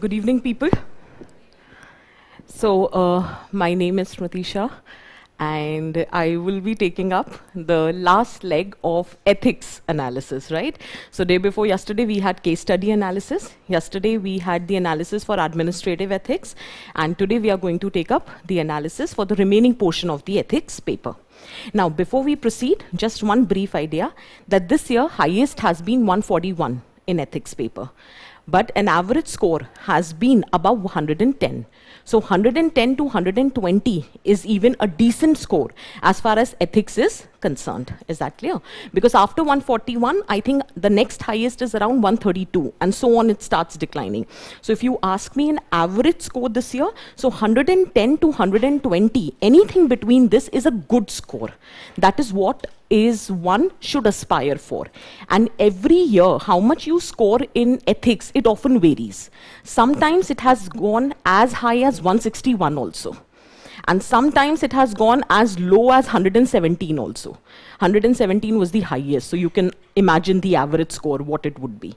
Good evening, people. So, my name is Smritisha, and I will be taking up the last leg of ethics analysis, right? So, day before yesterday, we had case study analysis. Yesterday, we had the analysis for administrative ethics, and today we are going to take up the analysis for the remaining portion of the ethics paper. Now, before we proceed, just one brief idea that this year, highest has been 141 in ethics paper. But an average score has been above 110. So 110 to 120 is even a decent score as far as ethics is concerned. Is that clear? Because after 141, I think the next highest is around 132, and so on, it starts declining. So if you ask me an average score this year, so 110 to 120, anything between this is a good score. That is what one should aspire for. And every year, how much you score in ethics, it often varies. Sometimes it has gone as high as 161 also. And sometimes it has gone as low as 117 also. 117 was the highest, so you can imagine the average score, what it would be.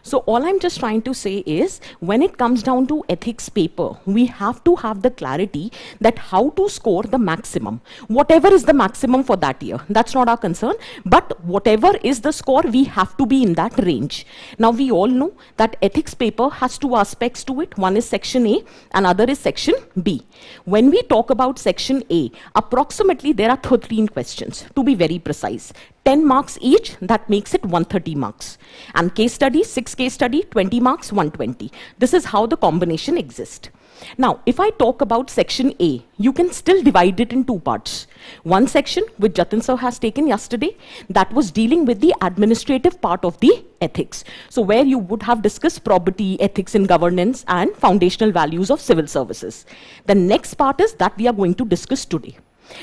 So all I'm just trying to say is, when it comes down to ethics paper, we have to have the clarity that how to score the maximum. Whatever is the maximum for that year, that's not our concern, but whatever is the score, we have to be in that range. Now we all know that ethics paper has two aspects to it. One is section A, and other is section B. When we talk about section A, approximately there are 13 questions, to be very precise. 10 marks each, that makes it 130 marks. And case study, 6 case study, 20 marks, 120. This is how the combination exists. Now, if I talk about section A, you can still divide it in two parts. One section, which Jatin sir has taken yesterday, that was dealing with the administrative part of the ethics. So where you would have discussed probity, ethics in governance, and foundational values of civil services. The next part is that we are going to discuss today.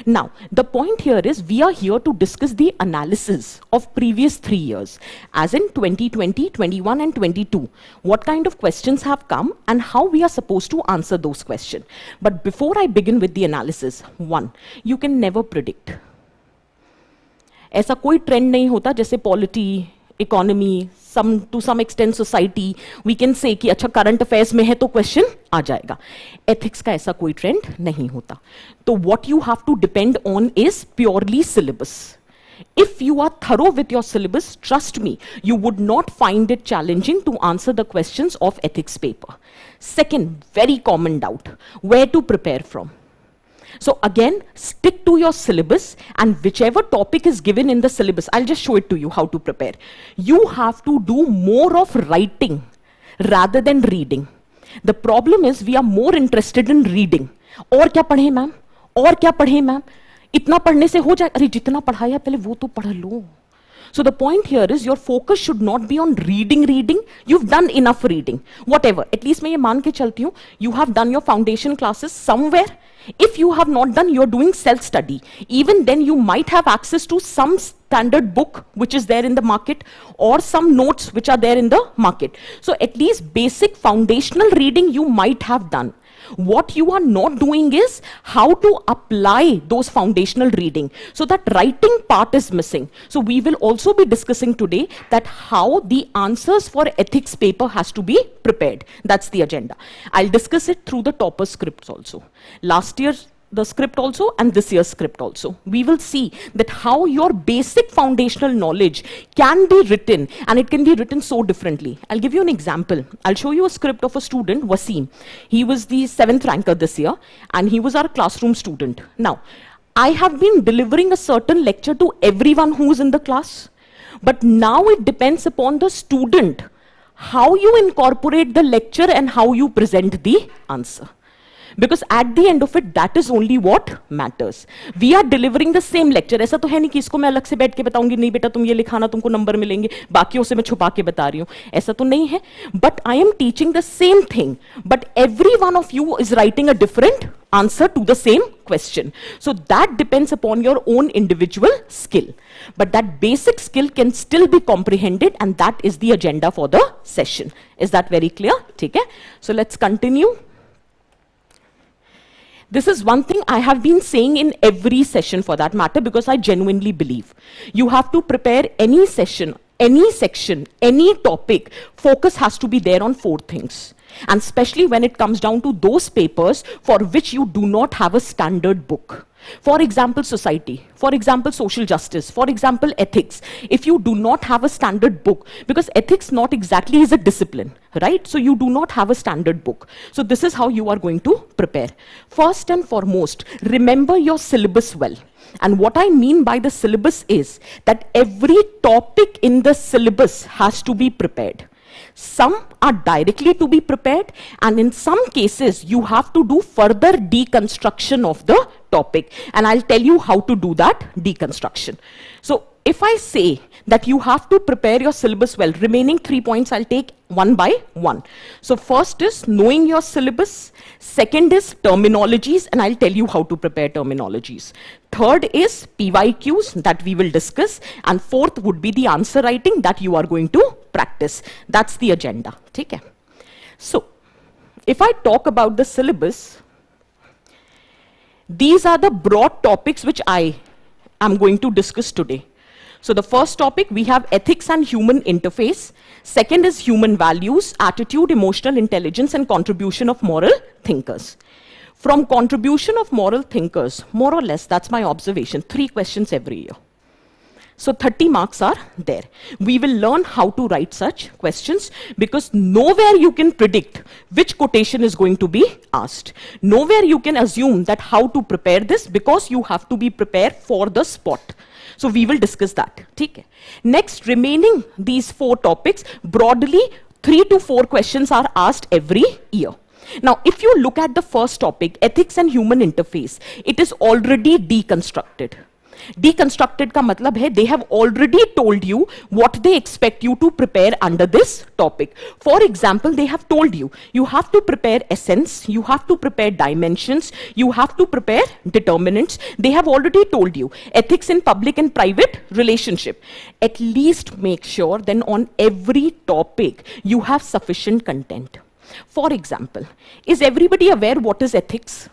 Now, the point here is we are here to discuss the analysis of previous 3 years, as in 2020, 21 and 22. What kind of questions have come and how we are supposed to answer those questions. But before I begin with the analysis, one, you can never predict. ऐसा कोई trend नहीं होता जैसे polity, economy, to some extent society, we can say कि अच्छा current affairs में है तो question आ जाएगा. Ethics का ऐसा कोई trend नहीं होता. तो what you have to depend on is purely syllabus. If you are thorough with your syllabus, trust me, you would not find it challenging to answer the questions of ethics paper. Second, very common doubt, where to prepare from. So again, stick to your syllabus, and whichever topic is given in the syllabus, I'll just show it to you how to prepare. You have to do more of writing rather than reading. The problem is we are more interested in reading. और क्या पढ़े ma'am? और क्या पढ़े ma'am? इतना पढ़ने से हो जाए? अरे जितना पढ़ाया पहले वो तो पढ़ लो. So the point here is your focus should not be on reading. You've done enough reading. Whatever. At least मैं ये मान के चलती हूँ. You have done your foundation classes somewhere. If you have not done, you're doing self-study. Even then, you might have access to some standard book which is there in the market, or some notes which are there in the market. So at least basic foundational reading you might have done. What you are not doing is how to apply those foundational reading. So that writing part is missing. So we will also be discussing today that how the answers for ethics paper has to be prepared. That's the agenda. I'll discuss it through the topper scripts also. Last year's the script also and this year's script also. We will see that how your basic foundational knowledge can be written, and it can be written so differently. I'll give you an example. I'll show you a script of a student, Wasim. He was the 7th ranker this year, and he was our classroom student. Now, I have been delivering a certain lecture to everyone who's in the class, but now it depends upon the student, how you incorporate the lecture and how you present the answer. Because at the end of it, that is only what matters. We are delivering the same lecture. ऐसा तो है नहीं कि इसको मैं अलग से बैठ के बताऊंगी, नहीं बेटा तुम ये लिखाना, तुमको नंबर मिलेंगे, बाकियों से मैं छुपा के बता रही हूँ. ऐसा तो नहीं है. But I am teaching the same thing. But every one of you is writing a different answer to the same question. So that depends upon your own individual skill. But that basic skill can still be comprehended, and that is the agenda for the session. Is that very clear? ठीक है? So let's continue. This is one thing I have been saying in every session for that matter, because I genuinely believe you have to prepare any session, any section, any topic. Focus has to be there on 4 things. And especially when it comes down to those papers for which you do not have a standard book. For example, society, for example, social justice, for example, ethics. If you do not have a standard book, because ethics not exactly is a discipline, right? So you do not have a standard book. So this is how you are going to prepare. First and foremost, remember your syllabus well. And what I mean by the syllabus is that every topic in the syllabus has to be prepared. Some are directly to be prepared, and in some cases, you have to do further deconstruction of the topic. And I'll tell you how to do that deconstruction. So if I say that you have to prepare your syllabus well, remaining 3 points I'll take one by one. So first is knowing your syllabus. Second is terminologies, and I'll tell you how to prepare terminologies. Third is PYQs that we will discuss. And fourth would be the answer writing that you are going to practice. That's the agenda. Okay? So if I talk about the syllabus, these are the broad topics which I am going to discuss today. So the first topic, we have ethics and human interface. Second is human values, attitude, emotional intelligence, and contribution of moral thinkers. From contribution of moral thinkers, more or less, that's my observation, 3 questions every year. So 30 marks are there. We will learn how to write such questions, because nowhere you can predict which quotation is going to be asked. Nowhere you can assume that how to prepare this, because you have to be prepared for the spot. So we will discuss that. Okay. Next, remaining these 4 topics, broadly 3 to 4 questions are asked every year. Now, if you look at the first topic, ethics and human interface, it is already deconstructed. Deconstructed का मतलब है they have already told you what they expect you to prepare under this topic. For example, they have told you, you have to prepare essence, you have to prepare dimensions, you have to prepare determinants. They have already told you ethics in public and private relationship. At least make sure then on every topic you have sufficient content. For example, is everybody aware what is ethics?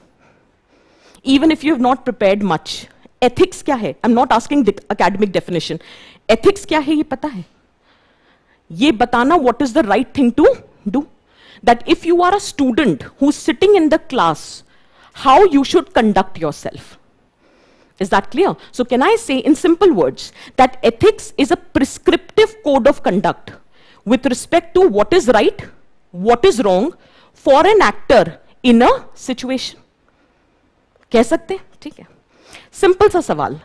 Even if you have not prepared much. Ethics क्या है? I'm not asking the academic definition. Ethics क्या है ये पता है? ये बताना what is the right thing to do. That if you are a student who's sitting in the class, how you should conduct yourself. Is that clear? So can I say in simple words that ethics is a prescriptive code of conduct with respect to what is right, what is wrong for an actor in a situation. कह सकते हैं? ठीक है. Simple सा सवाल,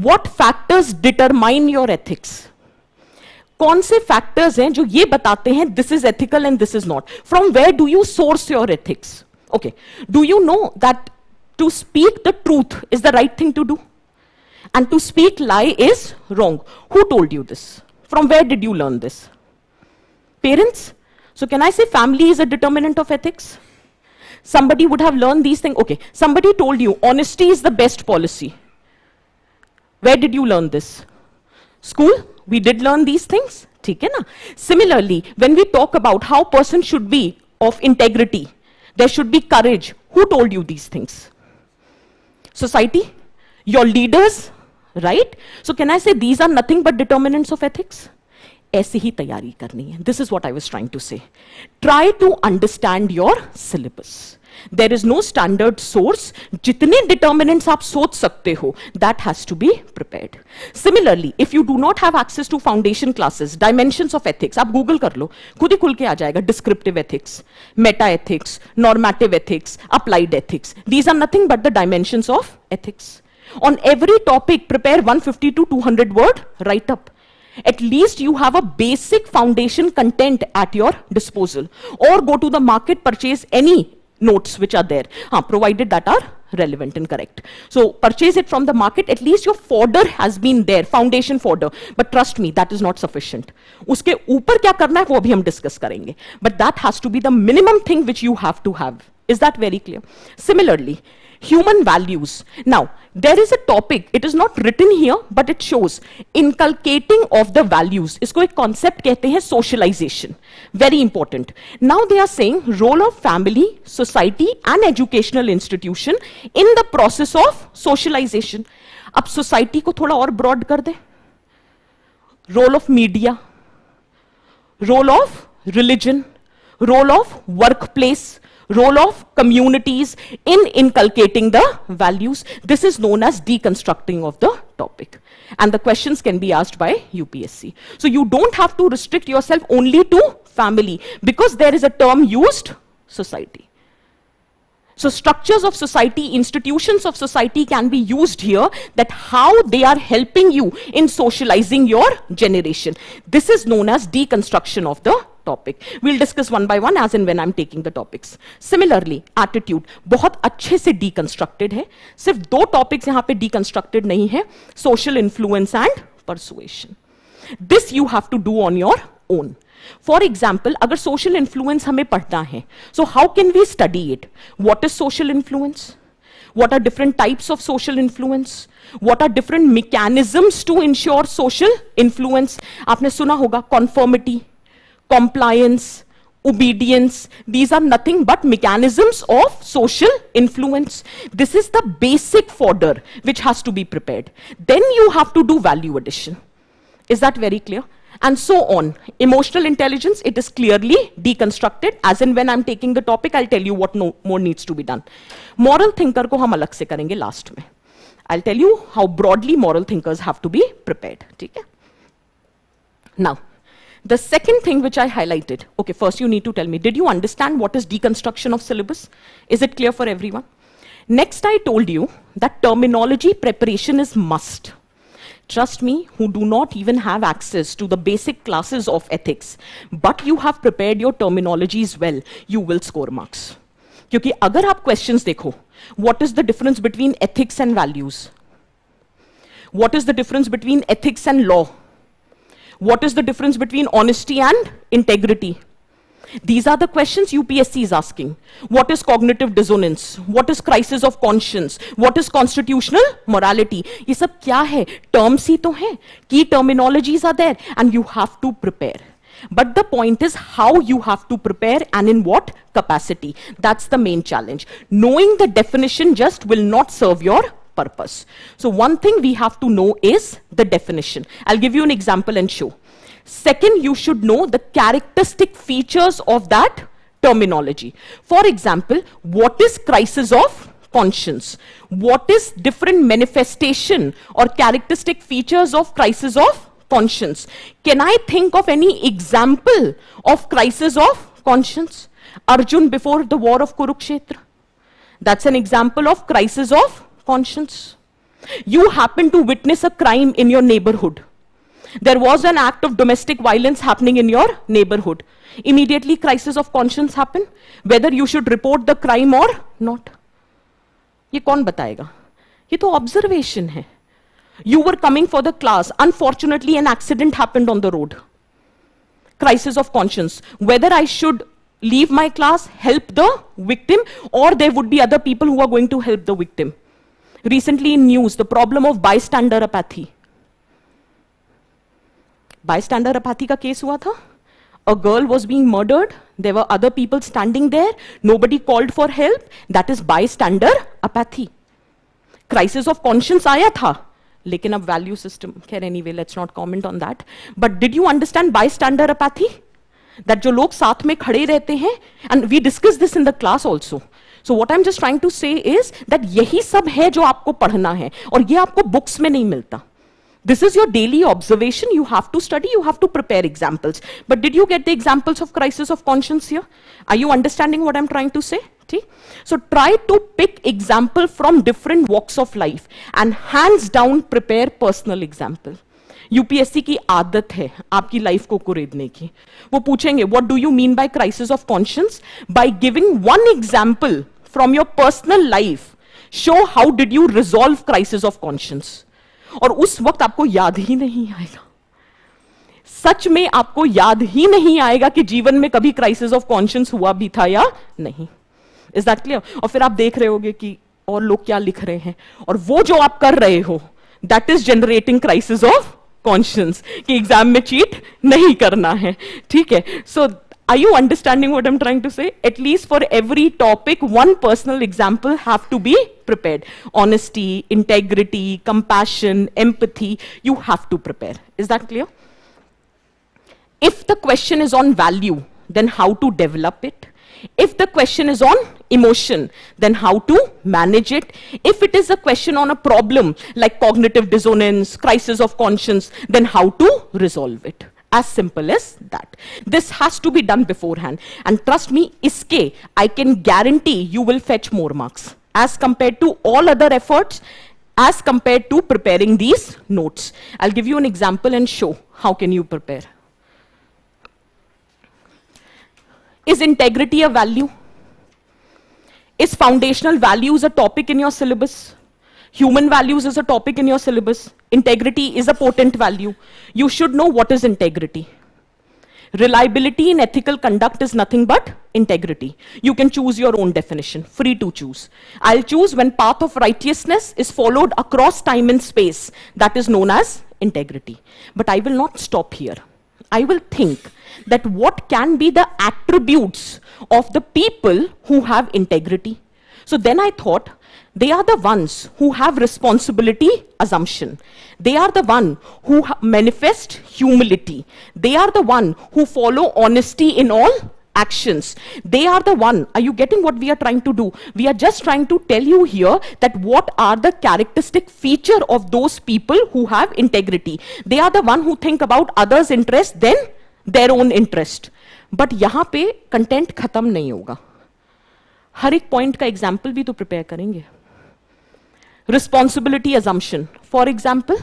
what factors determine your ethics? कौन से factors हैं जो ये बताते हैं this is ethical and this is not? From where do you source your ethics? Okay, do you know that to speak the truth is the right thing to do? And to speak lie is wrong. Who told you this? From where did you learn this? Parents? So can I say family is a determinant of ethics? Somebody would have learned these things. Okay, somebody told you honesty is the best policy. Where did you learn this? School? We did learn these things. ठीक है ना? Similarly, when we talk about how person should be of integrity, there should be courage. Who told you these things? Society? Your leaders? Right? So can I say these are nothing but determinants of ethics? ऐसे ही तैयारी करनी है. This is what I was trying to say. Try to understand your syllabus. There is no standard source. जितने determinants आप सोच सकते हो, that has to be prepared. Similarly, if you do not have access to foundation classes, dimensions of ethics, आप Google कर लो, खुद ही खुल के आ जाएगा. Descriptive ethics, meta ethics, normative ethics, applied ethics. These are nothing but the dimensions of ethics. On every topic, prepare 150 to 200 word write-up. At least you have a basic foundation content at your disposal. Or go to the market, purchase any notes which are there, provided that are relevant and correct. So purchase it from the market. At least your fodder has been there, foundation fodder. But trust me, that is not sufficient. उसके ऊपर क्या करना है वो अभी हम discuss करेंगे. But that has to be the minimum thing which you have to have. Is that very clear? Similarly, human values. Now, there is a topic, it is not written here, but it shows inculcating of the values. इसको एक concept कहते हैं socialization. Very important. Now they are saying role of family, society and educational institution in the process of socialization. अब society को थोड़ा और broad कर दे. Role of media, role of religion, role of workplace, role of communities in inculcating the values. This is known as deconstructing of the topic. And the questions can be asked by UPSC. So you don't have to restrict yourself only to family, because there is a term used, society. So structures of society, institutions of society can be used here, that how they are helping you in socializing your generation. This is known as deconstruction of the topic. We'll discuss one by one as and when I'm taking the topics. Similarly, attitude बहुत अच्छे से deconstructed है. सिर्फ दो topics यहाँ पे deconstructed नहीं है, social influence and persuasion. This you have to do on your own. For example, अगर social influence हमें पढ़ना है, so how can we study it? What is social influence? What are different types of social influence? What are different mechanisms to ensure social influence? आपने सुना होगा conformity, compliance, obedience. These are nothing but mechanisms of social influence. This is the basic fodder which has to be prepared. Then you have to do value addition. Is that very clear? And so on. Emotional intelligence, it is clearly deconstructed. As in when I'm taking the topic, I'll tell you what more needs to be done. Moral thinker को हम अलग से करेंगे last में. I'll tell you how broadly moral thinkers have to be prepared. ठीक है? Now, the second thing which I highlighted, okay, first you need to tell me, did you understand what is deconstruction of syllabus? Is it clear for everyone? Next, I told you that terminology preparation is must. Trust me, who do not even have access to the basic classes of ethics, but you have prepared your terminologies well, you will score marks. क्योंकि अगर आप questions देखो, what is the difference between ethics and values? What is the difference between ethics and law? What is the difference between honesty and integrity? These are the questions UPSC is asking. What is cognitive dissonance? What is crisis of conscience? What is constitutional morality? ये सब क्या है? Terms ही तो हैं. Key terminologies are there and you have to prepare. But the point is how you have to prepare and in what capacity. That's the main challenge. Knowing the definition just will not serve your purpose. So one thing we have to know is the definition. I'll give you an example and show. Second, you should know the characteristic features of that terminology. For example, what is crisis of conscience? What is different manifestation or characteristic features of crisis of conscience? Can I think of any example of crisis of conscience? Arjun before the war of Kurukshetra. That's an example of crisis of conscience. You happen to witness a crime in your neighborhood. There was an act of domestic violence happening in your neighborhood. Immediately crisis of conscience happen, whether you should report the crime or not. ये कौन बताएगा? ये तो observation है. You were coming for the class. Unfortunately, an accident happened on the road. Crisis of conscience. Whether I should leave my class, help the victim, or there would be other people who are going to help the victim. Recently in news, the problem of bystander apathy. Bystander apathy का case हुआ था. A girl was being murdered. There were other people standing there. Nobody called for help. That is bystander apathy. Crisis of conscience आया था. लेकिन अब value system. Khair anyway, let's not comment on that. But did you understand bystander apathy? That जो लोग साथ में खड़े रहते हैं, and we discussed this in the class also. So what I'm just trying to say is that यही सब है जो आपको पढ़ना है, और ये आपको books में नहीं मिलता. This is your daily observation. You have to study, you have to prepare examples. But did you get the examples of crisis of conscience here? Are you understanding what I'm trying to say? So try to pick example from different walks of life and hands down prepare personal example. UPSC की आदत है आपकी life को कुरेदने की. वो पूछेंगे what do you mean by crisis of conscience? By giving one example from your personal life, show how did you resolve crisis of conscience. और उस वक्त आपको याद ही नहीं आएगा. सच में आपको याद ही नहीं आएगा कि जीवन में कभी क्राइसिस ऑफ कॉन्शियंस हुआ भी था या नहीं. Is that clear? और फिर आप देख रहे होगे कि और लोग क्या लिख रहे हैं, और वो जो आप कर रहे हो that is generating crisis of conscience कि एग्जाम में चीट नहीं करना है. ठीक है? सो are you understanding what I'm trying to say? At least for every topic, one personal example have to be prepared. Honesty, integrity, compassion, empathy, you have to prepare. Is that clear? If the question is on value, then how to develop it. If the question is on emotion, then how to manage it. If it is a question on a problem like cognitive dissonance, crisis of conscience, then how to resolve it. As simple as that. This has to be done beforehand. And trust me, iske, I can guarantee you will fetch more marks as compared to all other efforts, as compared to preparing these notes. I'll give you an example and show how can you prepare. Is integrity a value? Is foundational values a topic in your syllabus? Human values is a topic in your syllabus. Integrity is a potent value. You should know what is integrity. Reliability in ethical conduct is nothing but integrity. You can choose your own definition, free to choose. I'll choose when path of righteousness is followed across time and space. That is known as integrity. But I will not stop here. I will think that what can be the attributes of the people who have integrity. So then I thought, they are the ones who have responsibility assumption. They are the one who manifest humility. They are the one who follow honesty in all actions. They are the one. Are you getting what we are trying to do? We are just trying to tell you here that what are the characteristic feature of those people who have integrity. They are the one who think about others' interest than their own interest. But यहाँ पे content खत्म नहीं होगा. हर एक point का example भी तो prepare करेंगे. Responsibility assumption, for example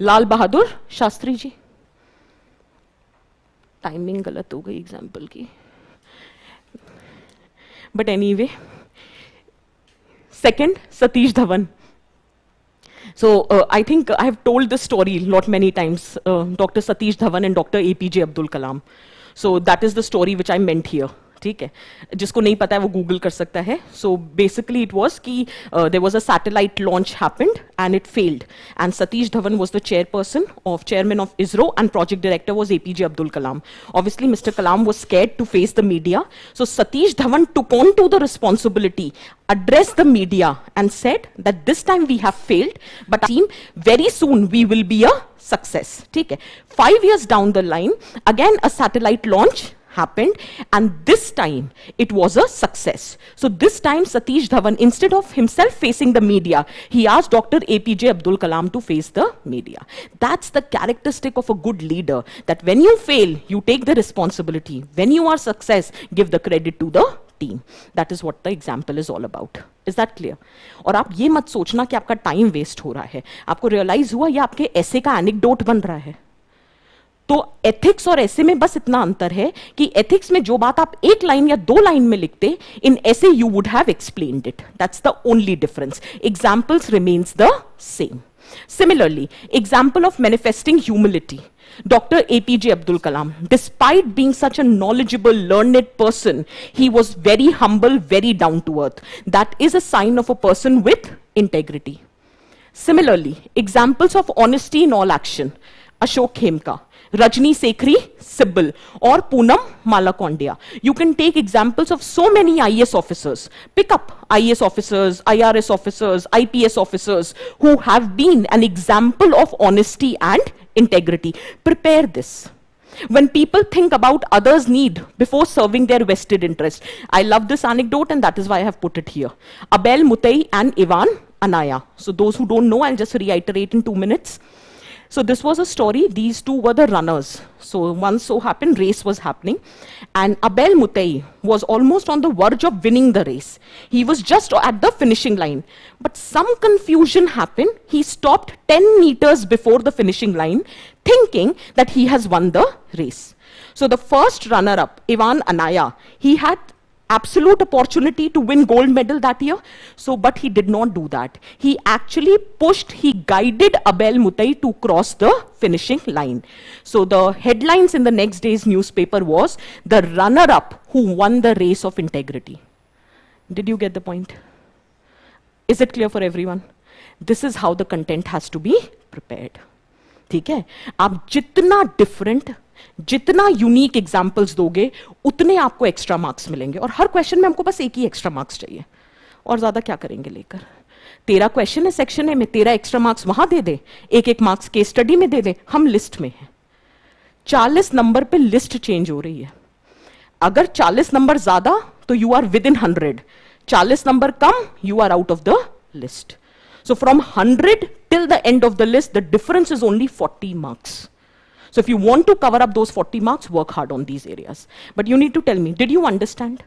Lal Bahadur Shastri ji. Timing गलत हो गई एग्जाम्पल की, but anyway. Second, Satish Dhawan. So I think I have told this story many times, Dr. Satish Dhawan and Dr. APJ Abdul Kalam. So that is the story which I meant here. ठीक है, जिसको नहीं पता है वो Google कर सकता है. So basically it was कि there was a satellite launch happened and it failed, and Satish Dhawan was the chairman of ISRO, and project director was APJ Abdul Kalam. Obviously Mr. Kalam was scared to face the media, so Satish Dhawan took on to the responsibility, addressed the media and said that this time we have failed, but team very soon we will be a success. ठीक है, 5 years down the line again a satellite launch happened, and this time it was a success. So this time Satish Dhawan, instead of himself facing the media, he asked Dr. APJ Abdul Kalam to face the media. That's the characteristic of a good leader, that when you fail, you take the responsibility. When you are success, give the credit to the team. That is what the example is all about. Is that clear? और आप ये मत सोचना कि आपका time waste हो रहा है. आपको रियलाइज हुआ ये आपके ऐसे का एनेक्डोट बन रहा है. तो एथिक्स और ऐसे में बस इतना अंतर है कि एथिक्स में जो बात आप एक लाइन या 2 लाइन में लिखते, इन ऐसे you would have explained it. That's the only difference. Examples remains the same. Similarly, example of manifesting humility. Dr. APJ Abdul Kalam, despite being such a knowledgeable, learned person, he was very humble, very down to earth. That is a sign of a person with integrity. Similarly, examples of honesty in all action. Ashok Khemka, Rajni Sekhri, Sibbil, or Poonam Malakondia. You can take examples of so many IAS officers. Pick up IAS officers, IRS officers, IPS officers who have been an example of honesty and integrity. Prepare this. When people think about others' need before serving their vested interest. I love this anecdote, and that is why I have put it here. Abel Mutai and Ivan Anaya. So those who don't know, I'll just reiterate in 2 minutes. So this was a story. These two were the runners. So once so happened, race was happening, and Abel Mutai was almost on the verge of winning the race. He was just at the finishing line, but some confusion happened. He stopped 10 meters before the finishing line, thinking that he has won the race. So the first runner-up, Ivan Anaya, he had absolute opportunity to win gold medal that year. So, but he did not do that. He actually pushed, he guided Abel Mutai to cross the finishing line. So the headlines in the next day's newspaper was, the runner-up who won the race of integrity. Did you get the point? Is it clear for everyone? This is how the content has to be prepared. ठीक है? आप जितना different, जितना unique examples दोगे, उतने आपको extra marks मिलेंगे. और हर क्वेश्चन में हमको बस एक ही एक्स्ट्रा मार्क्स चाहिए, और ज्यादा क्या करेंगे लेकर. 13 क्वेश्चन है सेक्शन ए में, 13 एक्स्ट्रा मार्क्स वहां दे दे, एक मार्क्स केस स्टडी में दे दे. हम लिस्ट में हैं, 40 नंबर पे लिस्ट चेंज हो रही है. अगर 40 नंबर ज्यादा तो you are within 100, 40 number कम you are out of the list. So from 100 till the end of the list, the difference is only 40 marks. So if you want to cover up those 40 marks, work hard on these areas. But you need to tell me, did you understand?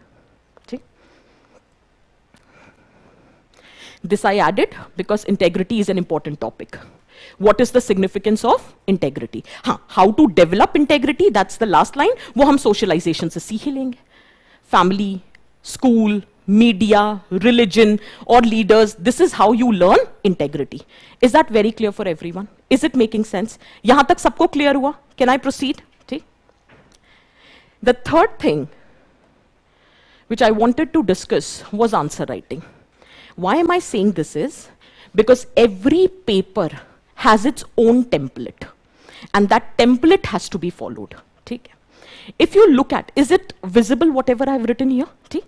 See? This I added because integrity is an important topic. What is the significance of integrity? How to develop integrity, that's the last line. वो हम socialization से सीख ही लेंगे. Family, school, media, religion, or leaders, this is how you learn integrity. Is that very clear for everyone? Is it making sense? यहाँ तक सबको clear हुआ? Can I proceed? ठीक? The third thing which I wanted to discuss was answer writing. Why am I saying this is because every paper has its own template, and that template has to be followed. ठीक है? If you look at, is it visible whatever I have written here? ठीक?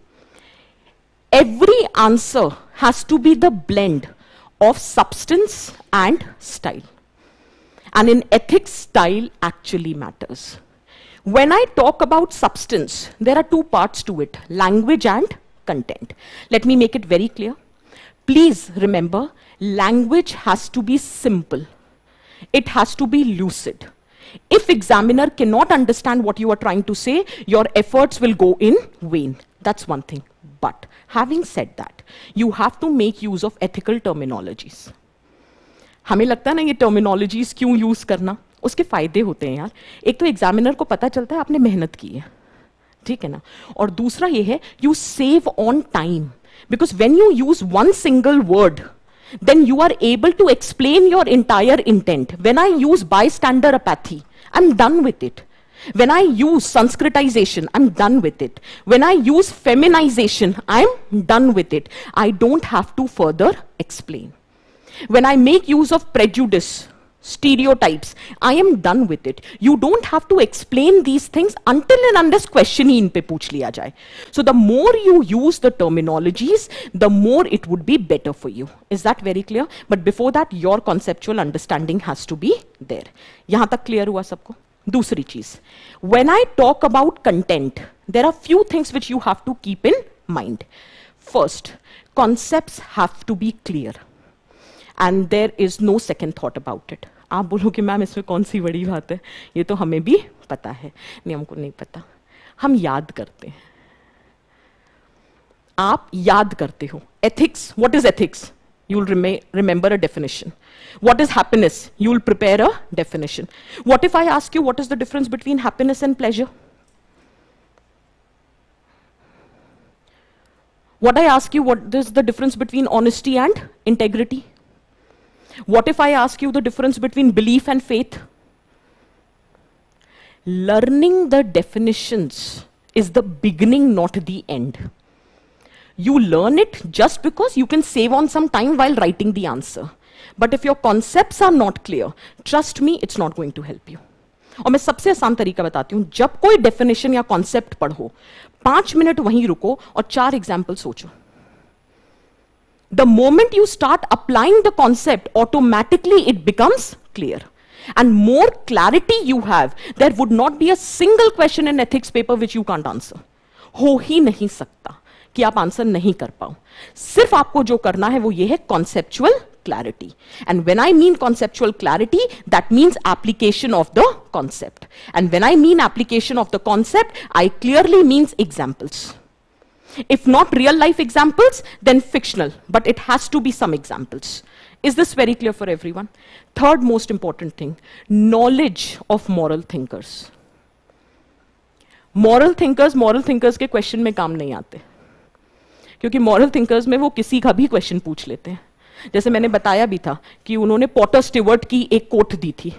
Every answer has to be the blend of substance and style. And in ethics, style actually matters. When I talk about substance, there are two parts to it, language and content. Let me make it very clear. Please remember, language has to be simple. It has to be lucid. If examiner cannot understand what you are trying to say, your efforts will go in vain. That's one thing. But having said that, you have to make use of ethical terminologies. हमें लगता है ना ये terminologies क्यों use करना, उसके फायदे होते हैं यार. एक तो एग्जामिनर को पता चलता है आपने मेहनत की है, ठीक है ना. और दूसरा ये है, you save on time, because when you use one single word, then you are able to explain your entire intent. When I use bystander apathy, I'm done with it. When I use Sanskritization, I'm done with it. When I use feminization, I'm done with it. I don't have to further explain. When I make use of prejudice, stereotypes, I am done with it. You don't have to explain these things until and unless question ही इन पे पूछ लिया जाए. So the more you use the terminologies, the more it would be better for you. Is that very clear? But before that, your conceptual understanding has to be there. यहाँ तक clear हुआ सबको? दूसरी चीज, when I talk about content, there are few things which you have to keep in mind. First, concepts have to be clear, and there is no second thought about it. आप बोलोगे ma'am इसमें कौन सी बड़ी बात है, ये तो हमें भी पता है. नहीं, हमको नहीं पता, हम याद करते हैं. आप याद करते हो. Ethics, what is ethics? You will remember a definition. What is happiness? You will prepare a definition. What if I ask you what is the difference between happiness and pleasure? What I ask you, what is the difference between honesty and integrity? What if I ask you the difference between belief and faith? Learning the definitions is the beginning, not the end. You learn it just because you can save on some time while writing the answer. But if your concepts are not clear, trust me, it's not going to help you. और मैं सबसे आसान तरीका बताती हूँ, जब कोई definition या कॉन्सेप्ट पढ़ो, 5 मिनट वहीं रुको और 4 एग्जाम्पल सोचो. The moment you start applying the concept, automatically it becomes clear. And more clarity you have, there would not be a single question in ethics paper which you can't answer. हो ही नहीं सकता कि आप answer नहीं कर पाओ. सिर्फ आपको जो करना है वो ये है conceptual clarity. And when I mean conceptual clarity, that means application of the concept. And when I mean application of the concept, I clearly means examples. If not real life examples, then fictional, but it has to be some examples. Is this very clear for everyone? Third most important thing, knowledge of moral thinkers. Moral thinkers के question में काम नहीं आते, क्योंकि moral thinkers में वो किसी का भी question पूछ लेते हैं. जैसे मैंने बताया भी था कि उन्होंने पॉटर स्टीवर्ट की एक कोट दी थी,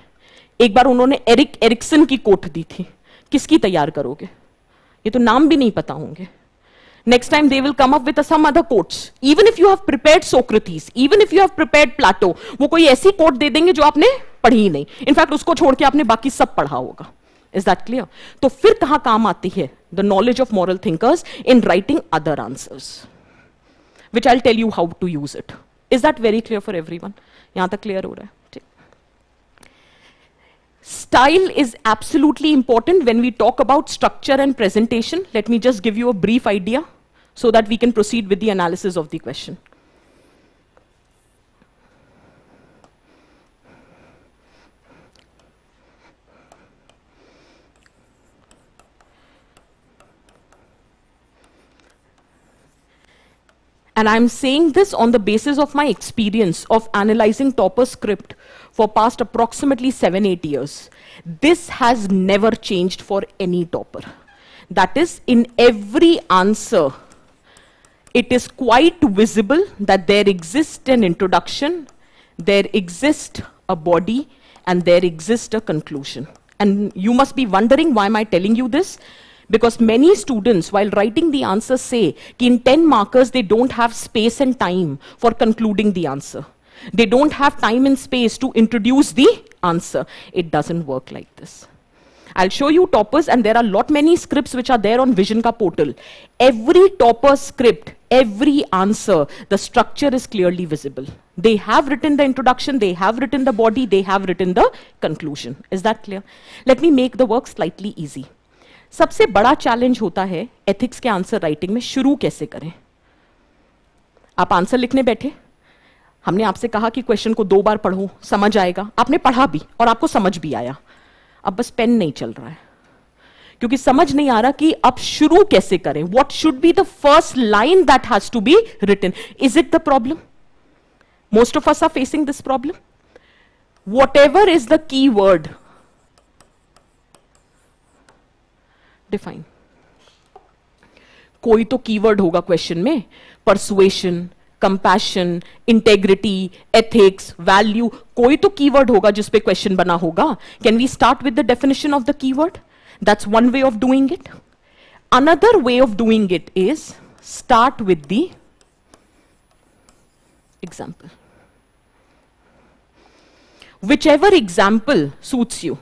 एक बार उन्होंने एरिक्सन की कोट दी थी. किसकी तैयार करोगे? ये तो नाम भी नहीं पता होंगे. Next time they will come up with some other quotes. Even if you have prepared Socrates, even if you have prepared Plato, वो कोई ऐसी कोट दे देंगे जो आपने पढ़ी ही नहीं. इनफैक्ट उसको छोड़ के आपने बाकी सब पढ़ा होगा. Is that clear? तो फिर कहाँ काम आती है the knowledge of moral thinkers in writing other answers, which I'll tell you how to use it. Is that very clear for everyone? यहाँ तक clear हो रहा है? Style is absolutely important when we talk about structure and presentation. Let me just give you a brief idea so that we can proceed with the analysis of the question. And I'm saying this on the basis of my experience of analyzing topper script for past approximately 7-8 years. This has never changed for any topper. That is, in every answer, it is quite visible that there exists an introduction, there exists a body, and there exists a conclusion. And you must be wondering, why am I telling you this? Because many students, while writing the answer, say that in 10 markers, they don't have space and time for concluding the answer. They don't have time and space to introduce the answer. It doesn't work like this. I'll show you toppers, and there are many scripts which are there on Vision ka portal. Every topper script, every answer, the structure is clearly visible. They have written the introduction, they have written the body, they have written the conclusion. Is that clear? Let me make the work slightly easy. सबसे बड़ा challenge होता है ethics के answer writing में, शुरू कैसे करें. आप आंसर लिखने बैठे, हमने आपसे कहा कि क्वेश्चन को 2 बार पढ़ो, समझ आएगा. आपने पढ़ा भी और आपको समझ भी आया. अब बस पेन नहीं चल रहा है, क्योंकि समझ नहीं आ रहा कि अब शुरू कैसे करें. What should be the first line that has to be written. Is it the problem? Most of us are facing this problem. Whatever is the key word, define. कोई तो कीवर्ड होगा क्वेश्चन में. Persuasion, compassion, integrity, ethics, value, कोई तो keyword होगा जिस पे question बना होगा. Can we start with the definition of the keyword? That's one way of doing it. Another way of doing it is start with the example. Whichever example suits you.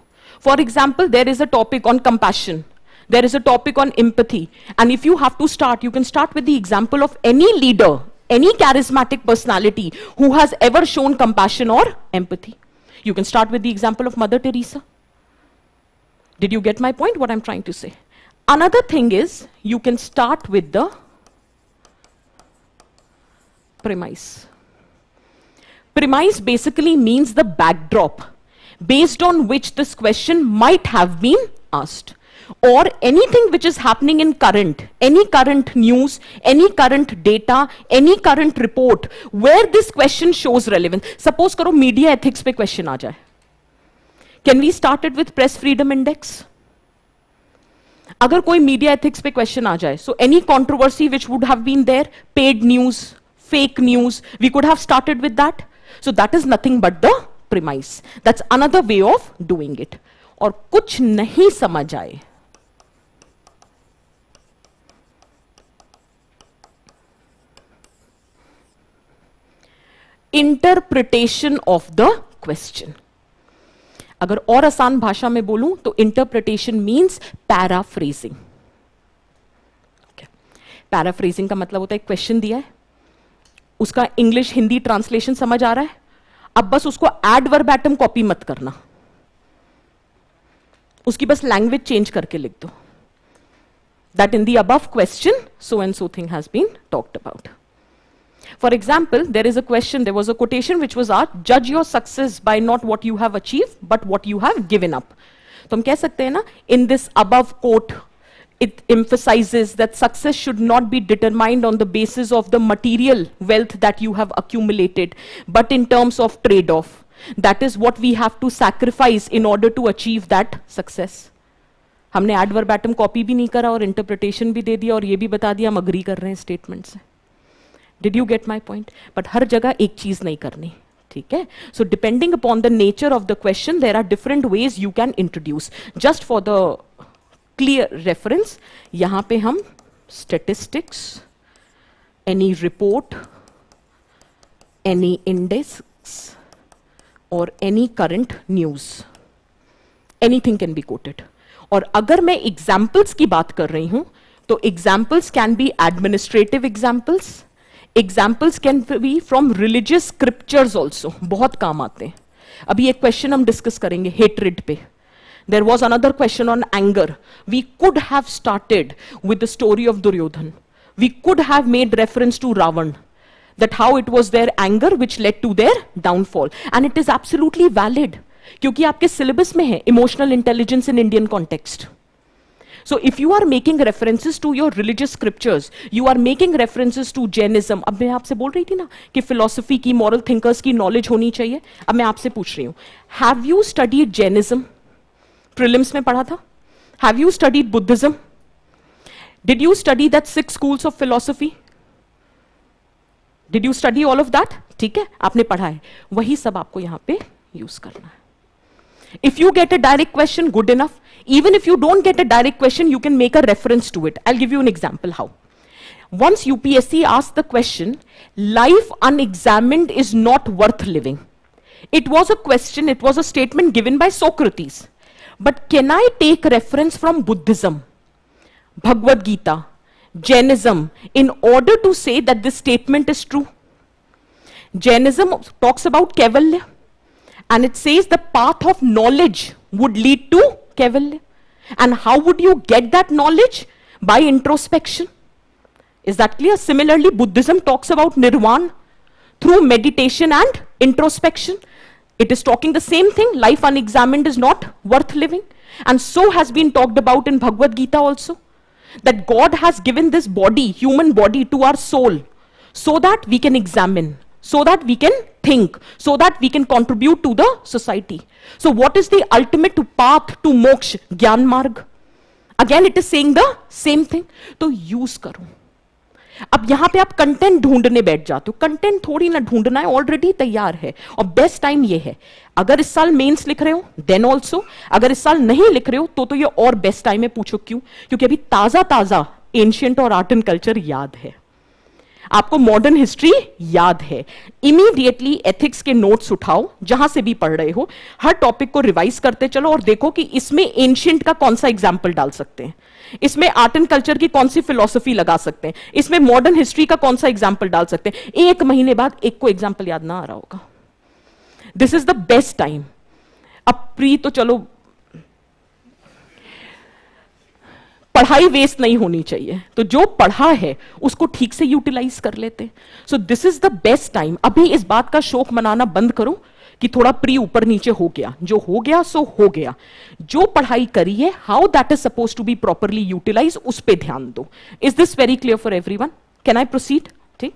For example, there is a topic on compassion. There is a topic on empathy. And if you have to start, you can start with the example of any leader, any charismatic personality who has ever shown compassion or empathy. You can start with the example of Mother Teresa. Did you get my point, what I'm trying to say? Another thing is, you can start with the premise. Premise basically means the backdrop based on which this question might have been asked, or anything which is happening in current, any current news, any current data, any current report where this question shows relevance. Suppose karo media ethics pe question aa jaye. Can we start it with press freedom index? अगर कोई media ethics पे question आ जाए, so any controversy which would have been there, paid news, fake news, we could have started with that. So that is nothing but the premise. That's another way of doing it. और कुछ नहीं समझ आए, interpretation of the question. अगर और आसान भाषा में बोलूं तो इंटरप्रिटेशन मीन्स पैराफ्रेजिंग. पैराफ्रेजिंग का मतलब होता है क्वेश्चन दिया है, उसका इंग्लिश हिंदी ट्रांसलेशन समझ आ रहा है, अब बस उसको एड वर्बैटम कॉपी मत करना, उसकी बस लैंग्वेज चेंज करके लिख दो. That in the above question so and so thing has been talked about. For example, there is a question, there was a quotation which was asked, judge your success by not what you have achieved, but what you have given up. तो हम कह सकते हैं ना, in this above quote, it emphasizes that success should not be determined on the basis of the material wealth that you have accumulated, but in terms of trade-off. That is what we have to sacrifice in order to achieve that success. हमने ad verbatim copy भी नहीं करा और interpretation भी दे दिया और ये भी बता दिया हम agree कर रहे हैं statement से. Did you get my point? But हर जगह एक चीज नहीं करनी, ठीक है? So depending upon the nature of the question, there are different ways you can introduce. Just for the clear reference, यहाँ पे हम statistics, any report, any index, or any current news, anything can be quoted. और अगर मैं examples की बात कर रही हूँ, तो examples can be administrative examples. Examples can be from religious scriptures also. बहुत काम आते हैं. अभी एक क्वेश्चन हम डिस्कस करेंगे हेट्रेड पे. There was another question on anger. We could have started with the story of Duryodhan. We could have made reference to Ravan, that how it was their anger which led to their downfall. And it is absolutely valid, क्योंकि आपके syllabus में है emotional intelligence in Indian context. So if you are making references to your religious scriptures, you are making references to Jainism. अब मैं आपसे बोल रही थी ना कि philosophy की, moral thinkers की knowledge होनी चाहिए. अब मैं आपसे पूछ रही हूँ, have you studied Jainism? Prelims में पढ़ा था? Have you studied Buddhism? Did you study that 6 schools of philosophy? Did you study all of that? ठीक है, आपने पढ़ा है. वही सब आपको यहाँ पे use करना है. If you get a direct question, good enough. Even if you don't get a direct question, you can make a reference to it. I'll give you an example how. Once UPSC asked the question, life unexamined is not worth living. It was a question, it was a statement given by Socrates. But can I take reference from Buddhism, Bhagavad Gita, Jainism in order to say that this statement is true? Jainism talks about Kaivalya, and it says the path of knowledge would lead to Kaivalya. And how would you get that knowledge? By introspection. Is that clear? Similarly, Buddhism talks about nirvana through meditation and introspection. It is talking the same thing. Life unexamined is not worth living. And so has been talked about in Bhagavad Gita also. That God has given this body, human body, to our soul so that we can examine, so that we can think, so that we can contribute to the society. So what is the ultimate path to moksha? Gyan marg. Again it is saying the same thing. तो use करो. अब यहां पे आप content ढूंढने बैठ जाते हो. कंटेंट थोड़ी ना ढूंढना है, ऑलरेडी तैयार है. और बेस्ट टाइम ये है, अगर इस साल मेंस लिख रहे हो देन ऑल्सो, अगर इस साल नहीं लिख रहे हो तो ये और बेस्ट टाइम है. पूछो क्यों? क्योंकि अभी ताजा ताजा एंशिएंट और आर्ट एंड कल्चर याद है, आपको मॉडर्न हिस्ट्री याद है. इमीडिएटली एथिक्स के नोट्स उठाओ, जहां से भी पढ़ रहे हो, हर टॉपिक को रिवाइज करते चलो और देखो कि इसमें एंशिएंट का कौन सा एग्जाम्पल डाल सकते हैं, इसमें आर्ट एंड कल्चर की कौन सी फिलॉसफी लगा सकते हैं, इसमें मॉडर्न हिस्ट्री का कौन सा एग्जाम्पल डाल सकते हैं. 1 महीने बाद एक को एग्जाम्पल याद ना आ रहा होगा. This is the best time. अब प्री तो चलो, पढ़ाई वेस्ट नहीं होनी चाहिए, तो जो पढ़ा है उसको ठीक से यूटिलाइज कर लेते. सो this is the best time. अभी इस बात का शौक मनाना बंद करो कि थोड़ा प्री ऊपर नीचे हो गया. जो हो गया सो हो गया. जो पढ़ाई करी है, how that is suppose to be properly utilize, उस पर ध्यान दो. Is this very clear for everyone? Can I proceed? ठीक.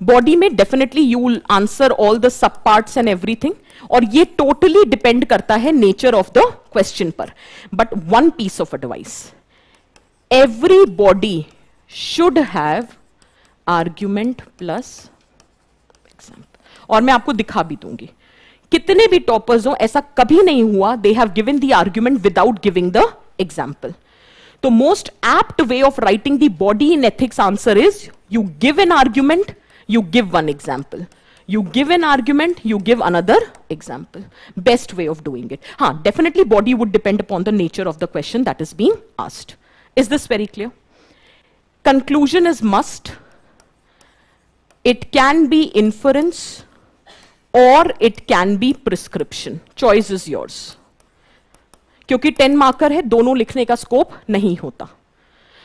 बॉडी में definitely you will answer all the sub parts and everything, और ये टोटली डिपेंड करता है नेचर ऑफ द क्वेश्चन पर. But one piece of advice, every body should have argument plus example. और मैं आपको दिखा भी दूंगी, कितने भी टॉपर्स हो ऐसा कभी नहीं हुआ they have given the argument without giving the example. तो most apt way of writing the body in ethics answer is you give an argument, you give one example, you give an argument, you give another example. Best way of doing it. Definitely body would depend upon the nature of the question that is being asked. Is this very clear? Conclusion is must. It can be inference or it can be prescription. Choice is yours. क्योंकि 10 marker है, दोनों लिखने का scope नहीं होता.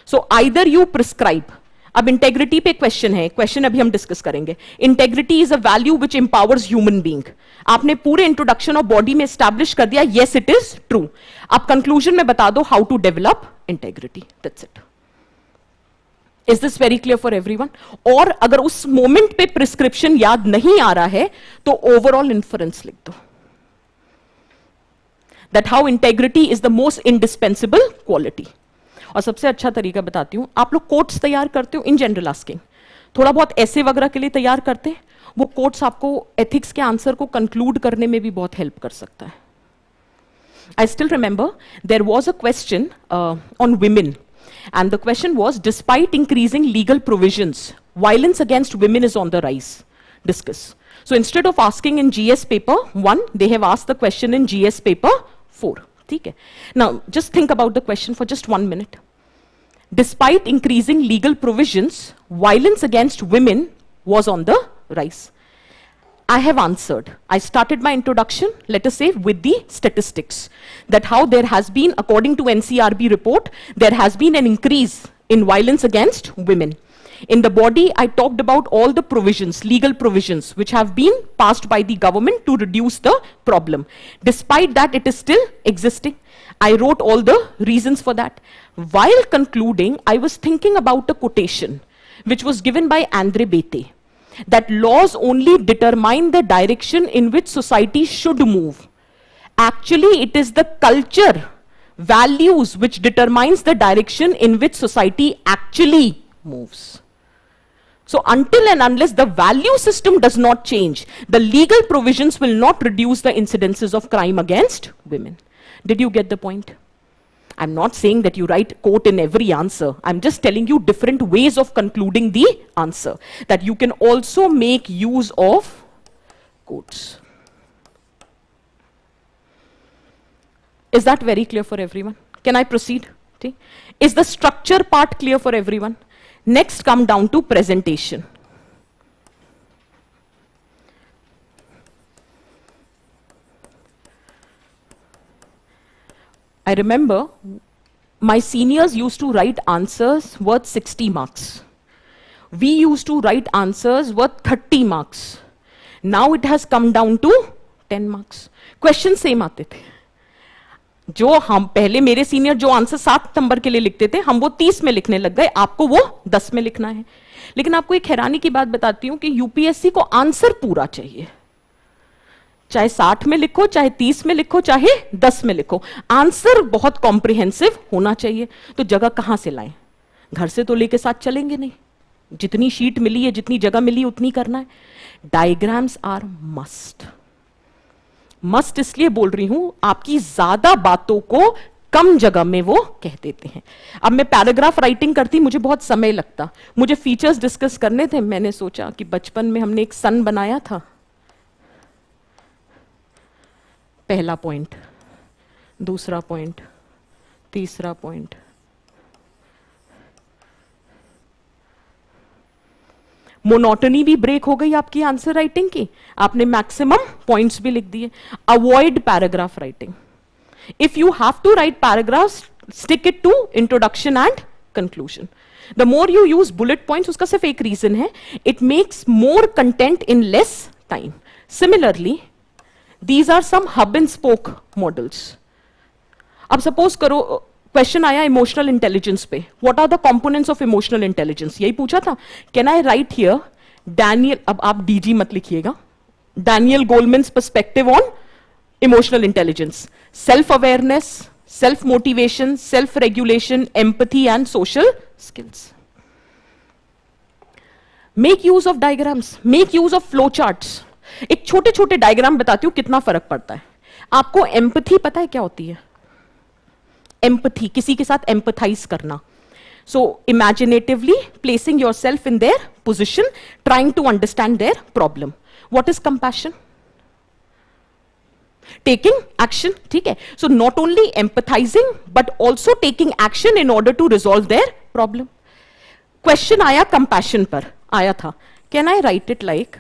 So either you prescribe. अब integrity पे question है, क्वेश्चन अभी हम डिस्कस करेंगे. Integrity is a value which empowers human being. आपने पूरे इंट्रोडक्शन ऑफ बॉडी में एस्टैब्लिश कर दिया, यस इट इज ट्रू. आप कंक्लूजन में बता दो how to develop integrity. That's it. Is this very clear for everyone? और अगर उस मोमेंट पे प्रिस्क्रिप्शन याद नहीं आ रहा है तो ओवरऑल इन्फरेंस लिख दो, that how integrity is the most indispensable quality. और सबसे अच्छा तरीका बताती हूं, आप लोग कोट्स तैयार करते हो इन जनरल आस्किंग, थोड़ा बहुत ऐसे वगैरह के लिए तैयार करते हैं, वो कोट्स आपको एथिक्स के आंसर को कंक्लूड करने में भी बहुत हेल्प कर सकता है. I still remember there was a question on women, and the question was despite increasing legal provisions, violence against women is on the rise. Discuss. So instead of asking in GS paper 1, they have asked the question in GS paper 4. ठीक है. Now just think about the question for just 1 minute. Despite increasing legal provisions, violence against women was on the rise. I have answered. I started my introduction, let us say, with the statistics, that how there has been, according to NCRB report, there has been an increase in violence against women. In the body, I talked about all the provisions, legal provisions, which have been passed by the government to reduce the problem. Despite that, it is still existing. I wrote all the reasons for that. While concluding, I was thinking about a quotation, which was given by Andre Bete, that laws only determine the direction in which society should move. Actually, it is the culture, values, which determines the direction in which society actually moves. So until and unless the value system does not change, the legal provisions will not reduce the incidences of crime against women. Did you get the point? I'm not saying that you write quote in every answer. I'm just telling you different ways of concluding the answer, that you can also make use of quotes. Is that very clear for everyone? Can I proceed? Okay. Is the structure part clear for everyone? Next, come down to presentation. I remember my seniors used to write answers worth 60 marks. We used to write answers worth 30 marks. Now it has come down to 10 marks. Questions same आते थे. जो हम पहले मेरे senior जो answer 7 number के लिए लिखते थे, हम वो 30 में लिखने लग गए, आपको वो 10 में लिखना है. लेकिन आपको एक हैरानी की बात बताती हूं कि यूपीएससी को आंसर पूरा चाहिए. चाहे 60 में लिखो, चाहे 30 में लिखो, चाहे 10 में लिखो, आंसर बहुत कॉम्प्रिहेंसिव होना चाहिए. तो जगह कहां से लाएं? घर से तो लेके साथ चलेंगे नहीं. जितनी शीट मिली है, जितनी जगह मिली, उतनी करना है. Diagrams are must. मस्ट इसलिए बोल रही हूं, आपकी ज्यादा बातों को कम जगह में वो कह देते हैं. अब मैं पैराग्राफ राइटिंग करती, मुझे बहुत समय लगता. मुझे फीचर्स डिस्कस करने थे. मैंने सोचा कि बचपन में हमने एक सन बनाया था. पहला पॉइंट, दूसरा पॉइंट, तीसरा पॉइंट. मोनोटनी भी ब्रेक हो गई आपकी आंसर राइटिंग की. आपने मैक्सिमम पॉइंट्स भी लिख दिए. Avoid paragraph writing. If you have to write paragraphs, stick it to introduction and conclusion. The more you use bullet points, उसका सिर्फ एक रीजन है, it makes more content in less time. Similarly, these are some hub and spoke models. अब suppose करो question आया emotional intelligence पे. What are the components of emotional intelligence, यही पूछा था. Can I write here Daniel, अब आप DG मत लिखिएगा, Daniel Goleman's perspective on emotional intelligence. Self awareness, self motivation, self regulation, empathy and social skills. Make use of diagrams, make use of flow charts. एक छोटे छोटे diagram बताती हूं कितना फर्क पड़ता है. आपको एम्पैथी पता है क्या होती है? एम्पैथी, किसी के साथ एम्पैथाइज करना. So imaginatively placing yourself in their position, trying to understand their problem. What is compassion? Taking action. ठीक है. So not only empathizing but also taking action in order to resolve their problem. Question आया compassion पर, आया था. Can I write it like,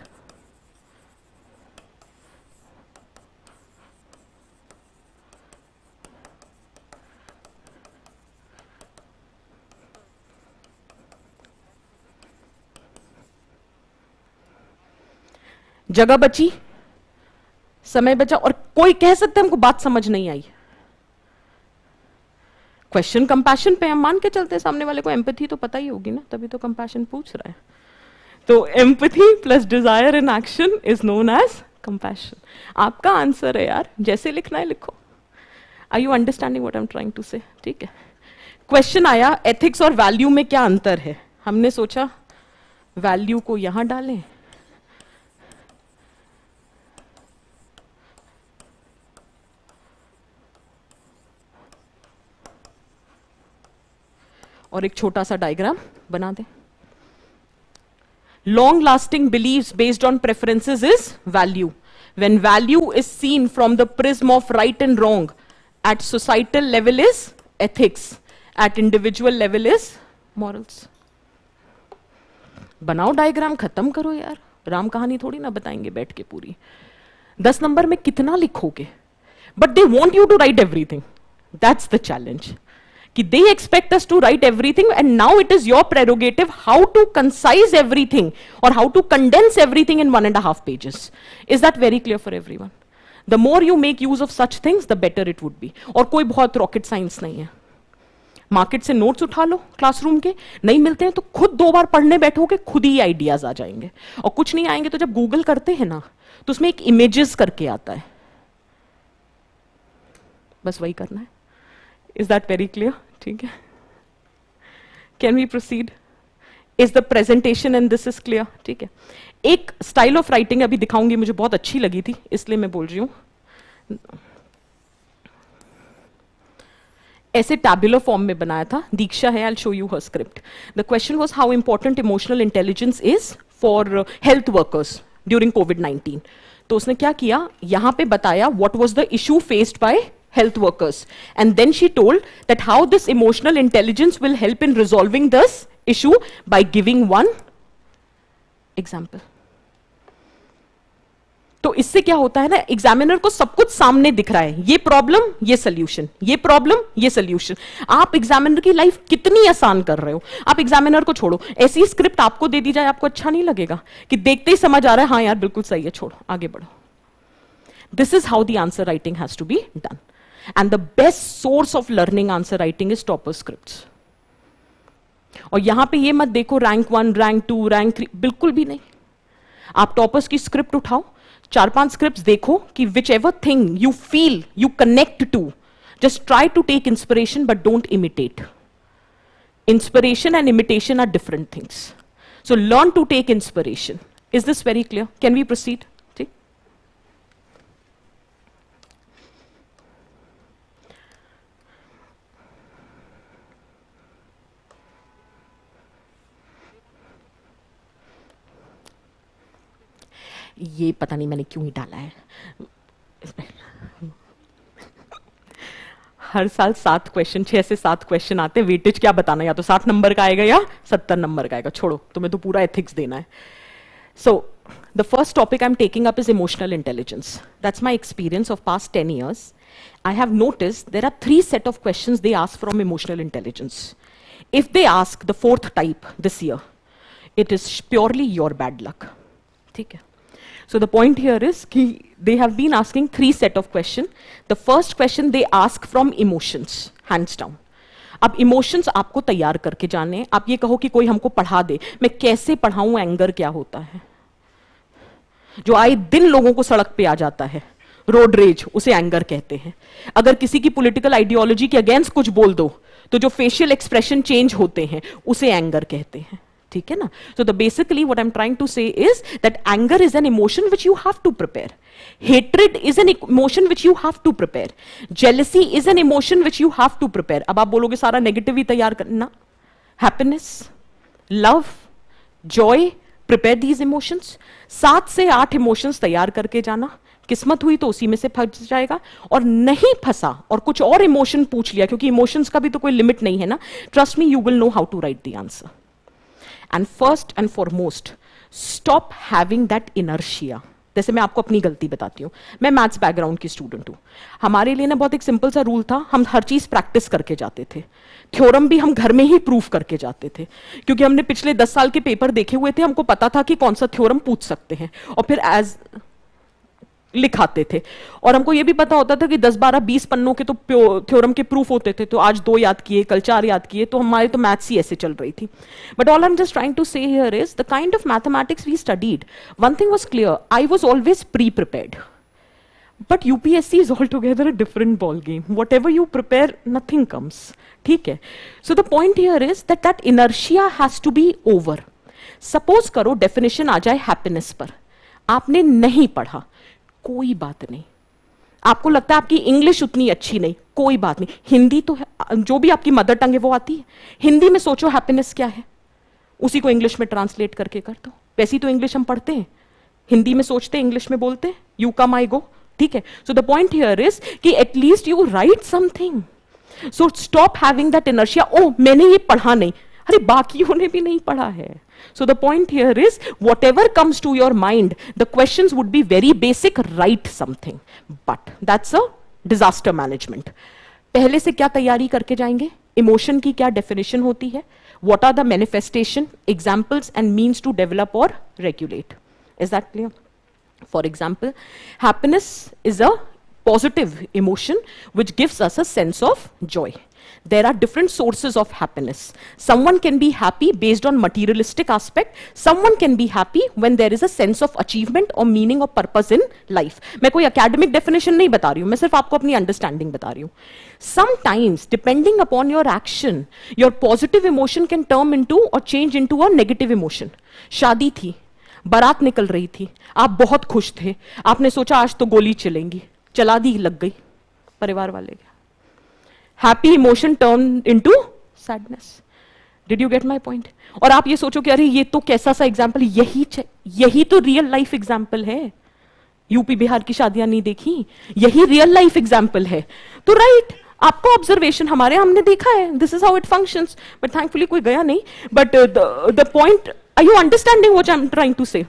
जगह बची, समय बचा, और कोई कह सकता है हमको बात समझ नहीं आई. क्वेश्चन कंपैशन पे हम मान के चलते हैं, सामने वाले को एम्पैथी तो पता ही होगी ना, तभी तो कंपैशन पूछ रहा है. तो empathy plus desire in action is known as compassion. आपका आंसर है यार, जैसे लिखना है लिखो. Are you understanding what I am trying to say? ठीक है. क्वेश्चन आया एथिक्स और वैल्यू में क्या अंतर है. हमने सोचा वैल्यू को यहां डालें, और एक छोटा सा डायग्राम बना दें. Long lasting believes based on preferences is value. When value is seen from the prism of right and wrong, at societal level is ethics, at individual level is morals. बनाओ डायग्राम, खत्म करो यार. राम कहानी थोड़ी ना बताएंगे बैठ के पूरी। 10 नंबर में कितना लिखोगे? But they want you to write everything, that's the challenge, कि they expect us to write everything and now it is your prerogative how to concise everything or how to condense everything in 1.5 pages. Is that very clear for everyone? The more you make use of such things, the better it would be. और कोई बहुत rocket science नहीं है। Market से notes उठा लो classroom के, नहीं मिलते हैं तो खुद 2 बार पढ़ने बैठोगे, खुद ही आइडियाज आ जाएंगे। और कुछ नहीं आएंगे तो जब गूगल करते हैं ना, तो उसमें एक इमेजेस करके आता है, बस वही करना है। Is that very clear? ठीक है, can we proceed? Is the presentation and this is clear? ठीक है, एक स्टाइल ऑफ राइटिंग अभी दिखाऊंगी, मुझे बहुत अच्छी लगी थी इसलिए मैं बोल रही हूं। ऐसे टैबुलर फॉर्म में बनाया था, दीक्षा है, I will show you her script. The question was how important emotional intelligence is for health workers during कोविड-19। तो उसने क्या किया, यहां पे बताया what was the issue faced by health workers, and then she told that how this emotional intelligence will help in resolving this issue by giving one example. तो इससे क्या होता है ना, एग्जामिनर को सब कुछ सामने दिख रहा है, ये प्रॉब्लम, ये सोल्यूशन, ये प्रॉब्लम, ये सोल्यूशन। आप एग्जामिनर की लाइफ कितनी आसान कर रहे हो। आप एग्जामिनर को छोड़ो, ऐसी स्क्रिप्ट आपको दे दी जाए, आपको अच्छा नहीं लगेगा कि देखते ही समझ आ रहा है हाँ यार बिल्कुल सही है, छोड़ो आगे बढ़ो। This is how the answer writing has to be done. And the best source of learning answer writing is topper scripts. और यहां पे ये मत देखो रैंक 1, रैंक 2, रैंक 3, बिल्कुल भी नहीं। आप टॉपर्स की स्क्रिप्ट उठाओ, 4-5 स्क्रिप्ट्स देखो कि whichever thing you feel you connect to, just try to take inspiration but don't imitate. Inspiration and imitation are different things, so learn to take inspiration. Is this very clear? Can we proceed? ये पता नहीं मैंने क्यों ही डाला है। हर साल 7 question, 6 से 7 question आते हैं। वेटेज क्या बताना, या तो 60 नंबर का आएगा या 70 नंबर का आएगा। छोड़ो, तुम्हें तो पूरा एथिक्स देना है। So the first topic I am taking up is emotional intelligence. That's my experience of past 10 years. I have noticed there are 3 set of questions they ask from emotional intelligence. If they ask the 4th type this year, it is purely your bad luck. ठीक है? So the point here is कि they have been asking 3 set of question. The first question they ask from emotions, hands down. अब emotions आपको तैयार करके जाने। आप ये कहो कि कोई हमको पढ़ा दे, मैं कैसे पढ़ाऊं एंगर क्या होता है, जो आए दिन लोगों को सड़क पे आ जाता है, रोड रेज, उसे एंगर कहते हैं। अगर किसी की पॉलिटिकल आइडियोलॉजी के अगेंस्ट कुछ बोल दो तो जो फेशियल एक्सप्रेशन चेंज होते हैं उसे एंगर कहते हैं। ठीक है ना? So the basically what I'm trying to say is that anger is an emotion which you have to prepare. Hatred is an emotion which you have to prepare. Jealousy is an emotion which you have to prepare. अब आप बोलोगे सारा negative ही तैयार करना। Happiness, love, joy, prepare these emotions. 7 से 8 emotions तैयार करके जाना। किस्मत हुई तो उसी में से फंस जाएगा, और नहीं फंसा और कुछ और इमोशन पूछ लिया, क्योंकि इमोशंस का भी तो कोई लिमिट नहीं है ना। Trust me, you will know how to write the answer. And first and foremost, stop having that inertia. जैसे मैं आपको अपनी गलती बताती हूँ, मैं मैथ्स बैकग्राउंड की स्टूडेंट हूँ। हमारे लिए ना बहुत एक सिंपल सा रूल था, हम हर चीज प्रैक्टिस करके जाते थे। थ्योरम भी हम घर में ही प्रूफ करके जाते थे, क्योंकि हमने पिछले 10 साल के पेपर देखे हुए थे, हमको पता था कि कौन सा थ्योरम पूछ सकते हैं, और फिर एज लिखाते थे। और हमको ये भी पता होता था कि 10, 12, 20 पन्नों के तो थ्योरम के प्रूफ होते थे, तो आज 2 याद किए, कल 4 याद किए, तो हमारे तो मैथ्स ही ऐसे चल रही थी। But all I am just trying to say here is the kind of mathematics we studied, one thing was clear, I was always pre prepared. But UPSC is altogether a different ball game. Whatever you prepare, nothing comes. ठीक है? So the point here is that that inertia has to be over. Suppose करो definition आ जाए happiness पर, आपने नहीं पढ़ा, कोई बात नहीं। आपको लगता है आपकी इंग्लिश उतनी अच्छी नहीं, कोई बात नहीं। हिंदी तो जो भी आपकी मदर टंग है वो आती है। हिंदी में सोचो हैप्पीनेस क्या है, उसी को इंग्लिश में ट्रांसलेट करके कर दो। वैसी तो इंग्लिश हम पढ़ते हैं, हिंदी में सोचते हैं, इंग्लिश में बोलते हैं, यू कम आई गो। ठीक है? So the point here is कि at least you write something. So stop having that inertia, ओ मैंने ये पढ़ा नहीं, अरे बाकियों ने भी नहीं पढ़ा है. So the point here is, whatever comes to your mind, the questions would be very basic, write something. But that's a disaster management. पहले से क्या तैयारी करके जाएंगे? Emotion की क्या definition होती है? What are the manifestation, examples and means to develop or regulate? Is that clear? For example, happiness is a positive emotion which gives us a sense of joy. There are different sources of happiness. Someone can be happy based on materialistic aspect. Someone can be happy when there is a sense of achievement or meaning or purpose in life. मैं कोई academic definition नहीं बता रही हूँ, मैं सिर्फ आपको अपनी understanding बता रही हूँ. Sometimes, depending upon your action, your positive emotion can turn into or change into a negative emotion. शादी थी, बारात निकल रही थी, आप बहुत खुश थे, आपने सोचा आज तो गोली चलेंगी, चला दी, लग गई, परिवार वाले गए. Happy emotion turned into sadness. Did you get my point? और आप ये सोचो कि अरे ये तो कैसा सा एग्जाम्पल, यही तो रियल लाइफ एग्जाम्पल है. यूपी बिहार की शादियां नहीं देखी, यही रियल लाइफ एग्जाम्पल है. तो राइट, आपको ऑब्जर्वेशन, हमारे हमने देखा है, this is how it functions. But thankfully कोई गया नहीं. But the point, are you understanding what I am trying to say?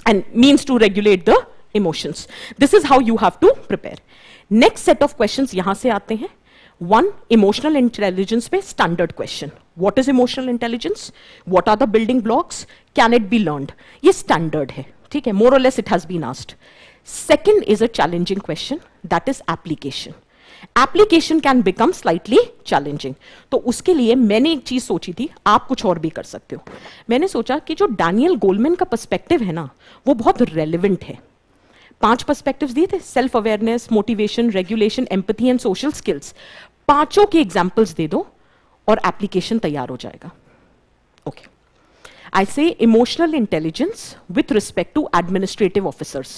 And means to regulate the emotions. This is how you have to prepare. Next set of questions यहां से आते हैं. One, emotional intelligence पे standard question. What is emotional intelligence? What are the building blocks? Can it be learned? ये standard है, ठीक है? More or less it has been asked. Second is a challenging question, that is application. Application can become slightly challenging. तो उसके लिए मैंने एक चीज सोची थी, आप कुछ और भी कर सकते हो. मैंने सोचा कि जो डैनियल गोलमैन का पर्सपेक्टिव है ना, वो बहुत रेलिवेंट है. 5 पर्सपेक्टिव्स दिए थे, self awareness, motivation, regulation, empathy and social skills. पांचों के एग्जाम्पल्स दे दो और एप्लीकेशन तैयार हो जाएगा. Okay, I say emotional intelligence with respect to administrative officers.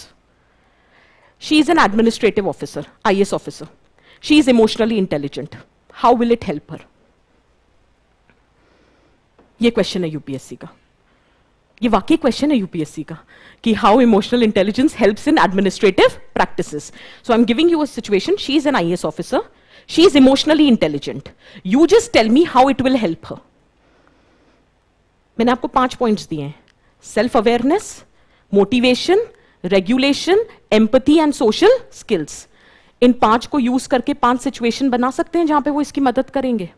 She is an administrative officer, IAS officer. She is emotionally intelligent. How will it help her? ये question है UPSC का. ये वाकई क्वेश्चन है यूपीएससी का कि how emotional intelligence helps in administrative practices. So I am giving you a situation. She is N IAS officer. She is emotionally intelligent. You just tell me how it will help her. मैंने आपको 5 points दिए हैं. Self awareness, motivation, regulation, empathy and social skills. इन 5 को use करके 5 situation बना सकते हैं जहां पे वो इसकी मदद करेंगे.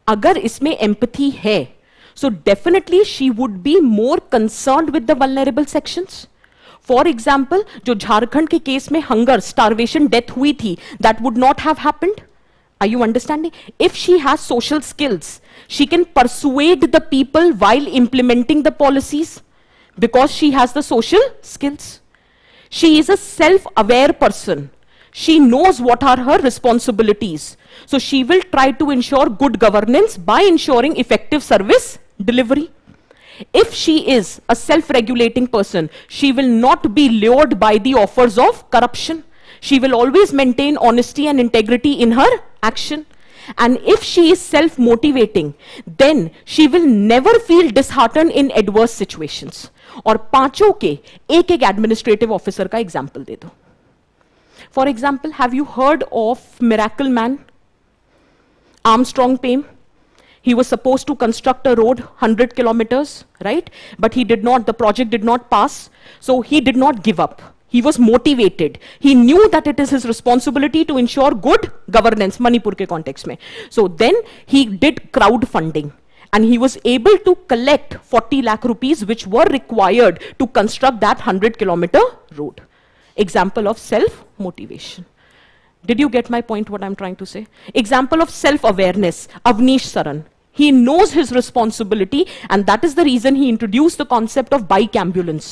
अगर इसमें एम्पैथी है, so definitely she would be more concerned with the vulnerable sections. For example, जो झारखंड के केस में हंगर, स्टारवेशन डेथ हुई थी, that would not have happened. Are you understanding? If she has social skills, she can persuade the people while implementing the policies because she has the social skills. She is a self-aware person. She knows what are her responsibilities. So she will try to ensure good governance by ensuring effective service delivery. If she is a self-regulating person, she will not be lured by the offers of corruption. She will always maintain honesty and integrity in her action. And if she is self-motivating, then she will never feel disheartened in adverse situations. और पांचों के एक एक administrative officer का example दे दो. For example, have you heard of miracle man Armstrong Pame? He was supposed to construct a road 100 kilometers, right? But he did not, the project did not pass. So he did not give up. He was motivated. He knew that it is his responsibility to ensure good governance, Manipur ke context mein. So then he did crowdfunding. And he was able to collect 40 lakh rupees which were required to construct that 100-kilometer road. Example of self-motivation. Did you get my point, what I'm trying to say? Example of self-awareness, Avnish Saran. He knows his responsibility, and that is the reason he introduced the concept of bike ambulance,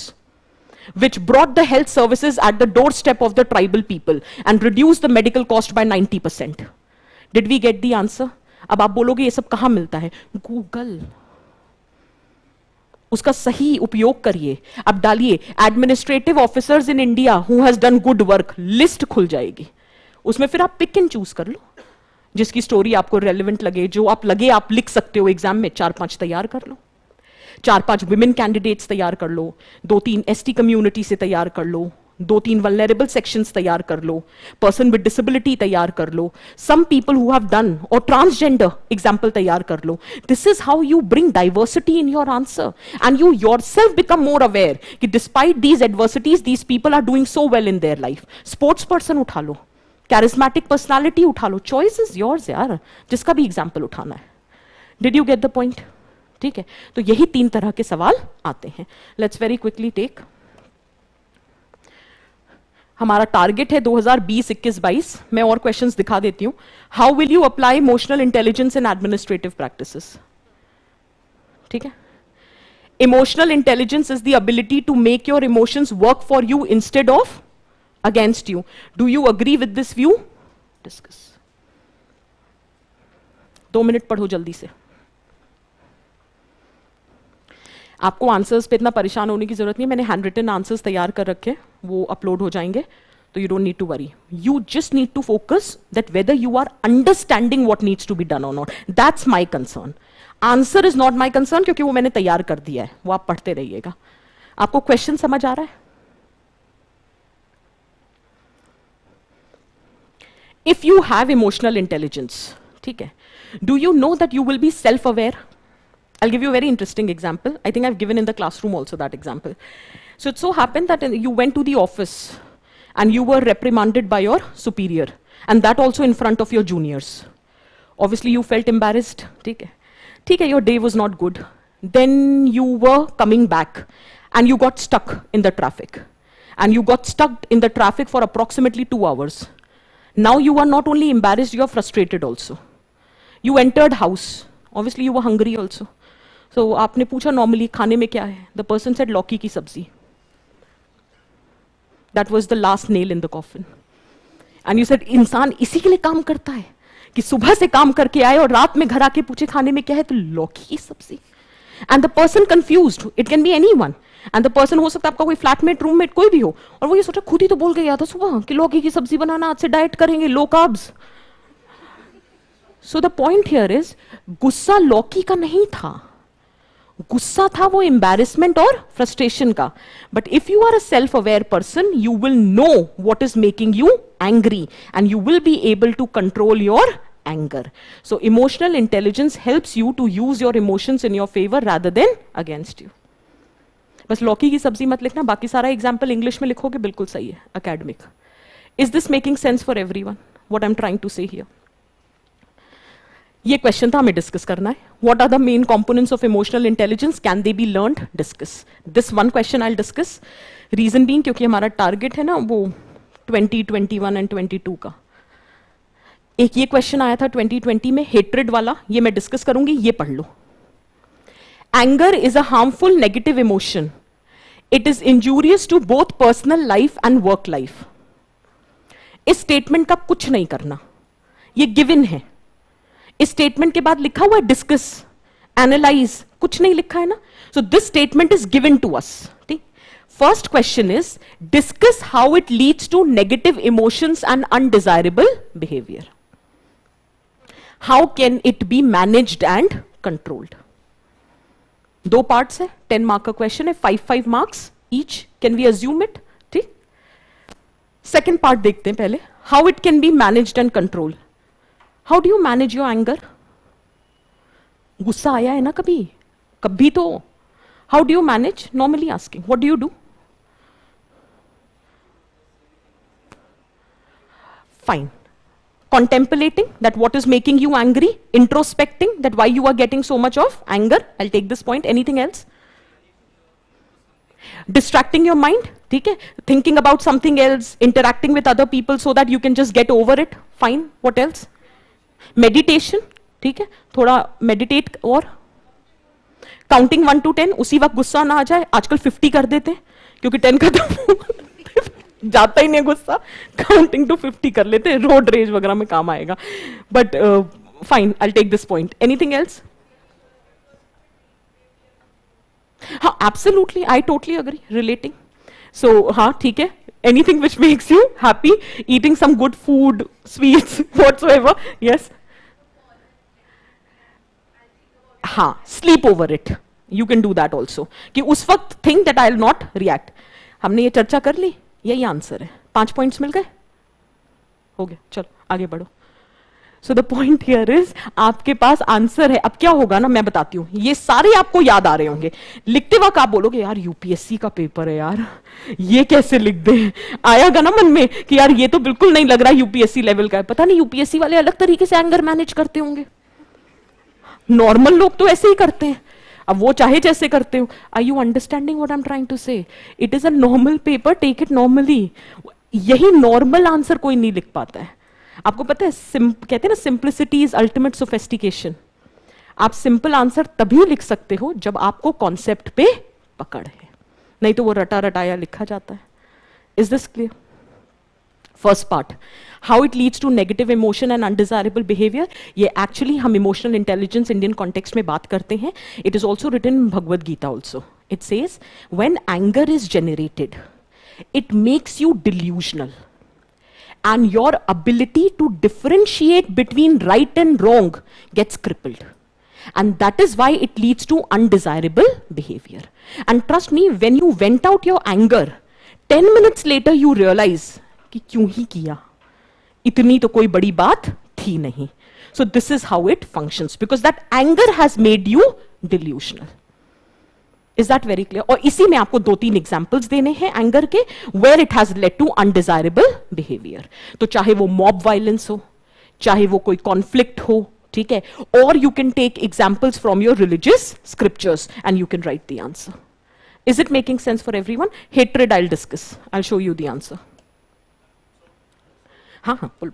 which brought the health services at the doorstep of the tribal people and reduced the medical cost by 90%. Did we get the answer? अब आप बोलोगे ये सब कहाँ मिलता है? Google. उसका सही उपयोग करिए. अब डालिए administrative officers in India who has done good work, list खुल जाएगी. उसमें फिर आप पिक एंड चूज कर लो जिसकी स्टोरी आपको रेलेवेंट लगे, जो आप लिख सकते हो एग्जाम में. 4-5 तैयार कर लो. 4-5 विमेन कैंडिडेट्स तैयार कर लो. 2-3 ST कम्युनिटी से तैयार कर लो. 2-3 वल्नरेबल सेक्शंस तैयार कर लो, पर्सन विद डिसेबिलिटी तैयार कर लो, some people who have done, और ट्रांसजेंडर एग्जाम्पल तैयार कर लो. This is how you bring diversity in your answer and you yourself become more aware कि despite these adversities these people are doing so well in their life. Sports person उठा लो, charismatic personality उठा लो, choice is yours यार, जिसका भी example उठाना है. Did you get the point? ठीक है, तो यही 3 तरह के सवाल आते हैं. Let's very quickly take. हमारा टारगेट है 2020, 21, 22. मैं और क्वेश्चंस दिखा देती हूं. How will you apply emotional intelligence in administrative practices? ठीक है. Emotional intelligence is the ability to make your emotions work for you instead of against you. Do you agree with this view? Discuss. 2 minute पढ़ो जल्दी से. आपको answers पे इतना परेशान होने की जरूरत नहीं. मैंने हैंड रिटन आंसर्स तैयार कर रखे, वो अपलोड हो जाएंगे, तो you don't need to worry. You just need to focus that whether you are understanding what needs to be done और not. That's my concern. Answer is not my concern, क्योंकि वो मैंने तैयार कर दिया है, वो आप पढ़ते रहिएगा. आपको क्वेश्चन समझ आ रहा है? If you have emotional intelligence, ठीक है, do you know that you will be self aware? I'll give you a very interesting example. I think I've given in the classroom also that example. So it so happened that you went to the office and you were reprimanded by your superior, and that also in front of your juniors. Obviously you felt embarrassed. ठीक है, your day was not good. Then you were coming back and you got stuck in the traffic. And you got stuck in the traffic for approximately 2 hours. Now you are not only embarrassed, you are frustrated also. You entered house. Obviously you were hungry also. So आपने पूछा normally खाने में क्या है? The person said लौकी की सब्जी. That was the last nail in the coffin. And you said इंसान इसी के लिए काम करता है कि सुबह से काम करके आए और रात में घर आके पूछे खाने में क्या है, तो लौकी की सब्जी. And the person confused. It can be anyone. And the person हो सकता है आपका कोई फ्लैटमेट, रूममेट, कोई भी हो, और वो ये सोचा खुद ही तो बोल के गया था सुबह कि लौकी की सब्जी बनाना, आज से डाइट करेंगे, low carbs. So the point here is, गुस्सा लौकी का नहीं था, गुस्सा था वो एम्बैरेसमेंट और फ्रस्ट्रेशन का. But if you are a self aware person, you will know what is making you angry and you will be able to control your anger. So emotional intelligence helps you to use your emotions in your favour rather than against you. बस लौकी की सब्जी मत लिखना, बाकी सारा example English में लिखोगे, बिल्कुल सही है, academic. Is this making sense for everyone what I am trying to say here? ये क्वेश्चन था, हमें डिस्कस करना है. What are the main components of emotional intelligence, can they be learned? Discuss this one question. I will discuss. Reason being, क्योंकि हमारा target है ना वो 20, 21 एंड 22 का. एक ये क्वेश्चन आया था 2020 में, हेट्रेड वाला, ये मैं डिस्कस करूंगी, ये पढ़ लो. Anger is a harmful negative emotion. It is injurious to both personal life and work life. इस स्टेटमेंट का कुछ नहीं करना, ये गिवन है. इस स्टेटमेंट के बाद लिखा हुआ है डिस्कस, एनालाइज, कुछ नहीं लिखा है ना. So this statement is given to us. ठीक. First question is discuss how it leads to negative emotions and undesirable behaviour. How can it be managed and controlled? 2 parts है, 10 मार्क का question है, 5 marks each. Can we assume it? ठीक. Second part देखते हैं पहले. How it can be managed and controlled. How do you manage your anger? गुस्सा आया है ना कभी, कभी तो. How do you manage? Normally asking, what do you do? Fine. Contemplating that what is making you angry, introspecting that why you are getting so much of anger. I'll take this point. Anything else? Distracting your mind, ठीक है, thinking about something else, interacting with other people so that you can just get over it. Fine. What else? Meditation, ठीक है, थोड़ा meditate. और counting 1 to 10, उसी वक्त गुस्सा ना आ जाए. आजकल 50 कर देते हैं क्योंकि 10 खत्म जाता ही नहीं गुस्सा, काउंटिंग टू 50 कर लेते हैं, रोड रेज वगैरह में काम आएगा. But fine, I take this point. Anything else? हाँ, absolutely, I totally agree. Relating, so हाँ ठीक है. Anything which makes you happy, eating some good food, sweets, whatsoever. Yes, हाँ, sleep over it, you can do that also. कि उस वक्त think that I will not react. हमने ये चर्चा कर ली. यही आंसर है। 5 पॉइंट्स मिल गए, हो गया, चलो आगे बढ़ो। सो द पॉइंट हियर इज आपके पास आंसर है। अब क्या होगा ना, मैं बताती हूं, ये सारे आपको याद आ रहे होंगे। लिखते वक्त आप बोलोगे यार यूपीएससी का पेपर है यार, ये कैसे लिख दे, आएगा ना मन में कि यार ये तो बिल्कुल नहीं लग रहा यूपीएससी लेवल का है। पता नहीं यूपीएससी वाले अलग तरीके से एंगर मैनेज करते होंगे, नॉर्मल लोग तो ऐसे ही करते हैं, अब वो चाहे जैसे करते हो। Are you understanding what I am trying to say? It is a normal paper, take it normally. यही नॉर्मल आंसर कोई नहीं लिख पाता है। आपको पता है कहते हैं ना, सिंप्लिसिटी इज अल्टीमेट सोफिस्टिकेशन। आप सिंपल आंसर तभी लिख सकते हो जब आपको कॉन्सेप्ट पे पकड़ है, नहीं तो वो रटा रटाया लिखा जाता है। Is this clear? First part, how it leads to negative emotion and undesirable behaviour. ये एक्चुअली हम इमोशनल इंटेलिजेंस इंडियन कॉन्टेक्स्ट में बात करते हैं। It is also written in Bhagavad Gita also. It says when anger is generated it makes you delusional and your ability to differentiate between right and wrong gets crippled, and that is why it leads to undesirable behavior. And trust me, when you vent out your anger, 10 minutes later you realize कि क्यों ही किया, इतनी तो कोई बड़ी बात थी नहीं. So this is how it functions, because that anger has made you delusional. Is that very clear? और इसी में आपको 2-3 एग्जाम्पल्स देने हैं एंगर के, where it has led to undesirable behavior. तो चाहे वो मॉब वायलेंस हो, चाहे वो कोई कॉन्फ्लिक्ट हो, ठीक है, और you can take examples from your religious scriptures and you can write the answer. Is it making sense for everyone? Hatred I'll discuss. I'll show you the answer. हाँ हाँ बोल.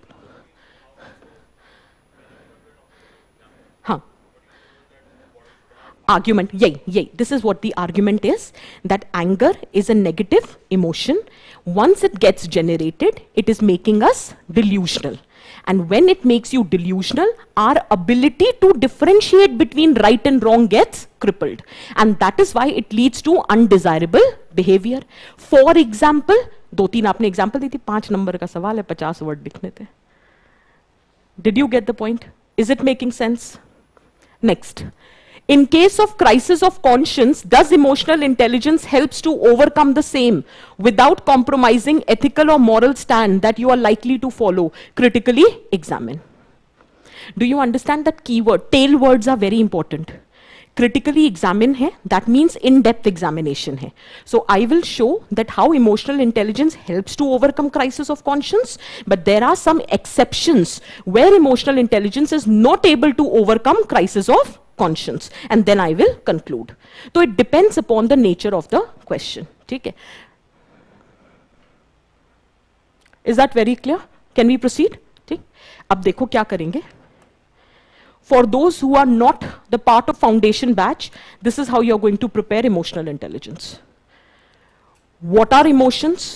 हाँ, argument, yay. This is what the argument is, that anger is a negative emotion. Once it gets generated, it is making us delusional. And when it makes you delusional, our ability to differentiate between right and wrong gets crippled. And that is why it leads to undesirable behavior. For example, 2-3 आपने example दी थी, 5 number का सवाल है, 50 word लिखने थे. Did you get the point? Is it making sense? Next. In case of crisis of conscience, does emotional intelligence helps to overcome the same without compromising ethical or moral stand that you are likely to follow? Critically examine. Do you understand that keyword? Tail words are very important. Critically examine hai, that means in-depth examination hai. So I will show that how emotional intelligence helps to overcome crisis of conscience, but there are some exceptions where emotional intelligence is not able to overcome crisis of conscience, and then I will conclude. So it depends upon the nature of the question. ठीक है? Is that very clear? Can we proceed? ठीक? अब देखो क्या करेंगे. For those who are not the part of foundation batch, this is how you are going to prepare emotional intelligence. What are emotions?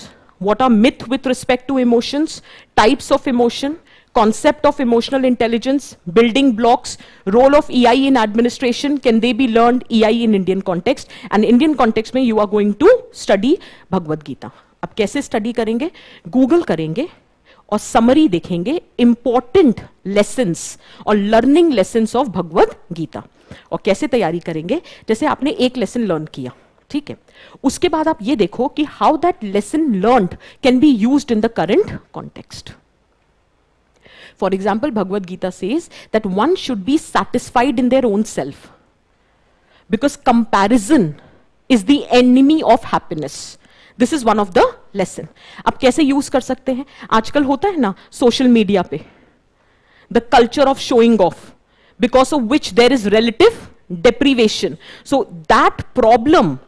What are myth with respect to emotions? Types of emotion? Concept of emotional intelligence, building blocks, role of EI in administration, can they be learned EI in Indian context? And Indian context में you are going to study Bhagavad Gita. अब कैसे study करेंगे? Google करेंगे और summary देखेंगे important lessons और learning lessons of Bhagavad Gita. और कैसे तैयारी करेंगे? जैसे आपने एक lesson learn किया, ठीक है, उसके बाद आप ये देखो कि how that lesson learned can be used in the current context. For example, Bhagavad Gita says that one should be satisfied in their own self, because comparison is the enemy of happiness. This is one of the lesson. अब कैसे use कर सकते हैं? आजकल होता है ना social media पे, the culture of showing off, because of which there is relative deprivation. So that problem,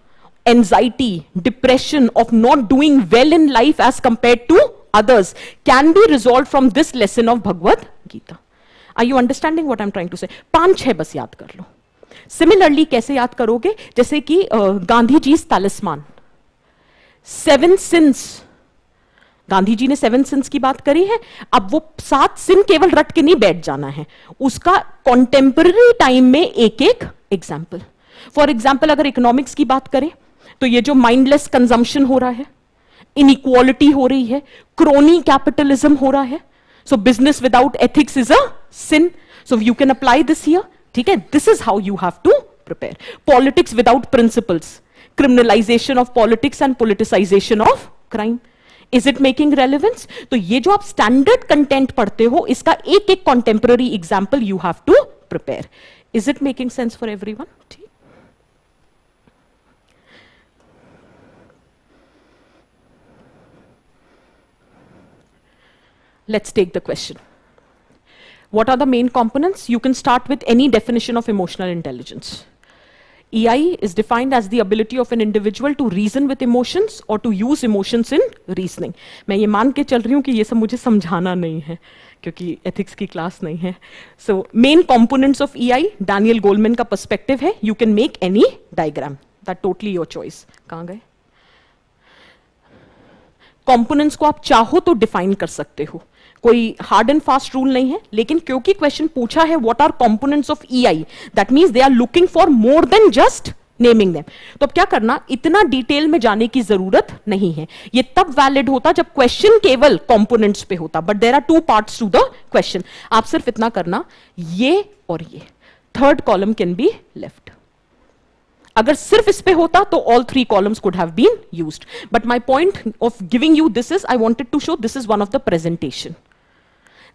anxiety, depression of not doing well in life as compared to others, can be resolved from this lesson of Bhagavad Gita. Are you understanding what I'm trying to say? 5-6 बस याद कर लो. Similarly, कैसे याद करोगे? जैसे कि Gandhi ji तालिस्मान, 7 sins, Gandhi ji ने 7 sins की बात करी है. अब वो 7 sin केवल रट के नहीं बैठ जाना है, उसका contemporary time में एक-एक example. For example, अगर economics की बात करें तो ये जो mindless consumption हो रहा है, इनइक्वालिटी हो रही है, क्रोनी कैपिटलिज्म हो रहा है, so business without ethics is a sin. So you can apply this here. ठीक है, this is how you have to prepare. Politics without principles, criminalisation of politics and politicisation of crime. Is it making relevance? तो ये जो आप standard content पढ़ते हो, इसका एक एक contemporary example you have to prepare. Is it making sense for everyone? ठीक. Let's take the question. What are the main components? You can start with any definition of emotional intelligence. EI is defined as the ability of an individual to reason with emotions or to use emotions in reasoning. मैं ये मान के चल रही हूँ कि ये सब मुझे समझाना नहीं है क्योंकि ethics की क्लास नहीं है. So main components of EI, Daniel Goleman का perspective है. You can make any diagram. That totally your choice. कहाँ गए? Components को आप चाहो तो define कर सकते हो. कोई हार्ड एंड फास्ट रूल नहीं है, लेकिन क्योंकि क्वेश्चन पूछा है what are components of EI, that means they are looking for more than just naming them. तो अब क्या करना, इतना डिटेल में जाने की जरूरत नहीं है. ये तब वैलिड होता जब क्वेश्चन केवल कंपोनेंट्स पे होता, but there are two parts to the question. आप सिर्फ इतना करना, ये और ये third column can be left. अगर सिर्फ इस पे होता तो all three columns could have been used. But my point of giving you this is, I wanted to show this is one of the presentation.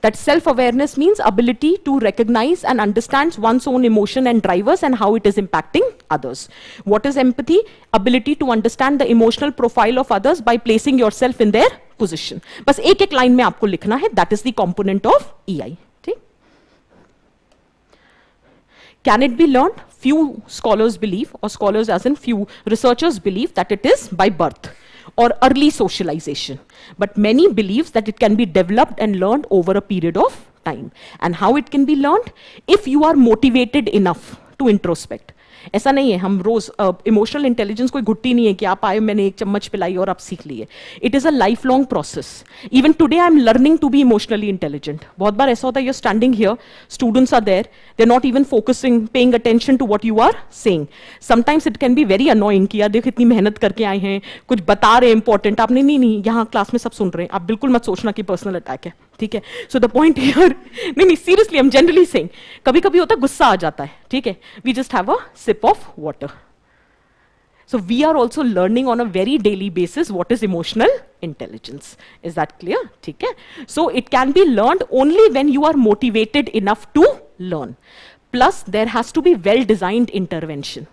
That self-awareness means ability to recognize and understand one's own emotion and drivers and how it is impacting others. What is empathy? Ability to understand the emotional profile of others by placing yourself in their position. बस एक एक line में आपको लिखना है. That is the component of EI. ठीक? Can it be learned? Few scholars believe, or scholars as in few researchers believe, that it is by birth or early socialization. But many believes that it can be developed and learned over a period of time. And how it can be learned? If you are motivated enough to introspect. ऐसा नहीं है हम रोज emotional intelligence कोई घुट्टी नहीं है कि आप आए मैंने एक चम्मच पिलाई और आप सीख लिए. It is a life long process. Even today I am learning to be emotionally intelligent. बहुत बार ऐसा होता है, you are standing here, students are there, they are not even focusing, paying attention to what you are saying. Sometimes it can be very annoying कि यार देखो इतनी मेहनत करके आए हैं, कुछ बता रहे हैं इंपॉर्टेंट, आपने नहीं यहाँ क्लास में सब सुन रहे हैं, आप बिल्कुल मत सोचना कि पर्सनल अटैक है. ठीक है. सो द पॉइंट हियर, नहीं seriously I am generally saying, कभी कभी होता है गुस्सा आ जाता है. ठीक है. We just have a sip of water. So we are also learning on a very daily basis what is emotional intelligence. Is that clear? ठीक है. So it can be learned only when you are motivated enough to learn. Plus there has to be well designed intervention.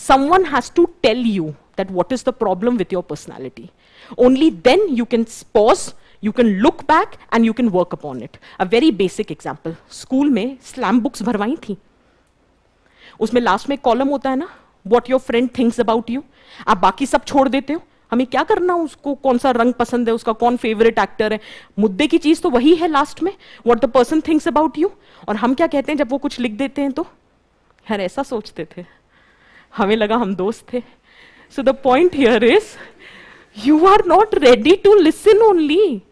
Someone has to tell you that what is the problem with your personality. Only then you can pause, you can look back and you can work upon it. A very basic example. School में slam books भरवाई थी. उसमें last में column होता है ना, what your friend thinks about you. आप बाकी सब छोड़ देते हो, हमें क्या करना, उसको कौन सा रंग पसंद है, उसका कौन फेवरेट एक्टर है. मुद्दे की चीज तो वही है लास्ट में, what the person thinks about you. और हम क्या कहते हैं जब वो कुछ लिख देते हैं तो, यार ऐसा सोचते थे, हमें लगा हम दोस्त थे. So the point here is you are not ready to listen only.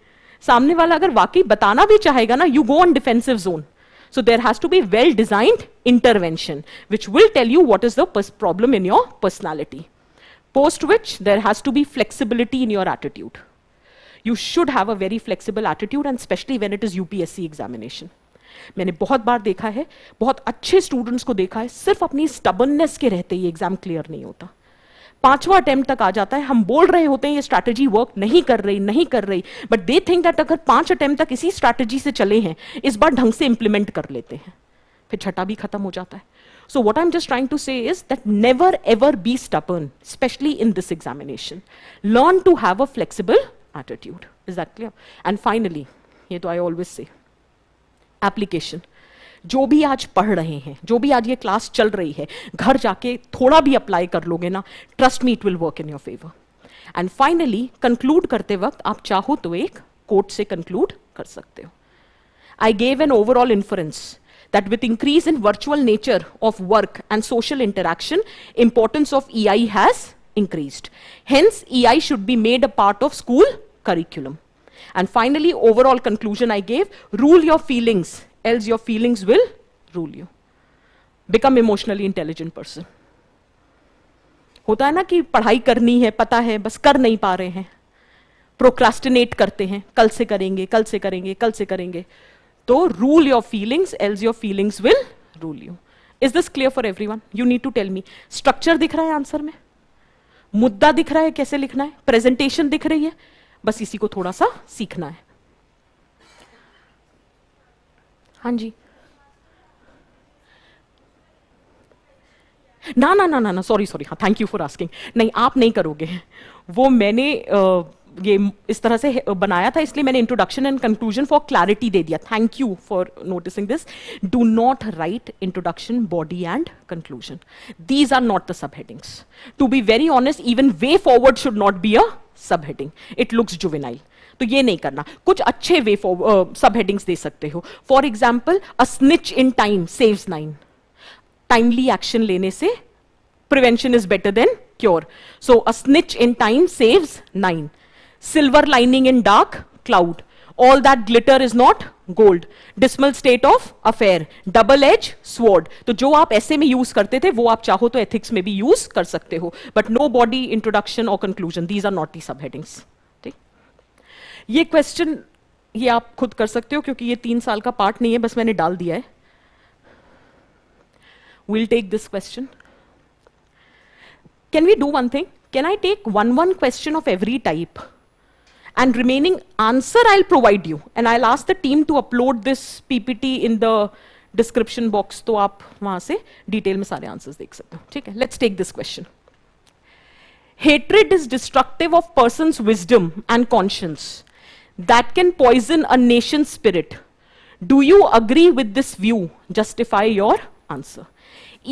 सामने वाला अगर वाकई बताना भी चाहेगा ना, you go on defensive zone. So there has to be well-designed intervention, which will tell you what is the problem in your personality. Post which there has to be flexibility in your attitude. You should have a very flexible attitude, and especially when it is UPSC examination. मैंने बहुत बार देखा है, बहुत अच्छे students को देखा है, सिर्फ अपनी stubbornness के रहते ही एग्जाम क्लियर नहीं होता. 5वां अटेम्प्ट तक आ जाता है, हम बोल रहे होते हैं ये स्ट्रैटेजी वर्क नहीं कर रही, बट दे थिंक दैट अगर 5 अटेम्प्ट तक इसी स्ट्रैटेजी से चले हैं, इस बार ढंग से इंप्लीमेंट कर लेते हैं, फिर छठा भी खत्म हो जाता है. So what I am just trying to say is that never ever be stubborn, especially in this examination. Learn to have a flexible attitude. Is that clear? And finally, ये तो आई ऑलवेज से, एप्लीकेशन. जो भी आज पढ़ रहे हैं, जो भी आज ये क्लास चल रही है, घर जाके थोड़ा भी अप्लाई कर लोगे ना, trust me it will work in your favour. And finally conclude करते वक्त आप चाहो तो एक कोट से कंक्लूड कर सकते हो. I gave an overall inference that with increase in virtual nature of work and social interaction, importance of EI has increased. Hence, EI should be made a part of school curriculum. And finally, overall conclusion I gave, rule your feelings, else your feelings will rule you. Become emotionally intelligent person. होता है ना कि पढ़ाई करनी है, पता है, बस कर नहीं पा रहे हैं, प्रोक्रास्टिनेट करते हैं, कल से करेंगे, कल से करेंगे, कल से करेंगे. तो rule your feelings, else your feelings will rule you. Is this clear for everyone? You need to tell me. Structure दिख रहा है आंसर में, मुद्दा दिख रहा है कैसे लिखना है, प्रेजेंटेशन दिख रही है, बस इसी को थोड़ा सा सीखना है। हाँ जी, ना ना ना ना ना, सॉरी सॉरी, हाँ थैंक यू फॉर आस्किंग। नहीं, आप नहीं करोगे वो, मैंने ये इस तरह से बनाया था, इसलिए मैंने introduction and conclusion for clarity दे दिया। Thank you for noticing this. Do not write introduction, body and conclusion, these are not the sub headings. To be very honest, even way forward should not be a sub heading, it looks juvenile. तो ये नहीं करना। कुछ अच्छे वे सब headings दे सकते हो। For example, a snitch in time saves 9। Timely action लेने से prevention is better than cure. So a snitch in time saves 9। Silver lining in dark cloud, all that glitter is not gold, dismal state of affair, double edge sword. तो जो आप ऐसे में use करते थे वो आप चाहो तो एथिक्स में भी यूज कर सकते हो, बट नो बॉडी, इंट्रोडक्शन और conclusion, these are not the sub headings. ठीक, ये क्वेश्चन ये आप खुद कर सकते हो क्योंकि ये 3 साल का पार्ट नहीं है, बस मैंने डाल दिया है। We'll take this question. Can we do one thing? Can I take one question of every type? And remaining answer I'll provide you. And I'll ask the team to upload this PPT in the description box. तो आप वहाँ से detail में सारे answers देख सकते हो। ठीक है? Let's take this question. Hatred is destructive of person's wisdom and conscience. That can poison a nation's spirit. Do you agree with this view? Justify your answer.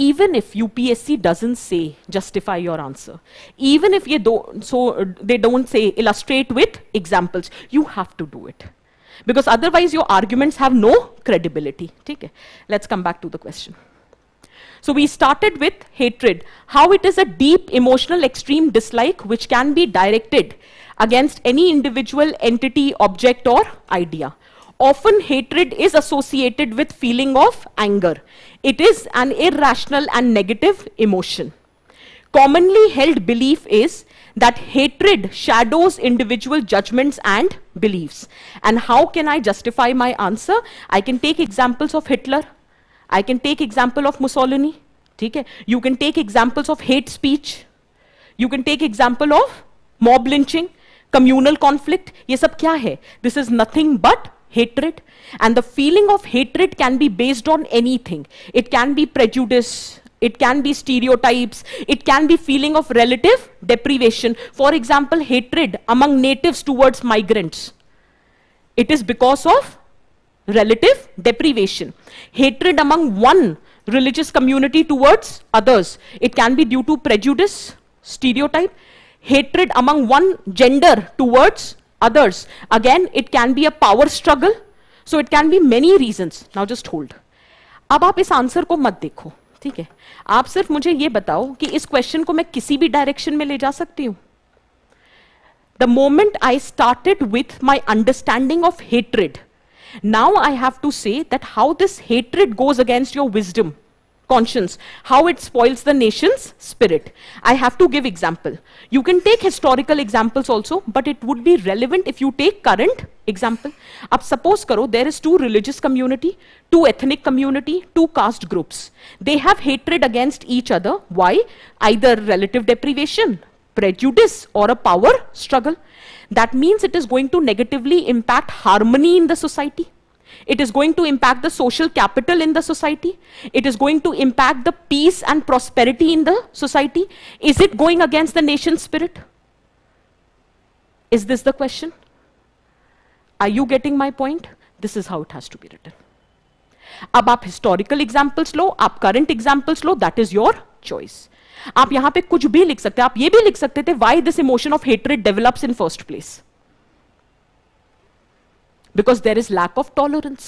Even if UPSC doesn't say justify your answer, even if they don't say illustrate with examples, you have to do it, because otherwise your arguments have no credibility. Okay, let's come back to the question. So we started with hatred, how it is a deep emotional extreme dislike which can be directed against any individual, entity, object or idea. Often hatred is associated with feeling of anger. It is an irrational and negative emotion. Commonly held belief is that hatred shadows individual judgments and beliefs. And how can I justify my answer? I can take examples of Hitler. I can take example of Mussolini. ठीक है? You can take examples of hate speech. You can take example of mob lynching, communal conflict. ये सब क्या है? This is nothing but hatred. And the feeling of hatred can be based on anything. It can be prejudice, it can be stereotypes, it can be feeling of relative deprivation. For example, hatred among natives towards migrants, it is because of relative deprivation. Hatred among one religious community towards others, it can be due to prejudice, stereotype. Hatred among one gender towards others, again it can be a power struggle. So it can be many reasons. Now just hold. अब आप इस answer को मत देखो, ठीक है? आप सिर्फ मुझे ये बताओ कि इस क्वेश्चन को मैं किसी भी डायरेक्शन में ले जा सकती हूं। The moment I started with my understanding of hatred, now I have to say that how this hatred goes against your wisdom, conscience, how it spoils the nation's spirit. I have to give example. You can take historical examples also, but it would be relevant if you take current example. Ab suppose karo there is 2 religious community, 2 ethnic community, 2 caste groups. They have hatred against each other. Why? Either relative deprivation, prejudice or a power struggle. That means it is going to negatively impact harmony in the society. It is going to impact the social capital in the society. It is going to impact the peace and prosperity in the society. Is it going against the nation's spirit? Is this the question? Are you getting my point? This is how it has to be written. अब आप historical examples लो, आप current examples low, that is your choice. आप यहां पे कुछ भी लिख सकते हैं, आप ये भी लिख सकते थे why this emotion of hatred develops in first place. Because there is lack of tolerance.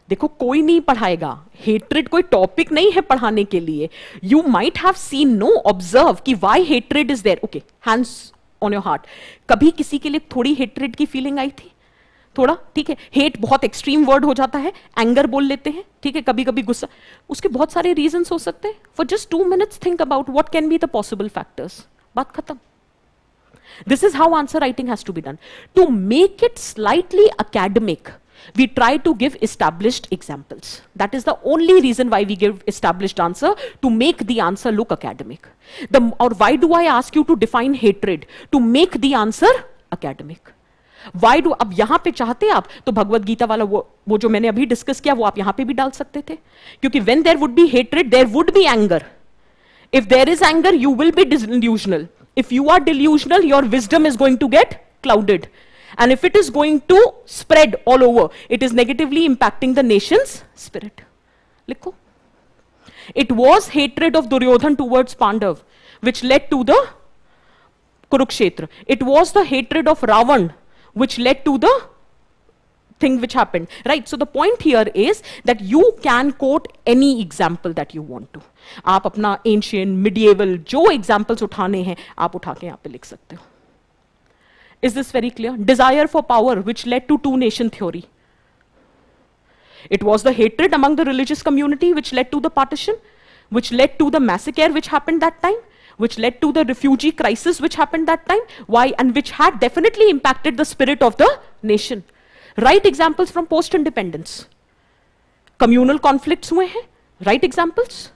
देखो कोई नहीं पढ़ाएगा, हेट्रेड कोई टॉपिक नहीं है पढ़ाने के लिए. You might have seen, no observe कि why hatred is there. Okay, hands on your heart. कभी किसी के लिए थोड़ी हेट्रेड की फीलिंग आई थी? थोड़ा, ठीक है. हेट बहुत एक्सट्रीम वर्ड हो जाता है, एंगर बोल लेते हैं, ठीक है, कभी कभी गुस्सा. उसके बहुत सारे रीजंस हो सकते हैं. For just 2 minutes think about what can be the possible factors. बात खत्म. This is how answer writing has to be done. To make it slightly academic, we try to give established examples. That is the only reason why we give established answer, to make the answer look academic. Or why do I ask you to define hatred? To make the answer academic. Why do, अब यहां पे चाहते आप तो भगवत गीता वाला वो जो मैंने अभी डिस्कस किया वो आप यहां पे भी डाल सकते थे, क्योंकि when there would be hatred there would be anger. If there is anger you will be delusional. If you are delusional your wisdom is going to get clouded, and if it is going to spread all over it is negatively impacting the nation's spirit. लिखो, it was hatred of Duryodhan towards Pandav which led to the Kurukshetra. It was the hatred of Ravan which led to the thing which happened, right? So the point here is that you can quote any example that you want to. आप अपना ancient, medieval जो examples उठाने हैं आप उठा के यहाँ पे लिख सकते हो. Is this very clear? Desire for power which led to two nation theory. It was the hatred among the religious community which led to the partition, which led to the massacre which happened that time, which led to the refugee crisis which happened that time. Why? And which had definitely impacted the spirit of the nation. Right examples from post-independence. Communal conflicts हुए हैं. Right examples.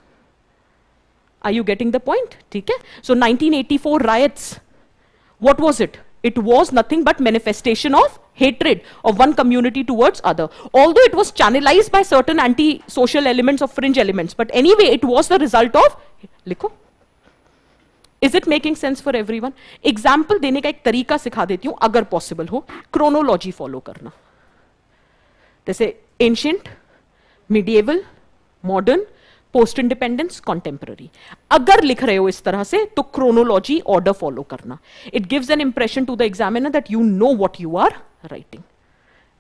Are you getting the point? ठीक है? So 1984 riots. What was it? It was nothing but manifestation of hatred of one community towards other. Although it was channelized by certain anti-social elements or fringe elements, but anyway it was the result of. लिखो. Is it making sense for everyone? Example देने का एक तरीका सिखा देती हूँ अगर possible हो. Chronology follow करना. जैसे ancient, medieval, modern, post independence, contemporary. अगर लिख रहे हो इस तरह से तो chronology order follow करना. It gives an impression to the examiner that you know what you are writing.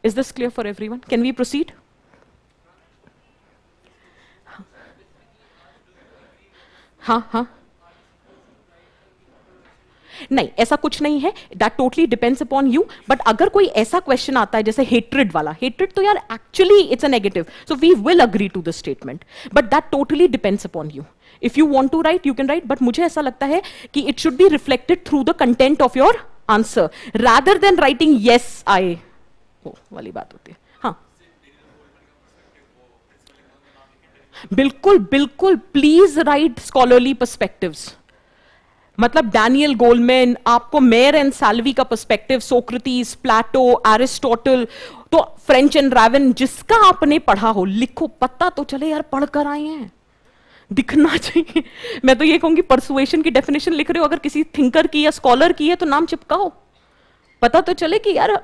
Is this clear for everyone? Can we proceed? हाँ नहीं, ऐसा कुछ नहीं है. That totally depends upon you. But अगर कोई ऐसा क्वेश्चन आता है जैसे हेट्रेड वाला, हेट्रेड तो यार actually it's a negative, so we will agree to the statement, but that totally depends upon you. If you want to write you can write, but मुझे ऐसा लगता है कि it should be reflected through the content of your answer rather than writing yes I, वो वाली बात होती है. हाँ बिल्कुल बिल्कुल, प्लीज राइट स्कॉलरली पर्सपेक्टिव्स. मतलब डैनियल गोलमैन, आपको मेयर एंड साल्वी का पर्सपेक्टिव, सोक्रेटिस, प्लेटो, एरिस्टोटल, तो फ्रेंच एंड रावन, जिसका आपने पढ़ा हो लिखो. पता तो चले यार पढ़कर आए हैं, दिखना चाहिए. मैं तो ये कहूंगी परसुएशन की डेफिनेशन लिख रहे हो अगर किसी थिंकर की या स्कॉलर की है तो नाम चिपकाओ, पता तो चले कि यार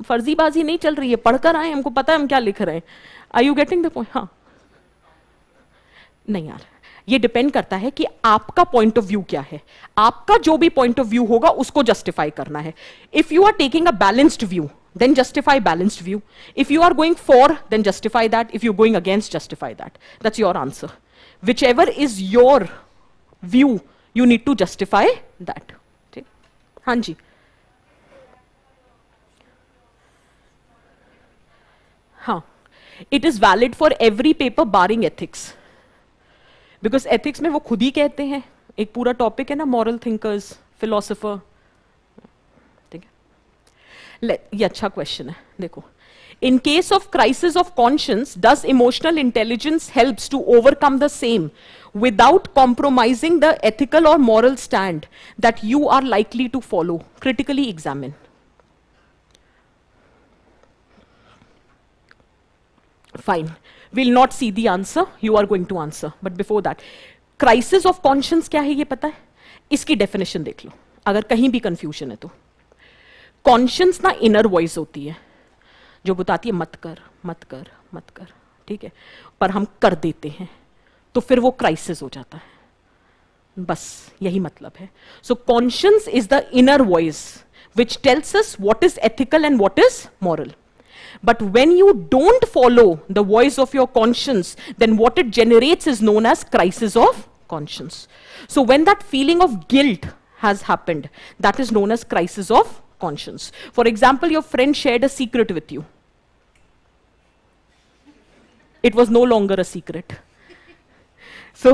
फर्जीबाजी नहीं चल रही है, पढ़कर आए, हमको पता है हम क्या लिख रहे हैं. Are you getting the point? हाँ नहीं यार, ये डिपेंड करता है कि आपका पॉइंट ऑफ व्यू क्या है. आपका जो भी पॉइंट ऑफ व्यू होगा उसको जस्टिफाई करना है. If you are taking a balanced view then justify balanced view. If you are going for, then justify that. If you're going against, justify that. That's your answer. Whichever is your view, you need to justify that. Okay? हाँ जी. हाँ, it is valid for every paper barring ethics. Because ethics में वो खुद ही कहते हैं, एक पूरा topic है ना, moral thinkers, philosopher. ये अच्छा क्वेश्चन है. देखो, in case of crisis of conscience, does emotional intelligence helps to overcome the same without compromising the ethical or moral stand that you are likely to follow? Critically examine. Fine. We'll not see the answer. You are going to answer. But before that, crisis of conscience क्या है ये पता है? इसकी definition देख लो, अगर कहीं भी confusion है तो. कॉन्शियंस ना इनर वॉइस होती है जो बताती है मत कर मत कर मत कर, ठीक है, पर हम कर देते हैं तो फिर वो क्राइसिस हो जाता है. बस यही मतलब है. So conscience is the inner voice which tells us what is ethical and what is moral. But when you don't follow the voice of your conscience, then what it generates is known as crisis of conscience. So when that feeling of guilt has happened, that is known as crisis of conscience. For example, your friend shared a secret with you. It was no longer a secret. So,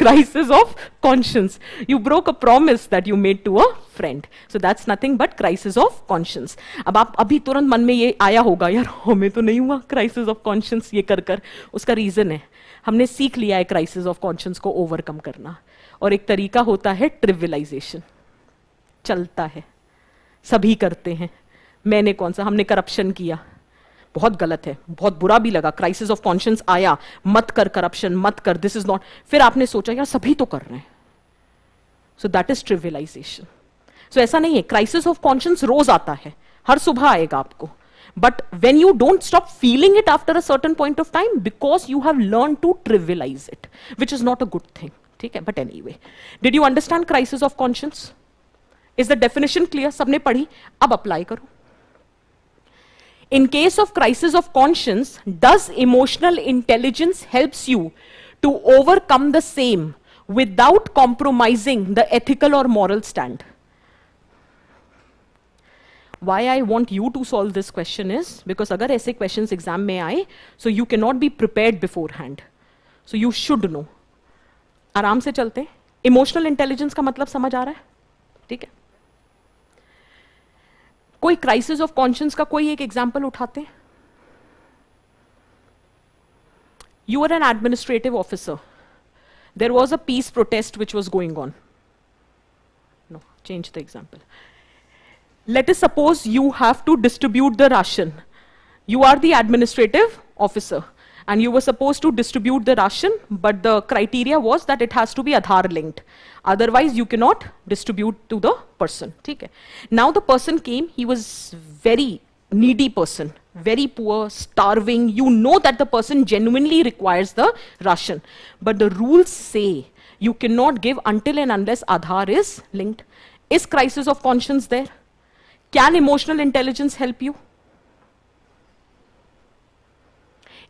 crisis of conscience. You broke a promise that you made to a friend. So that's nothing but crisis of conscience. अब आप अभी तुरंत मन में ये आया होगा, यार हमें तो नहीं हुआ crisis of conscience ये कर कर. उसका रीजन है, हमने सीख लिया है crisis of conscience को ओवरकम करना. और एक तरीका होता है ट्रिविलाइजेशन. चलता है, सभी करते हैं, मैंने कौन सा, हमने करप्शन किया, बहुत गलत है, बहुत बुरा भी लगा, क्राइसिस ऑफ कॉन्शियंस आया, मत कर करप्शन, मत कर, दिस इज नॉट, फिर आपने सोचा यार सभी तो कर रहे हैं, सो दैट इज ट्रिवियलाइजेशन। सो ऐसा नहीं है, क्राइसिस ऑफ कॉन्शियंस रोज आता है, हर सुबह आएगा आपको, but when you don't stop feeling it after a certain point of time, because you have learned to trivialize it, which is not a good thing, ठीक है? But anyway, did you understand crisis of conscience? Is the definition clear? सबने पढ़ी, अब apply करो। In case of crisis of conscience, does emotional intelligence helps you to overcome the same without compromising the ethical or moral stand? Why I want you to solve this question is because अगर ऐसे questions exam में आए, so you cannot be prepared beforehand. So you should know. आराम से चलते हैं। Emotional intelligence का मतलब समझ आ रहा है? ठीक है? कोई crisis of conscience का कोई एक example उठाते हैं? You were an administrative officer. There was a peace protest which was going on. No, change the example. Let us suppose you have to distribute the ration. You are the administrative officer and you were supposed to distribute the ration, but the criteria was that it has to be Aadhaar linked. Otherwise, you cannot distribute to the person. Okay. Now the person came, he was very needy person, very poor, starving. You know that the person genuinely requires the ration, but the rules say you cannot give until and unless Aadhaar is linked. Is crisis of conscience there? Can emotional intelligence help you?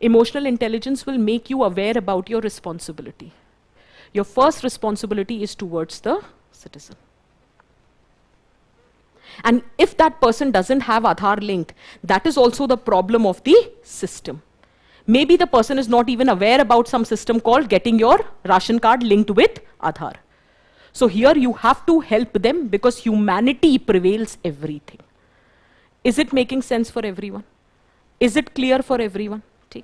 Emotional intelligence will make you aware about your responsibility. Your first responsibility is towards the citizen. And if that person doesn't have Aadhaar linked, that is also the problem of the system. Maybe the person is not even aware about some system called getting your ration card linked with Aadhaar. So here you have to help them because humanity prevails everything. Is it making sense for everyone? Is it clear for everyone? Okay.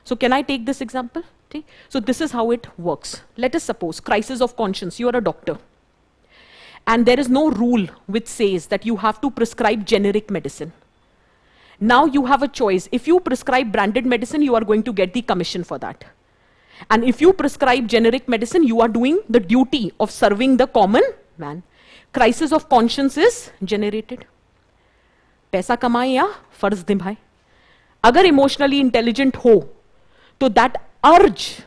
So can I take this example? Okay. So this is how it works. Let us suppose crisis of conscience. You are a doctor. And there is no rule which says that you have to prescribe generic medicine. Now you have a choice. If you prescribe branded medicine, you are going to get the commission for that. And if you prescribe generic medicine, you are doing the duty of serving the common man. Crisis of conscience is generated. पैसा कमाए या फर्ज निभाए. अगर emotionally intelligent हो, तो that urge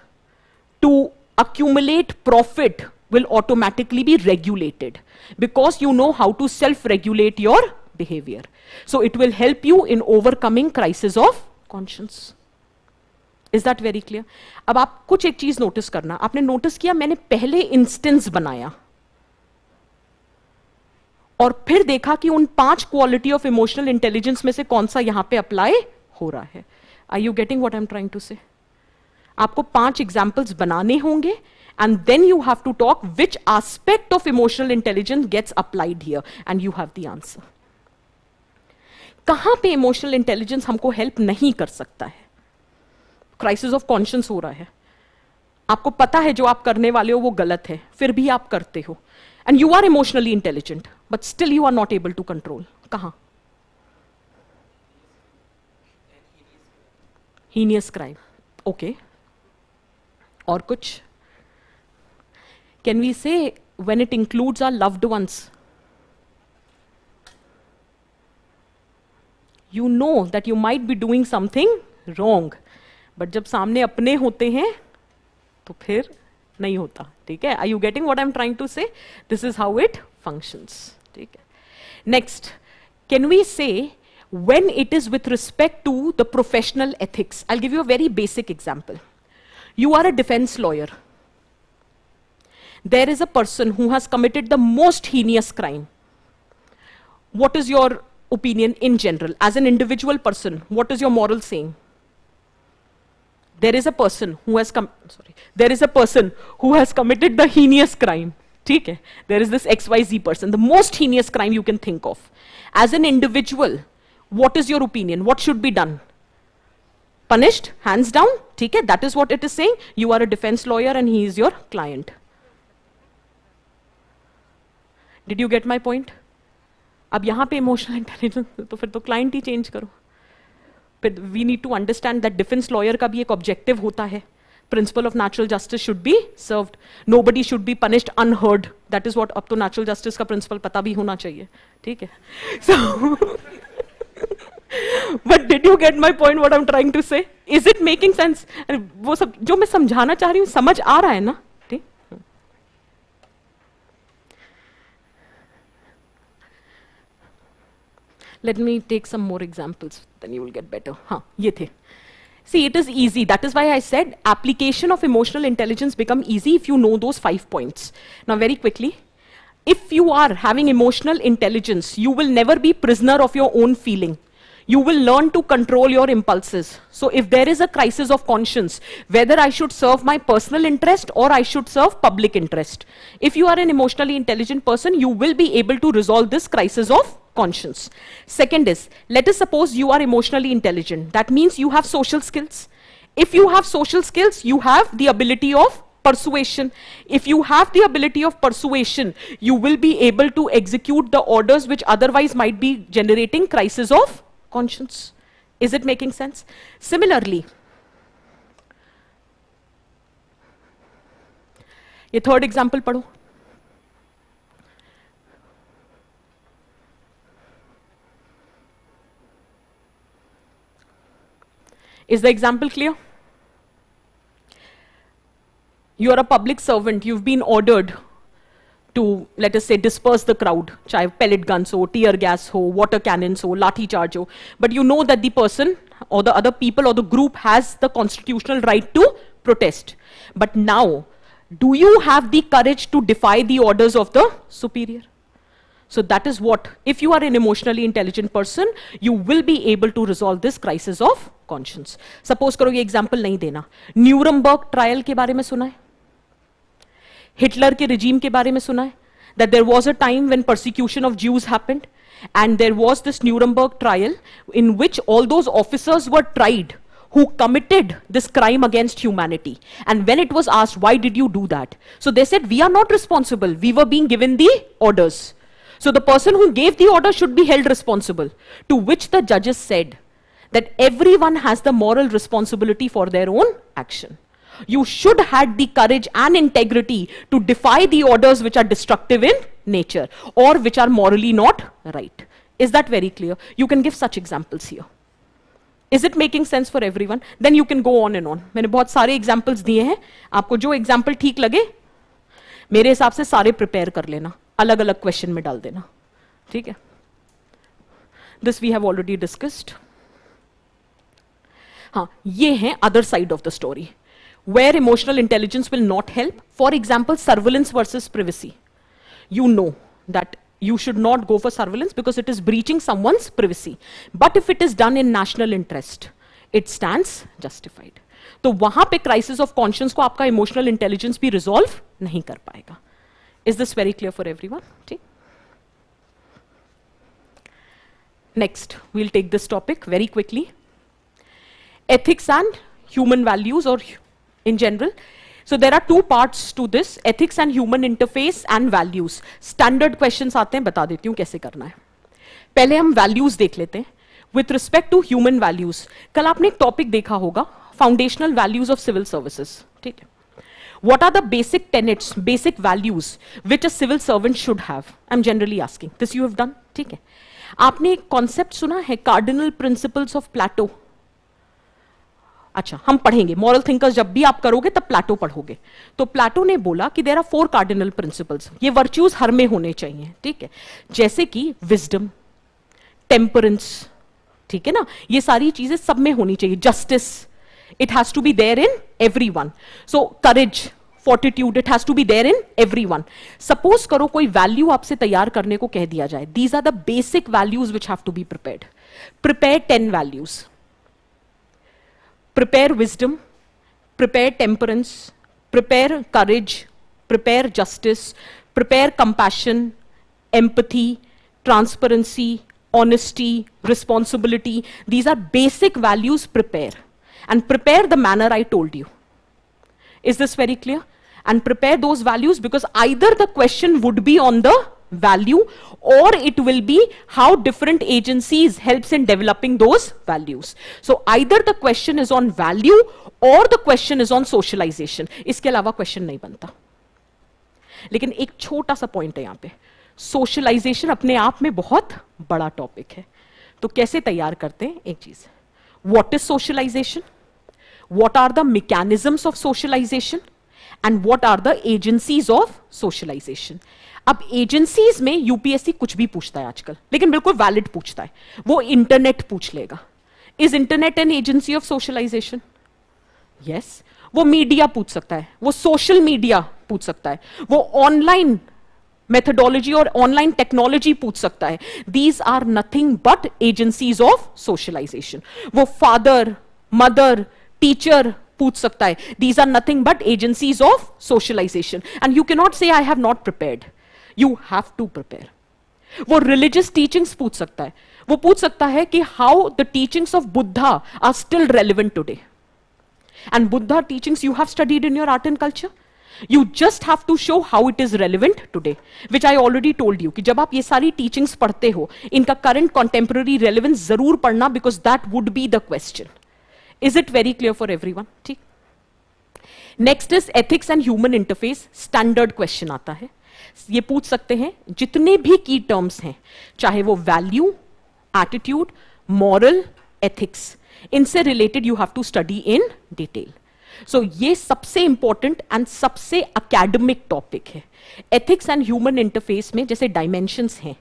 to accumulate profit will automatically be regulated because you know how to self-regulate your behavior. So it will help you in overcoming crisis of conscience. Is that very clear? अब आप कुछ एक चीज notice करना. आपने notice किया मैंने पहले इंस्टेंस बनाया और फिर देखा कि उन 5 क्वालिटी ऑफ इमोशनल इंटेलिजेंस में से कौन सा यहां पे अप्लाई हो रहा है. Are you getting what I am trying to say? आपको 5 एग्जाम्पल्स बनाने होंगे and then you have to talk which aspect of emotional intelligence gets applied here and you have the answer. कहां पे emotional intelligence हमको help नहीं कर सकता है? क्राइसिस ऑफ कॉन्शियंस हो रहा है, आपको पता है जो आप करने वाले हो वो गलत है, फिर भी आप करते हो, and you are emotionally intelligent but still you are not able to control. कहां? Heinous crime. ओके, और कुछ? Can we say when it includes our loved ones? You know that you might be doing something wrong, but जब सामने अपने होते हैं तो फिर नहीं होता. ठीक है? Are you getting what I am trying to say? This is how it functions. ठीक है? Next, can we say when it is with respect to the professional ethics? I'll give you a very basic example. You are a defense lawyer. There is a person who has committed the most heinous crime. What is your opinion in general? As an individual person, what is your moral saying? There is a person who has committed the heinous crime. ठीक है? There is this XYZ person, the most heinous crime you can think of. As an individual, what is your opinion? What should be done? Punished, hands down. ठीक है? That is what it is saying. You are a defense lawyer and he is your client. Did you get my point? अब यहाँ पे emotional intelligence तो फिर तो client ही change करो. फिर we need to understand that defence lawyer का भी एक ऑब्जेक्टिव होता है. Principle of natural justice should be served. Nobody should be punished unheard. That is what. अब तो नेचुरल जस्टिस का प्रिंसिपल पता भी होना चाहिए. ठीक है. So but did you get my point what I am trying to say? Is it making sense? वो सब जो मैं समझाना चाह रही हूँ समझ आ रहा है ना? ठीक. Let me take some more examples, then you will get better. हाँ, ये थे. See, it is easy. That is why I said application of emotional intelligence become easy if you know those 5 points. Now, very quickly, if you are having emotional intelligence, you will never be prisoner of your own feeling. You will learn to control your impulses. So if there is a crisis of conscience, whether I should serve my personal interest or I should serve public interest, if you are an emotionally intelligent person, you will be able to resolve this crisis of conscience. Second is, let us suppose you are emotionally intelligent. That means you have social skills. If you have social skills, you have the ability of persuasion. If you have the ability of persuasion, you will be able to execute the orders which otherwise might be generating crisis of conscience. Is it making sense? Similarly, ये third example पढ़ो. Is the example clear? You are a public servant. You've been ordered to, let us say, disperse the crowd. चाहे pellet guns हो, tear gas हो, water cannons हो, लाठी charge हो. But you know that the person or the other people or the group has the constitutional right to protest. But now, do you have the courage to defy the orders of the superior? So that is what, if you are an emotionally intelligent person, you will be able to resolve this crisis of conscience. Suppose करो ये example नहीं देना. Nuremberg trial के बारे में सुना है? Hitler के regime के बारे में सुना है? That there was a time when persecution of Jews happened, and there was this Nuremberg trial in which all those officers were tried who committed this crime against humanity. And when it was asked, why did you do that? So they said, we are not responsible. We were being given the orders. So the person who gave the order should be held responsible. To which the judges said that everyone has the moral responsibility for their own action. You should have the courage and integrity to defy the orders which are destructive in nature or which are morally not right. Is that very clear? You can give such examples here. Is it making sense for everyone? Then you can go on and on. मैंने बहुत सारे examples दिए हैं. आपको जो example ठीक लगे, मेरे हिसाब से सारे prepare कर लेना. अलग अलग क्वेश्चन में डाल देना. ठीक है? This we have already discussed. हाँ, ये है other side of the story, where emotional intelligence will not help. For example, surveillance versus privacy. You know that you should not go for surveillance because it is breaching someone's privacy. But if it is done in national interest, it stands justified. तो वहां पे crisis of conscience को आपका emotional intelligence भी resolve नहीं कर पाएगा. Is this very clear for everyone? Okay. Next, we'll take this topic very quickly. Ethics and human values, or in general. So there are two parts to this: ethics and human interface and values. Standard questions आते हैं, बता देती हूँ कैसे करना है. पहले हम values देख लेते हैं. With respect to human values, कल आपने एक topic देखा होगा, foundational values of civil services. ठीक है? What are the basic tenets, basic values which a civil servant should have? I'm generally asking. This you have done. ठीक है? आपने एक concept सुना है, cardinal principles of Plato? अच्छा, हम पढ़ेंगे. Moral thinkers जब भी आप करोगे तब प्लेटो पढ़ोगे. तो प्लेटो ने बोला कि there are 4 cardinal principles. ये virtues हर में होने चाहिए. ठीक है? जैसे कि wisdom, temperance, ठीक है ना? ये सारी चीजें सब में होनी चाहिए. Justice, it has to be there in everyone. So courage, fortitude, it has to be there in everyone. Suppose करो कोई value आपसे तैयार करने को कह दिया जाए. These are the basic values which have to be prepared. Prepare 10 values. Prepare wisdom, prepare temperance, prepare courage, prepare justice, prepare compassion, empathy, transparency, honesty, responsibility. These are basic values. Prepare. And prepare the manner I told you. Is this very clear? And prepare those values because either the question would be on the value, or it will be how different agencies helps in developing those values. So either the question is on value or the question is on socialization. इसके अलावा question नहीं बनता. लेकिन एक छोटा सा point है यहाँ पे, सोशलाइजेशन अपने आप में बहुत बड़ा टॉपिक है. तो कैसे तैयार करते हैं? एक चीज, what is socialisation, what are the mechanisms of socialisation, and what are the agencies of socialisation. अब एजेंसीज में यूपीएससी कुछ भी पूछता है आजकल, लेकिन बिल्कुल वैलिड पूछता है. वो इंटरनेट पूछ लेगा. Is internet an agency of socialisation? Yes. वो मीडिया पूछ सकता है, वो सोशल मीडिया पूछ सकता है, वो ऑनलाइन मेथडोलॉजी और ऑनलाइन टेक्नोलॉजी पूछ सकता है. These are nothing but agencies of socialization. वो फादर, मदर, टीचर पूछ सकता है. These are nothing but agencies of socialisation. And you can not say I have not prepared. You have to prepare. वो religious teachings पूछ सकता है. वो पूछ सकता है कि how the teachings of Buddha are still relevant today. And Buddha teachings you have studied in your art and culture. You just have to show how it is relevant today, which I already told you कि जब आप ये सारी teachings पढ़ते हो, इनका current contemporary relevance जरूर पढ़ना, because that would be the question. Is it very clear for everyone? ठीक. Next is ethics and human interface. Standard question आता है. ये पूछ सकते हैं जितने भी key terms हैं, चाहे वो value, attitude, moral, ethics, इनसे related you have to study in detail. सो ये सबसे इंपॉर्टेंट एंड सबसे अकेडमिक टॉपिक है. एथिक्स एंड ह्यूमन इंटरफेस में जैसे डायमेंशंस हैं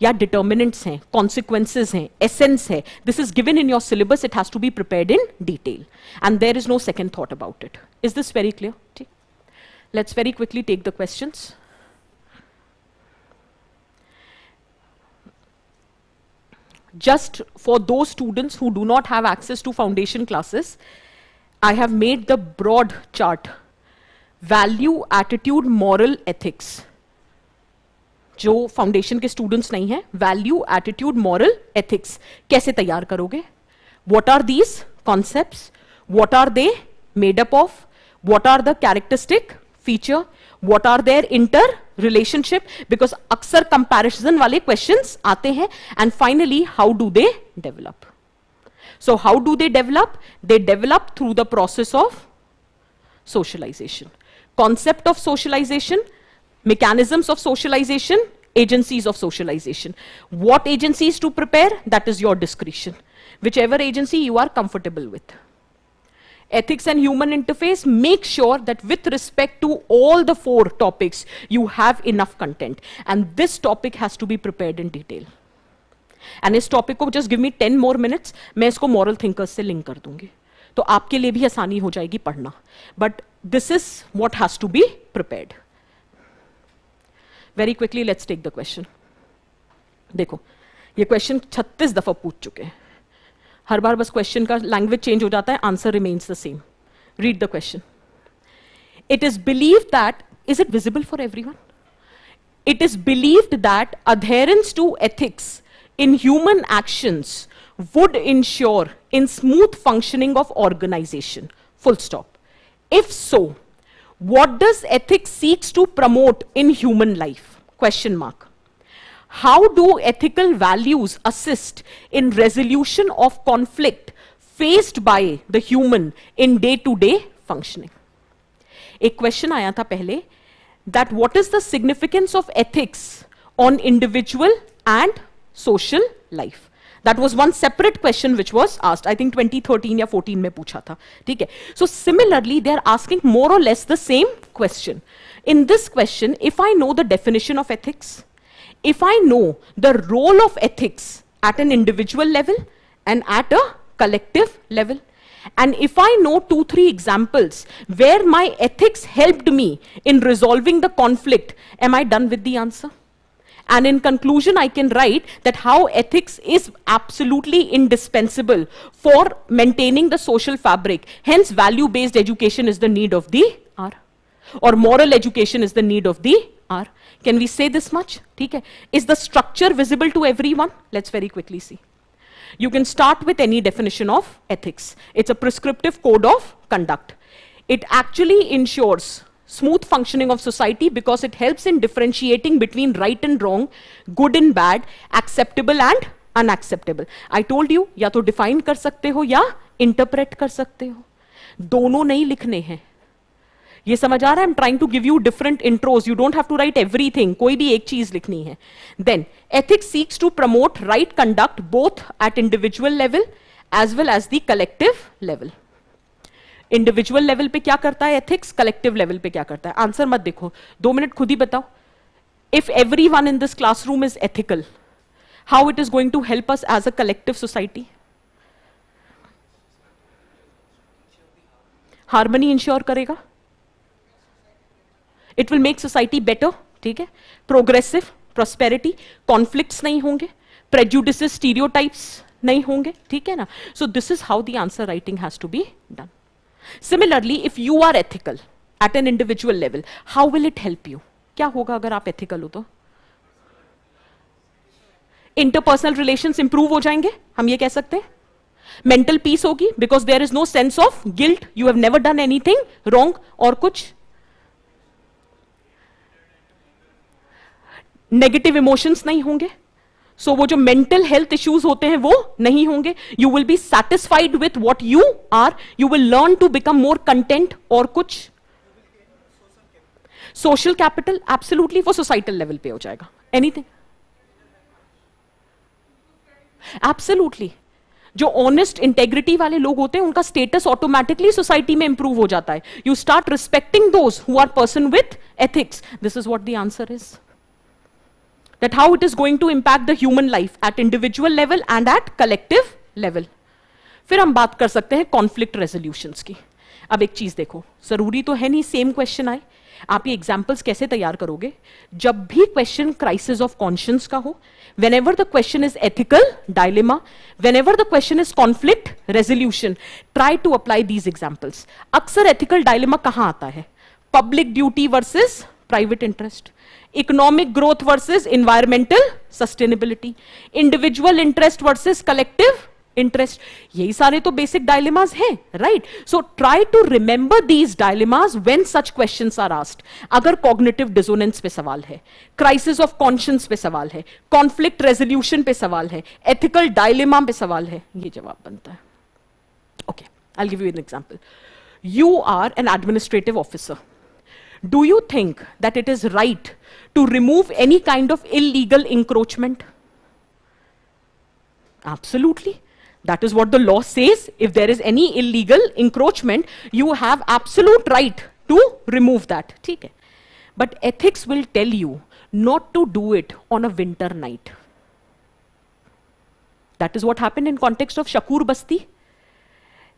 या डिटर्मिनेंट्स हैं, कॉन्सिक्वेंसेज हैं, एसेंस है, this is given in your syllabus. It has to be prepared in detail and there is no second thought about it. Is this very clear? ठीक. Let's very quickly take the questions. Just for those students who do not have access to foundation classes, I have made the broad chart. Value, attitude, moral, ethics. जो foundation के students नहीं हैं, value, attitude, moral, ethics कैसे तैयार करोगे? What are these concepts? What are they made up of? What are the characteristic feature? What are their inter relationship? Because अक्सर comparison वाले questions आते हैं. And finally, how do they develop? So how do they develop? They develop through the process of socialization. Concept of socialization, mechanisms of socialization, agencies of socialization. What agencies to prepare? That is your discretion. Whichever agency you are comfortable with. Ethics and human interface, make sure that with respect to all the 4 topics, you have enough content. And this topic has to be prepared in detail. And इस topic को just give me 10 more minutes, मैं इसको moral thinkers से link कर दूंगी, तो आपके लिए भी आसानी हो जाएगी पढ़ना. But this is what has to be prepared. Very quickly let's take the question. देखो, ये क्वेश्चन 36 दफा पूछ चुके हैं. हर बार बस क्वेश्चन का लैंग्वेज चेंज हो जाता है, answer remains the same. Read the question. It is believed that, is it visible for everyone? It is believed that adherence to ethics in human actions would ensure in smooth functioning of organization. Full stop. If so, what does ethics seeks to promote in human life? Question mark. How do ethical values assist in resolution of conflict faced by the human in day-to-day functioning? एक question आया था पहले, that what is the significance of ethics on individual and social life? That was one separate question which was asked. I think 2013 या 14 में पूछा था. ठीक है. So similarly, they are asking more or less the same question. In this question, if I know the definition of ethics, if I know the role of ethics at an individual level and at a collective level, and if I know 2-3 examples where my ethics helped me in resolving the conflict, am I done with the answer? And in conclusion, I can write that how ethics is absolutely indispensable for maintaining the social fabric. Hence, value-based education is the need of the hour, or moral education is the need of the hour. Can we say this much? ठीक है. Is the structure visible to everyone? Let's very quickly see. You can start with any definition of ethics. It's a prescriptive code of conduct. It actually ensures smooth functioning of society because it helps in differentiating between right and wrong, good and bad, acceptable and unacceptable. I told you, या तो define कर सकते हो या interpret कर सकते हो, दोनों नहीं लिखने हैं. ये समझ आ रहा है? I'm trying to give you different intros. You don't have to write everything. कोई भी एक चीज लिखनी है. Then ethics seeks to promote right conduct both at individual level as well as the collective level. Individual level पे क्या करता है एथिक्स, कलेक्टिव लेवल पे क्या करता है? आंसर मत देखो, 2 मिनट खुद ही बताओ. If everyone in this classroom is ethical, how it is going to help us as a collective society? Harmony ensure करेगा, it will make society better. ठीक है, प्रोग्रेसिव, प्रॉस्पेरिटी, कॉन्फ्लिक्ट्स नहीं होंगे, प्रेजुडिसेस, स्टीरियोटाइप्स नहीं होंगे. ठीक है ना? So this is how the answer writing has to be done. Similarly, if you are ethical at an individual level, how will it help you? क्या होगा अगर आप ethical हो तो? Interpersonal relations improve हो जाएंगे, हम ये कह सकते हैं. Mental peace होगी because there is no sense of guilt, you have never done anything wrong. और कुछ negative emotions नहीं होंगे. सो वो जो मेंटल हेल्थ इश्यूज होते हैं वो नहीं होंगे. You will be satisfied with what you are, you will learn to become more content. और कुछ सोशल कैपिटल, एब्सोल्युटली वो सोसाइटल लेवल पे हो जाएगा. एनीथिंग? एब्सोल्युटली. जो ऑनेस्ट इंटेग्रिटी वाले लोग होते हैं उनका स्टेटस ऑटोमेटिकली सोसाइटी में इंप्रूव हो जाता है. You start respecting those who are person with ethics. This is what the answer is. That how it is going to impact the human life at individual level and at collective level. फिर हम बात कर सकते हैं conflict resolutions की. अब एक चीज देखो, जरूरी तो है नहीं सेम क्वेश्चन आए. आप ये एग्जाम्पल्स कैसे तैयार करोगे? जब भी क्वेश्चन क्राइसिस ऑफ कॉन्शियंस का हो, whenever the question is ethical dilemma, whenever the question is conflict resolution, try to apply these examples. अक्सर ethical dilemma कहाँ आता है? Public duty versus private interest, economic growth versus environmental sustainability, individual interest versus collective interest. यही सारे तो basic dilemmas हैं, right? So try to remember these dilemmas when such questions are asked. अगर cognitive dissonance पे सवाल है, crisis of conscience पे सवाल है, conflict resolution पे सवाल है, ethical dilemma पे सवाल है, ये जवाब बनता है. Okay, I'll give you an example. You are an administrative officer. Do you think that it is right to remove any kind of illegal encroachment? Absolutely. That is what the law says. If there is any illegal encroachment, you have absolute right to remove that. ठीक है. But ethics will tell you not to do it on a winter night. That is what happened in context of Shakur Basti.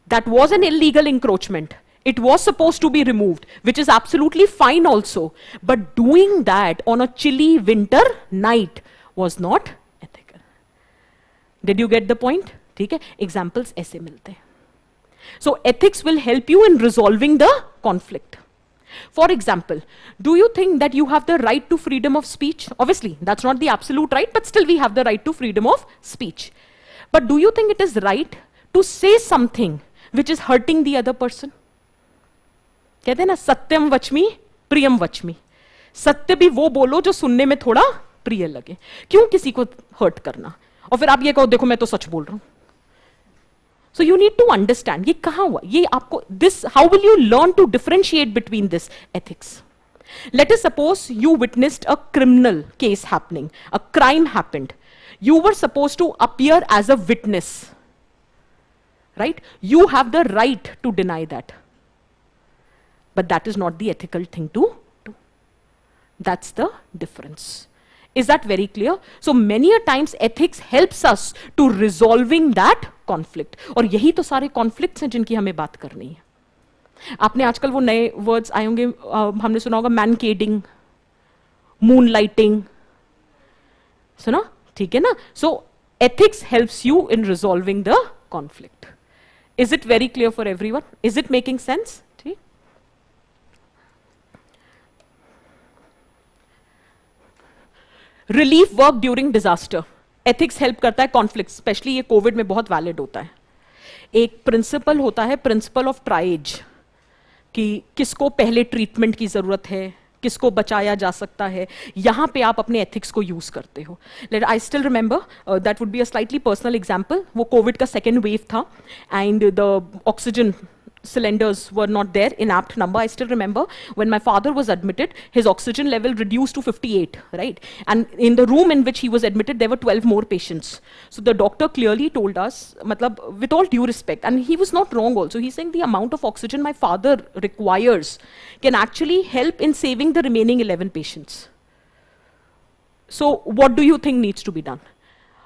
That was an illegal encroachment. It was supposed to be removed, which is absolutely fine also. But doing that on a chilly winter night was not ethical. Did you get the point? ठीक है, examples ऐसे मिलते हैं. So ethics will help you in resolving the conflict. For example, do you think that you have the right to freedom of speech? Obviously, that's not the absolute right, but still we have the right to freedom of speech. But do you think it is right to say something which is hurting the other person? कहते हैं ना सत्यम वचमी प्रियम वचमी. सत्य भी वो बोलो जो सुनने में थोड़ा प्रिय लगे. क्यों किसी को हर्ट करना? और फिर आप ये कहो देखो मैं तो सच बोल रहा हूं. So you need to understand ये कहां हुआ, ये आपको this how will you learn to differentiate between this ethics. Let us suppose you witnessed a criminal case happening, a crime happened. You were supposed to appear as a witness, right? You have the right to deny that. But that is not the ethical thing to do. That's the difference. Is that very clear? So many a times ethics helps us to resolving that conflict. और यही तो सारे conflicts हैं जिनकी हमें बात करनी है. आपने आजकल वो नए words आए होंगे, हमने सुना होगा mancading, moonlighting, सुना? ठीक है ना? So ethics helps you in resolving the conflict. Is it very clear for everyone? Is it making sense? Relief work during disaster. Ethics help करता है कॉन्फ्लिक्ट, स्पेशली ये कोविड में बहुत वैलिड होता है. एक प्रिंसिपल होता है, प्रिंसिपल ऑफ ट्राइज. कि किसको पहले ट्रीटमेंट की जरूरत है, किसको बचाया जा सकता है, यहां पे आप अपने एथिक्स को यूज करते हो. आई still remember, that would be a slightly personal example. वो कोविड का सेकेंड वेव था and the oxygen cylinders were not there in apt number. I still remember when my father was admitted, his oxygen level reduced to 58, right? And in the room in which he was admitted, there were 12 more patients. So the doctor clearly told us, matlab, with all due respect, and he was not wrong also, he's saying the amount of oxygen my father requires can actually help in saving the remaining 11 patients. So what do you think needs to be done?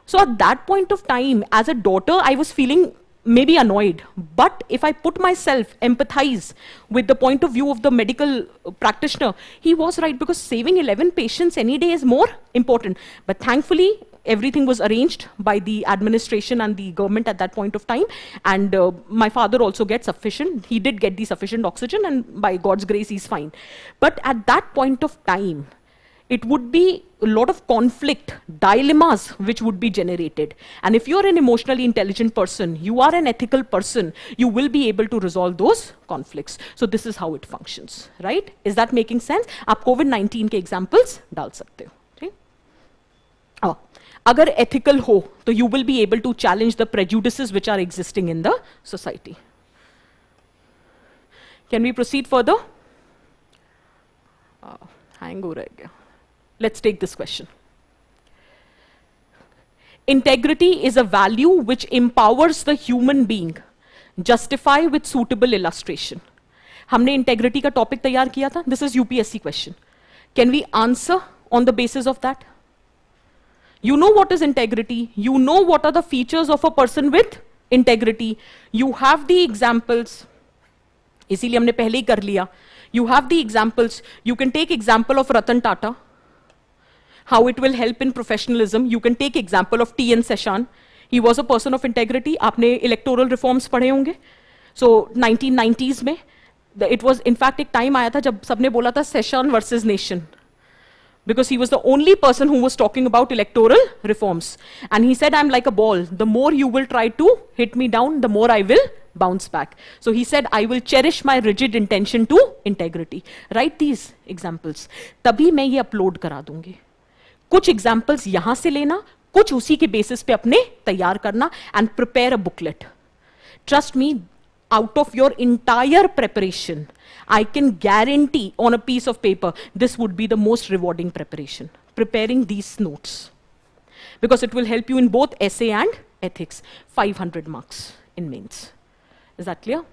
So at that point of time, as a daughter, I was feeling maybe annoyed, but if I put myself, empathize with the point of view of the medical practitioner, he was right, because saving 11 patients any day is more important. But thankfully, everything was arranged by the administration and the government at that point of time, and my father also gets sufficient, he did get the sufficient oxygen, and by God's grace, he's fine. But at that point of time, it would be a lot of conflict, dilemmas which would be generated. And if you're an emotionally intelligent person, you are an ethical person, you will be able to resolve those conflicts. So this is how it functions, right? Is that making sense? आप COVID-19 के examples डाल सकते हो, ठीक? अगर ethical हो, तो you will be able to challenge the prejudices which are existing in the society. Can we proceed further? Hang हो रह गया. Let's take this question. Integrity is a value which empowers the human being. Justify with suitable illustration. हमने integrity का topic तैयार किया था. This is UPSC question. Can we answer on the basis of that? You know what is integrity. You know what are the features of a person with integrity. You have the examples. इसीलिए हमने पहले ही कर लिया. You have the examples. You can take example of Ratan Tata. How it will help in professionalism. You can take example of T.N. Seshan. He was a person of integrity. आपने electoral reforms पढ़े होंगे. So 1990s में, it was in fact एक time आया था जब सबने बोला था Seshan versus nation, because he was the only person who was talking about electoral reforms. And he said, I'm like a ball. The more you will try to hit me down, the more I will bounce back. So he said, I will cherish my rigid intention to integrity. Write these examples. तभी मैं ये upload करा दूंगी. कुछ examples यहां से लेना, कुछ उसी के बेसिस पे अपने तैयार करना, and prepare a booklet. Trust me, out of your entire preparation, I can guarantee on a piece of paper, this would be the most rewarding preparation, preparing these notes, because it will help you in both essay and ethics. 500 marks in mains. Is that clear?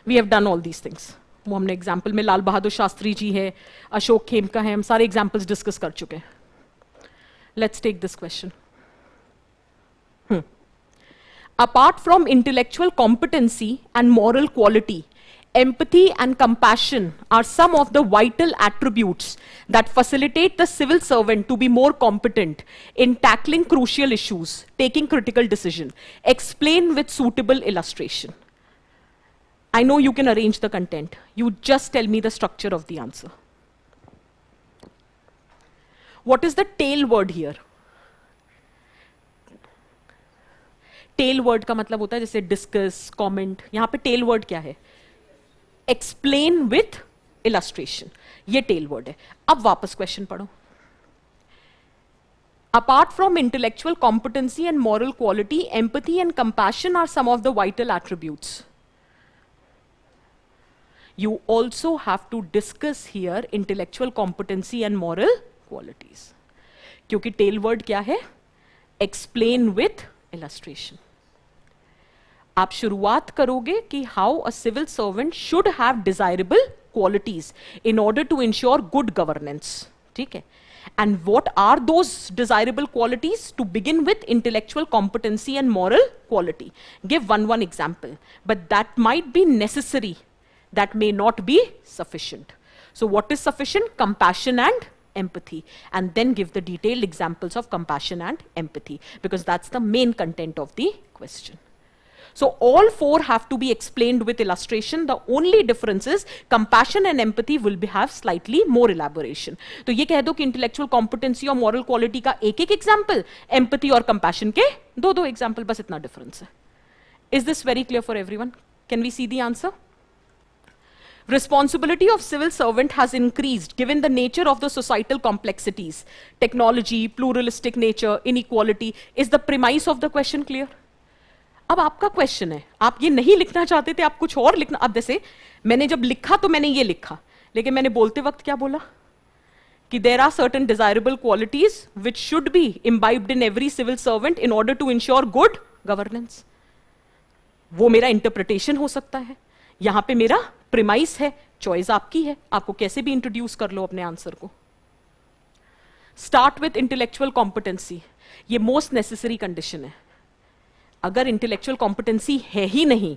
We have done all these things. वो हमने example में लाल बहादुर शास्त्री जी है, अशोक खेमका है, हम सारे examples discuss कर चुके हैं. Let's take this question. Apart from intellectual competency and moral quality, empathy and compassion are some of the vital attributes that facilitate the civil servant to be more competent in tackling crucial issues, taking critical decisions. Explain with suitable illustration. I know you can arrange the content. You just tell me the structure of the answer. What is the tail word here? Tail word का मतलब होता है जैसे discuss, comment. यहाँ पे tail word क्या है? Explain with illustration. ये tail word है. अब वापस question पढ़ो. Apart from intellectual competency and moral quality, empathy and compassion are some of the vital attributes. You also have to discuss here intellectual competency and moral qualities. क्योंकि tail word क्या है? Explain with illustration. आप शुरुआत करोगे कि how a civil servant should have desirable qualities in order to ensure good governance. ठीक है? And what are those desirable qualities? To begin with, intellectual competency and moral quality. Give one example, but that might be necessary. That may not be sufficient. So what is sufficient? Compassion and empathy. And then give the detailed examples of compassion and empathy, because that's the main content of the question. So all four have to be explained with illustration. The only difference is compassion and empathy will have slightly more elaboration. तो ये कह दो कि intellectual competency और moral quality का एक एक example, empathy और compassion के दो दो example, बस इतना difference है. Is this very clear for everyone? Can we see the answer? Responsibility of civil servant has increased given the nature of the societal complexities. Technology, pluralistic nature, inequality. Is the premise of the question clear? अब आपका question है, आप ये नहीं लिखना चाहते थे, आप कुछ और लिखना. अब जैसे मैंने जब लिखा तो मैंने ये लिखा, लेकिन मैंने बोलते वक्त क्या बोला कि there are certain desirable qualities which should be imbibed in every civil servant in order to ensure good governance. वो मेरा इंटरप्रिटेशन हो सकता है, यहां पे मेरा प्रिमाइस है, चॉइस आपकी है, आपको कैसे भी इंट्रोड्यूस कर लो अपने आंसर को. स्टार्ट विथ इंटेलेक्चुअल कॉम्पिटेंसी, ये मोस्ट नेसेसरी कंडीशन है. अगर इंटेलेक्चुअल कॉम्पिटेंसी है ही नहीं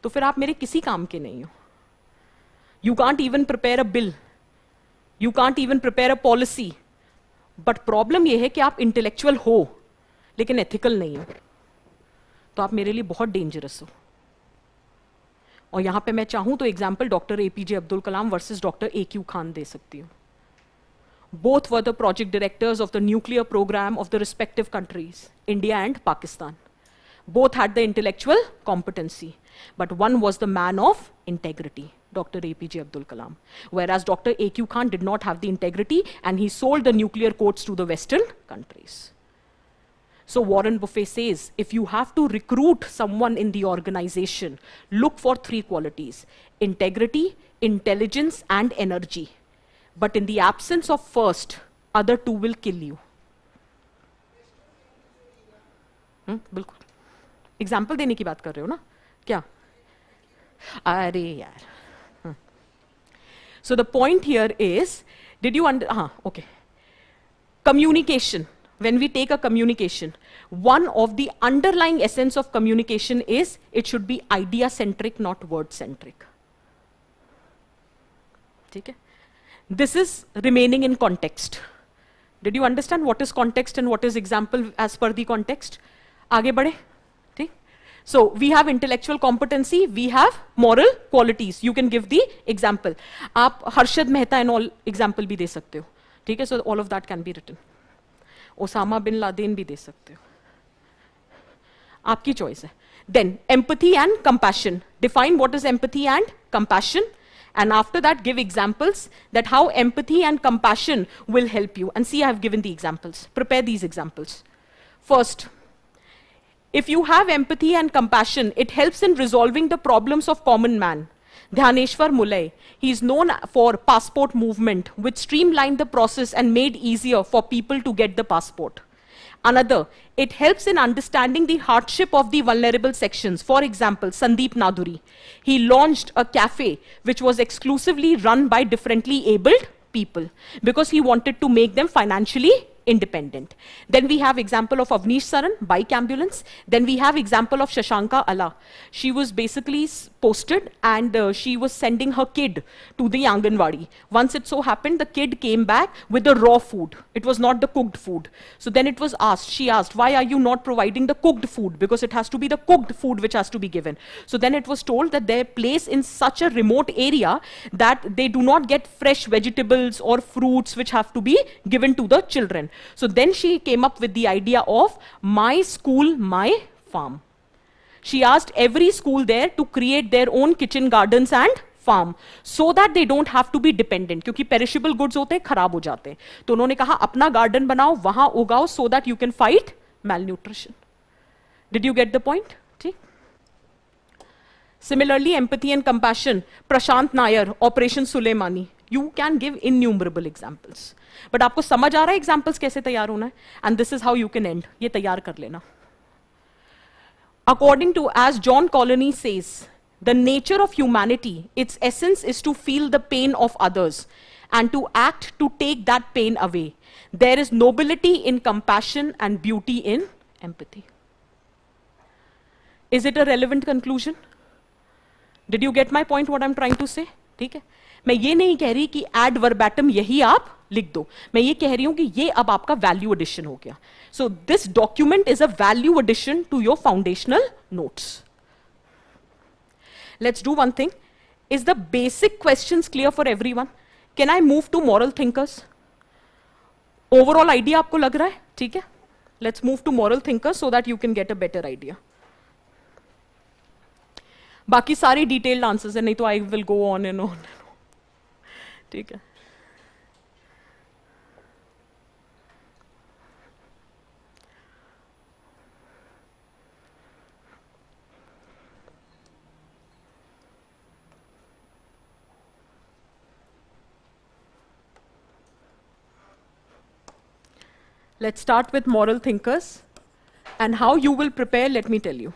तो फिर आप मेरे किसी काम के नहीं हो. You can't even prepare a bill, you can't even prepare a policy. But problem यह है कि आप इंटेलेक्चुअल हो लेकिन एथिकल नहीं हो, तो आप मेरे लिए बहुत डेंजरस हो. और यहां पे मैं चाहूं तो example doctor APJ Abdul Kalam versus doctor AQ Khan दे सकती हूं. Both were the project directors of the nuclear programme of the respective countries, India and Pakistan. Both had the intellectual competency, but one was the man of integrity, Dr. APJ Abdul Kalam, whereas Dr. AQ Khan did not have the integrity and he sold the nuclear codes to the Western countries. So Warren Buffett says, if you have to recruit someone in the organization, look for 3 qualities: integrity, intelligence, and energy. But in the absence of first, other 2 will kill you. बिल्कुल. Example देने की बात कर रहे हो ना क्या? अरे यार. सो the point here is, did you under, हाँ okay, communication. When we take a communication, one of the underlying essence of communication is it should be idea centric, not word centric. ठीक है? This is remaining in context. Did you understand what is context and what is example as per the context? आगे बढ़े. So we have intellectual competency, we have moral qualities. You can give the example. आप Harshad Mehta and all example भी दे सकते हो. ठीक है? So all of that can be written. Osama bin Laden भी दे सकते हो. आपकी choice है. Then empathy and compassion. Define what is empathy and compassion. And after that, give examples that how empathy and compassion will help you. And see, I have given the examples. Prepare these examples. First, if you have empathy and compassion, it helps in resolving the problems of common man. Dhyaneshwar Mulay, he is known for passport movement, which streamlined the process and made easier for people to get the passport. Another, it helps in understanding the hardship of the vulnerable sections. For example, Sandeep Naduri, he launched a cafe which was exclusively run by differently abled people because he wanted to make them financially independent. Then we have example of Avnish Saran, bike ambulance. Then we have example of Shashanka Allah. She was basically posted and she was sending her kid to the Anganwadi. Once it so happened, the kid came back with the raw food. It was not the cooked food. So then it was asked, she asked, why are you not providing the cooked food? Because it has to be the cooked food which has to be given. So then it was told that they're placed in such a remote area that they do not get fresh vegetables or fruits which have to be given to the children. So then she came up with the idea of my school, my farm. She asked every school there to create their own kitchen gardens and farm so that they don't have to be dependent. क्योंकि perishable goods होते हैं, खराब हो जाते हैं. तो उन्होंने कहा अपना garden बनाओ, वहां उगाओ so that you can fight malnutrition. Did you get the point? ठीक? Similarly, empathy and compassion. Prashant Nair, Operation Suleimani. You can give innumerable examples. But आपको समझ आ रहा है examples कैसे तैयार होना है? And this is how you can end. ये तैयार कर लेना. According to, as John Colony says, the nature of humanity, its essence is to feel the pain of others and to act to take that pain away. There is nobility in compassion and beauty in empathy. Is it a relevant conclusion? Did you get my point, what I'm trying to say? ठीक है? मैं ये नहीं कह रही कि ad verbatim यही आप लिख दो. मैं ये कह रही हूं कि ये अब आपका value addition हो गया. So this document is a value addition to your foundational notes. Let's do one thing. Is the basic questions clear for everyone? Can I move to moral thinkers? Overall idea आपको लग रहा है? ठीक है? Let's move to moral thinkers so that you can get a better idea. बाकी सारी detailed answers है, नहीं तो I will go on and on. ठीक है? Let's start with moral thinkers, and how you will prepare, let me tell you.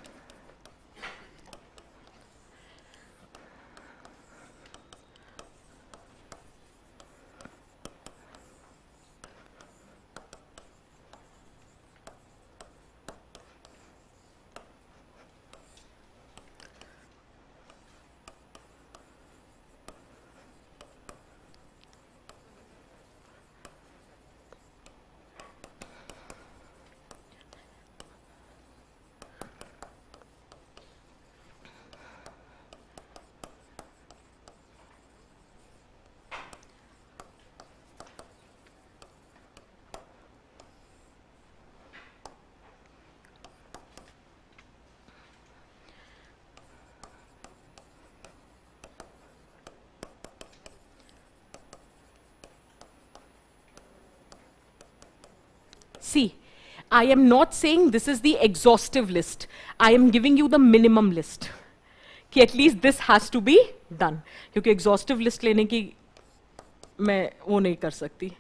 See, I am not saying this is the exhaustive list. I am giving you the minimum list. कि at least this has to be done. क्योंकि exhaustive list लेने की मैं वो नहीं कर सकती.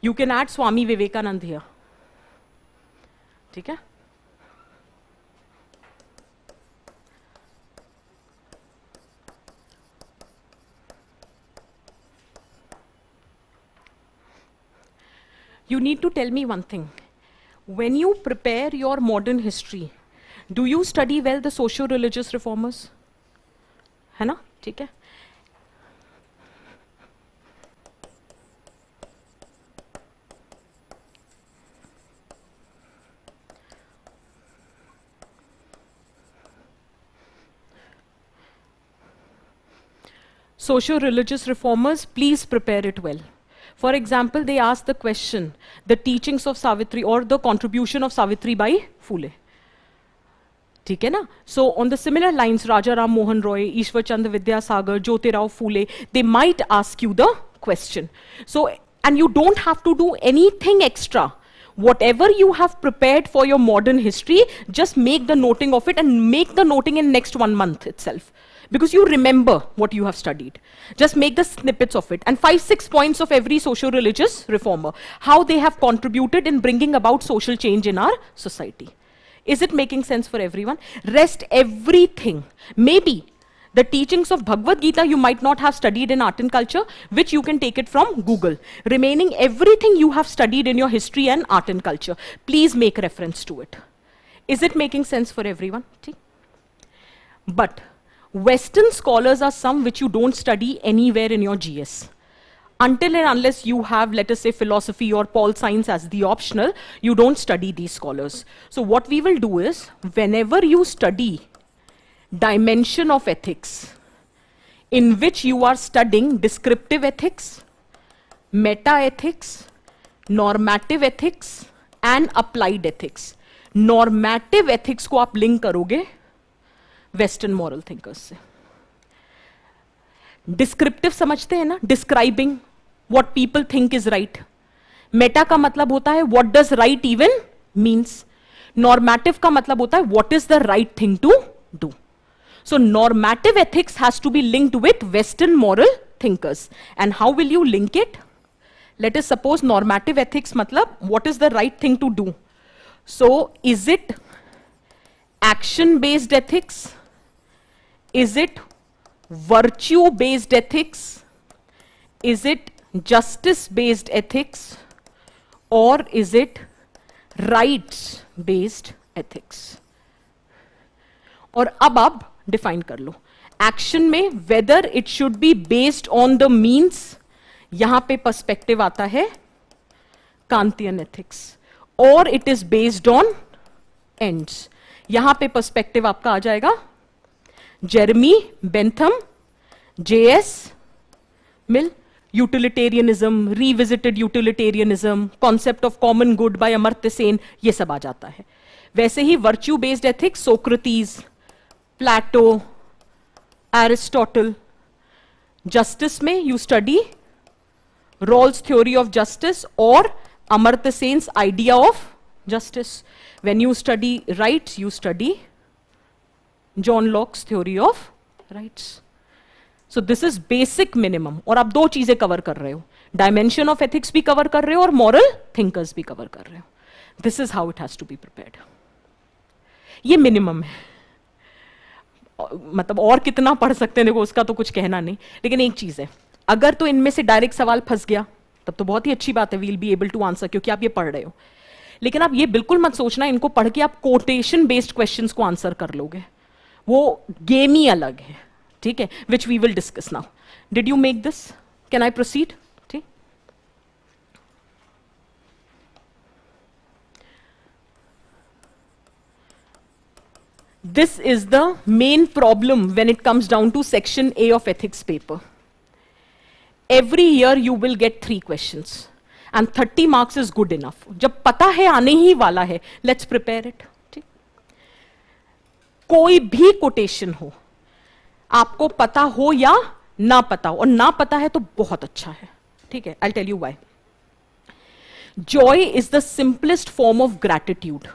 You can add Swami Vivekanand here. ठीक है? You need to tell me one thing. When you prepare your modern history, do you study well the socio-religious reformers? है ना? ठीक है? Socio-religious reformers, please prepare it well. For example, they ask the question, the teachings of Savitri or the contribution of Savitri by Phule. ठीक है ना? So on the similar lines, Raja Ram Mohan Roy, Ishwar Chandra Vidyasagar, Jyotirao Phule, they might ask you the question. So, and you don't have to do anything extra. Whatever you have prepared for your modern history, just make the noting of it and make the noting in next 1 month itself. Because you remember what you have studied. Just make the snippets of it. And 5-6 points of every socio-religious reformer. How they have contributed in bringing about social change in our society. Is it making sense for everyone? Rest everything. Maybe the teachings of Bhagavad Gita you might not have studied in art and culture, which you can take it from Google. Remaining everything you have studied in your history and art and culture. Please make reference to it. Is it making sense for everyone? But Western scholars are some which you don't study anywhere in your GS. Until and unless you have, let us say, philosophy or pol science as the optional, you don't study these scholars. So what we will do is, whenever you study dimension of ethics, in which you are studying descriptive ethics, meta-ethics, normative ethics, and applied ethics. Normative ethics को आप link करोगे western moral thinkers से. Descriptive समझते हैं ना? Describing what people think is right. Meta का मतलब होता है what does right even means. Normative का मतलब होता है what is the right thing to do. So normative ethics has to be linked with western moral thinkers. And how will you link it? Let us suppose normative ethics मतलब what is the right thing to do. So is it action based ethics? Is it virtue based ethics? Is it justice based ethics? Or is it rights based ethics? और अब आप define कर लो. Action में whether it should be based on the means यहां पे perspective आता है Kantian ethics, और it is based on ends. यहां पे पर्सपेक्टिव आपका आ जाएगा Jeremy Bentham, JS Mill, utilitarianism, revisited utilitarianism, concept of common good by Amartya Sen, ये सब आ जाता है। वैसे ही virtue based ethics Socrates, Plato, Aristotle. Justice में you study Rawls theory of justice और Amartya Sen's idea of justice. When you study rights you study John Locke's theory of rights. So this is basic minimum, और आप दो चीजें cover कर रहे हो, dimension of ethics भी कवर कर रहे हो और मॉरल थिंकर्स भी कवर कर रहे हो। This is how it has to be prepared. ये मिनिमम है, मतलब और कितना पढ़ सकते हैं देखो उसका तो कुछ कहना नहीं, लेकिन एक चीज है, अगर तो इनमें से डायरेक्ट सवाल फंस गया तब तो बहुत ही अच्छी बात है, we'll be able to answer, क्योंकि आप ये पढ़ रहे हो। लेकिन आप ये बिल्कुल मत सोचना इनको पढ़ के आप कोटेशन बेस्ड क्वेश्चंस को आंसर कर लोगे, वो गेम ही अलग है, ठीक है, which we will discuss now. Did you make this? Can I proceed? ठीक, this is the main problem when it comes down to section A of ethics paper. Every year you will get 3 questions and 30 marks is good enough. जब पता है आने ही वाला है, let's prepare it. ठीक, कोई भी कोटेशन हो, आपको पता हो या ना पता हो, और ना पता है तो बहुत अच्छा है, ठीक है। I'll tell you why. Joy is the simplest form of gratitude.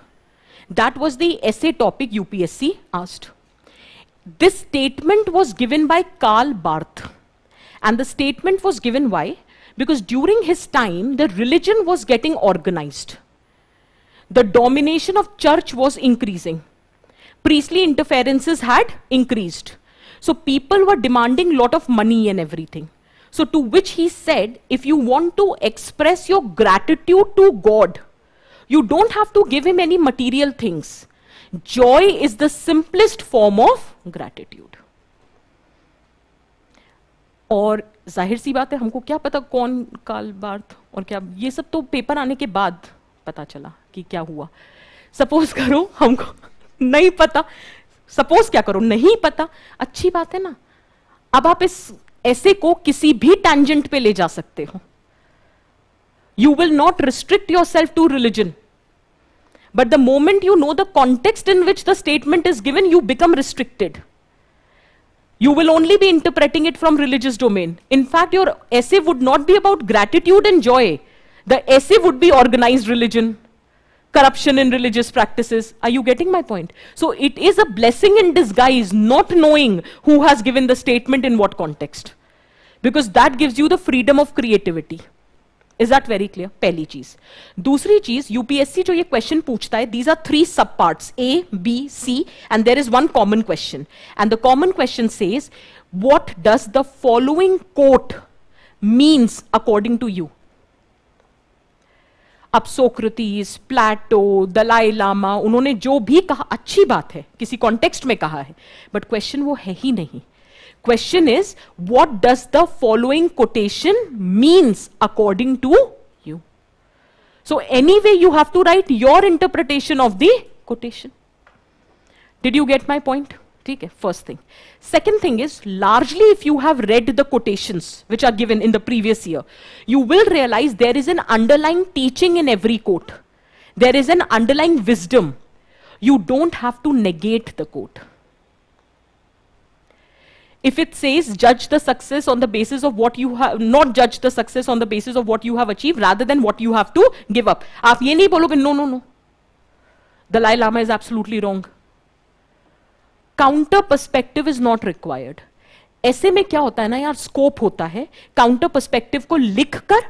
That was the essay topic UPSC asked. This statement was given by Karl Barth. And the statement was given why? Because during his time, the religion was getting organized. The domination of church was increasing. Priestly interferences had increased. So people were demanding a lot of money and everything. So to which he said, if you want to express your gratitude to God, you don't have to give him any material things. Joy is the simplest form of gratitude. और जाहिर सी बात है, हमको क्या पता कौन Karl birth और क्या, ये सब तो पेपर आने के बाद पता चला कि क्या हुआ। सपोज करो हमको नहीं पता, सपोज क्या करो नहीं पता, अच्छी बात है ना। अब आप इस ऐसे को किसी भी टैंजेंट पे ले जा सकते हो। You will not restrict yourself to religion. But the moment you know the context in which the statement is given, you become restricted. You will only be interpreting it from religious domain. In fact, your essay would not be about gratitude and joy. The essay would be organized religion, corruption in religious practices. Are you getting my point? So it is a blessing in disguise not knowing who has given the statement in what context. Because that gives you the freedom of creativity. Is that very clear? पहली चीज। दूसरी चीज, UPSC जो ये question पूछता है, these are 3 sub parts, A, B, C, and there is one common question. And the common question says, what does the following quote means according to you? अब Socrates, प्लेटो, दलाई लामा, उन्होंने जो भी कहा अच्छी बात है, किसी कॉन्टेक्स्ट में कहा है, बट क्वेश्चन वो है ही नहीं। Question is, what does the following quotation means according to you? So anyway, you have to write your interpretation of the quotation. Did you get my point? ठीक है, first thing. Second thing is, largely if you have read the quotations which are given in the previous year, you will realize there is an underlying teaching in every quote. There is an underlying wisdom. You don't have to negate the quote. If it says judge the success on the basis of what you have, not judge the success on the basis of what you have achieved rather than what you have to give up. आप ये नहीं बोलोगे no no no, Dalai Lama is absolutely wrong. Counter perspective is not required. ऐसे में क्या होता है ना यार, स्कोप होता है काउंटर पर्सपेक्टिव को लिखकर,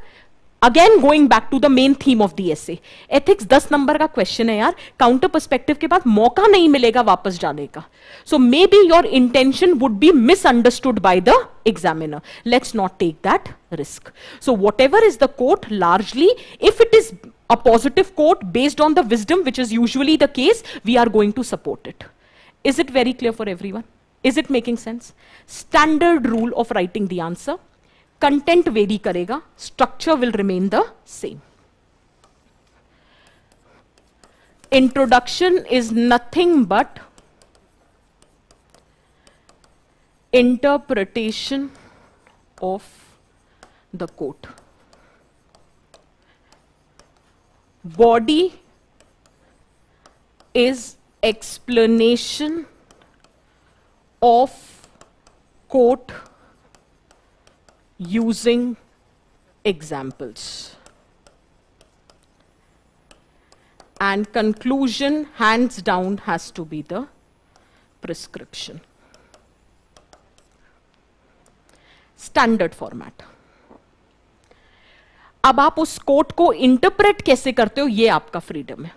again going back to the main theme of the essay, ethics 10 number का क्वेश्चन है यार, काउंटर पर्सपेक्टिव के बाद मौका नहीं मिलेगा वापस जाने का। So may be your intention would be misunderstood by the examiner, let's not take that risk. So whatever is the quote, largely if it is a positive quote based on the wisdom, which is usually the case, we are going to support it. Is it very clear for everyone? Is it making sense? Standard rule of writing the answer. Content vary करेगा, structure will remain the same. Introduction is nothing but interpretation of the quote. Body is explanation of quote using examples. And conclusion, hands down, has to be the prescription. Standard format. अब आप उस coat को interpret कैसे करते हो, ये आपका freedom है.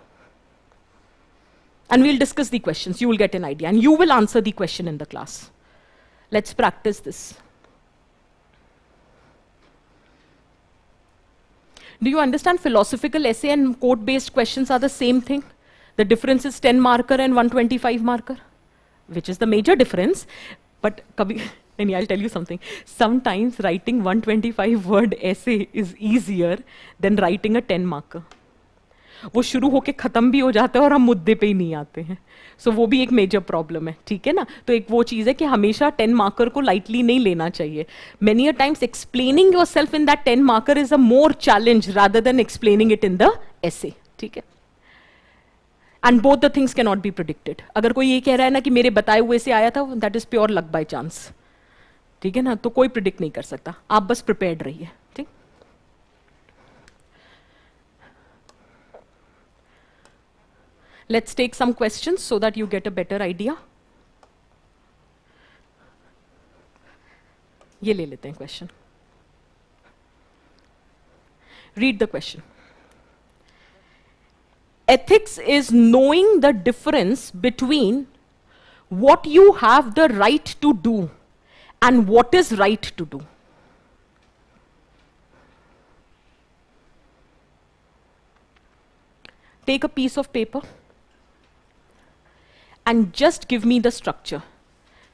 And we'll discuss the questions. You will get an idea, and you will answer the question in the class. Let's practice this. Do you understand philosophical essay and quote-based questions are the same thing? The difference is 10 marker and 125 marker, which is the major difference. But and I'll tell you something. Sometimes writing 125 word essay is easier than writing a 10 marker. वो शुरू होके खत्म भी हो जाता है और हम मुद्दे पे ही नहीं आते हैं. सो वो भी एक मेजर प्रॉब्लम है, ठीक है ना. तो एक वो चीज़ है कि हमेशा 10 मार्कर को लाइटली नहीं लेना चाहिए. Many a times explaining yourself in that 10 marker is a more challenge rather than explaining it in the essay, ठीक है. And both the things can not be predicted. अगर कोई ये कह रहा है ना कि मेरे बताए हुए से आया था, that is pure luck by chance, ठीक है ना. तो कोई प्रिडिक्ट नहीं कर सकता, आप बस प्रिपेयर्ड रहिए. Let's take some questions so that you get a better idea. ये ले लेते हैं question. Read the question. Ethics is knowing the difference between what you have the right to do and what is right to do. Take a piece of paper and just give me the structure.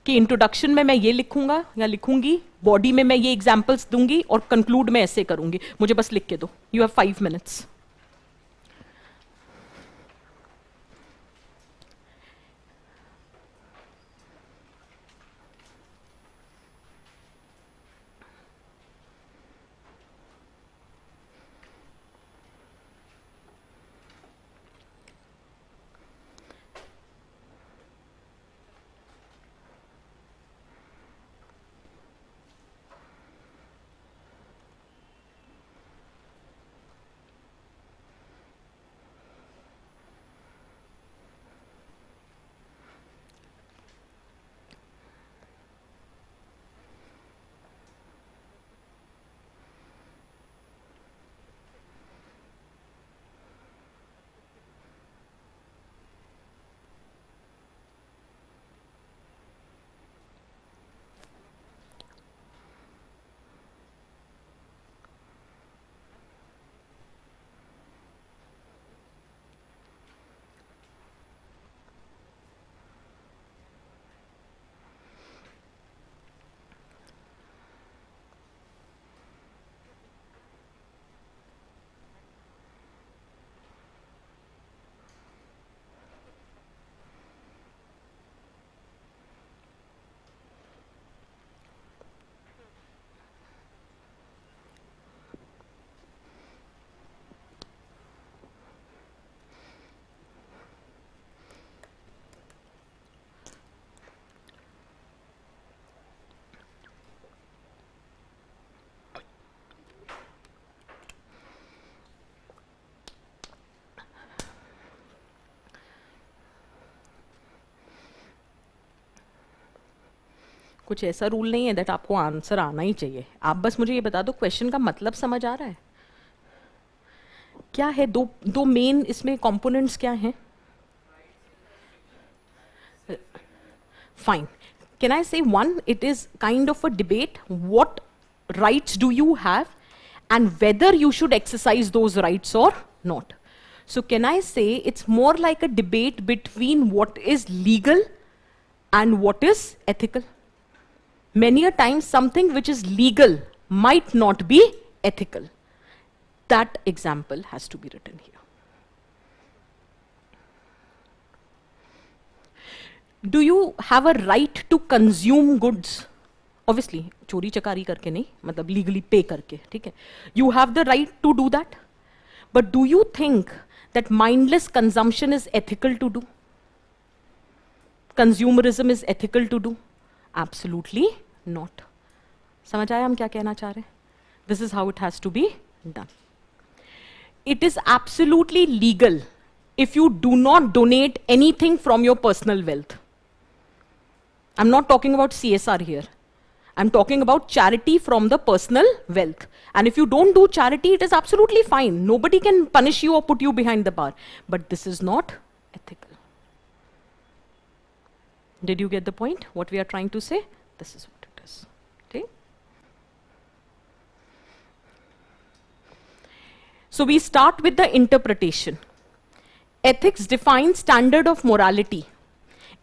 कि introduction में मैं ये लिखूंगा या लिखूंगी, body में मैं ये एग्जाम्पल्स दूंगी और कंक्लूड में ऐसे करूंगी. मुझे बस लिख के दो. You have 5 minutes. कुछ ऐसा रूल नहीं है दैट आपको आंसर आना ही चाहिए. आप बस मुझे ये बता दो क्वेश्चन का मतलब समझ आ रहा है क्या है. दो मेन इसमें कंपोनेंट्स क्या हैं. फाइन. कैन आई से one, it is kind of a debate. What rights do you have and whether you should exercise those rights or not. So can I say it's more like a debate between what is legal and what is ethical. Many a time something which is legal might not be ethical. That example has to be written here. Do you have a right to consume goods? Obviously, चोरी चकारी करके नहीं, मतलब legally pay करके, ठीक है? You have the right to do that. But do you think that mindless consumption is ethical to do? Consumerism is ethical to do? Absolutely not. समझ आया हम क्या कहना चाह रहे हैं? This is how it has to be done. It is absolutely legal if you do not donate anything from your personal wealth. I'm not talking about CSR here. I'm talking about charity from the personal wealth. And if you don't do charity, it is absolutely fine. Nobody can punish you or put you behind the bar. But this is not ethical. Did you get the point? What we are trying to say? This is what it is. Okay? So we start with the interpretation. Ethics defines standard of morality.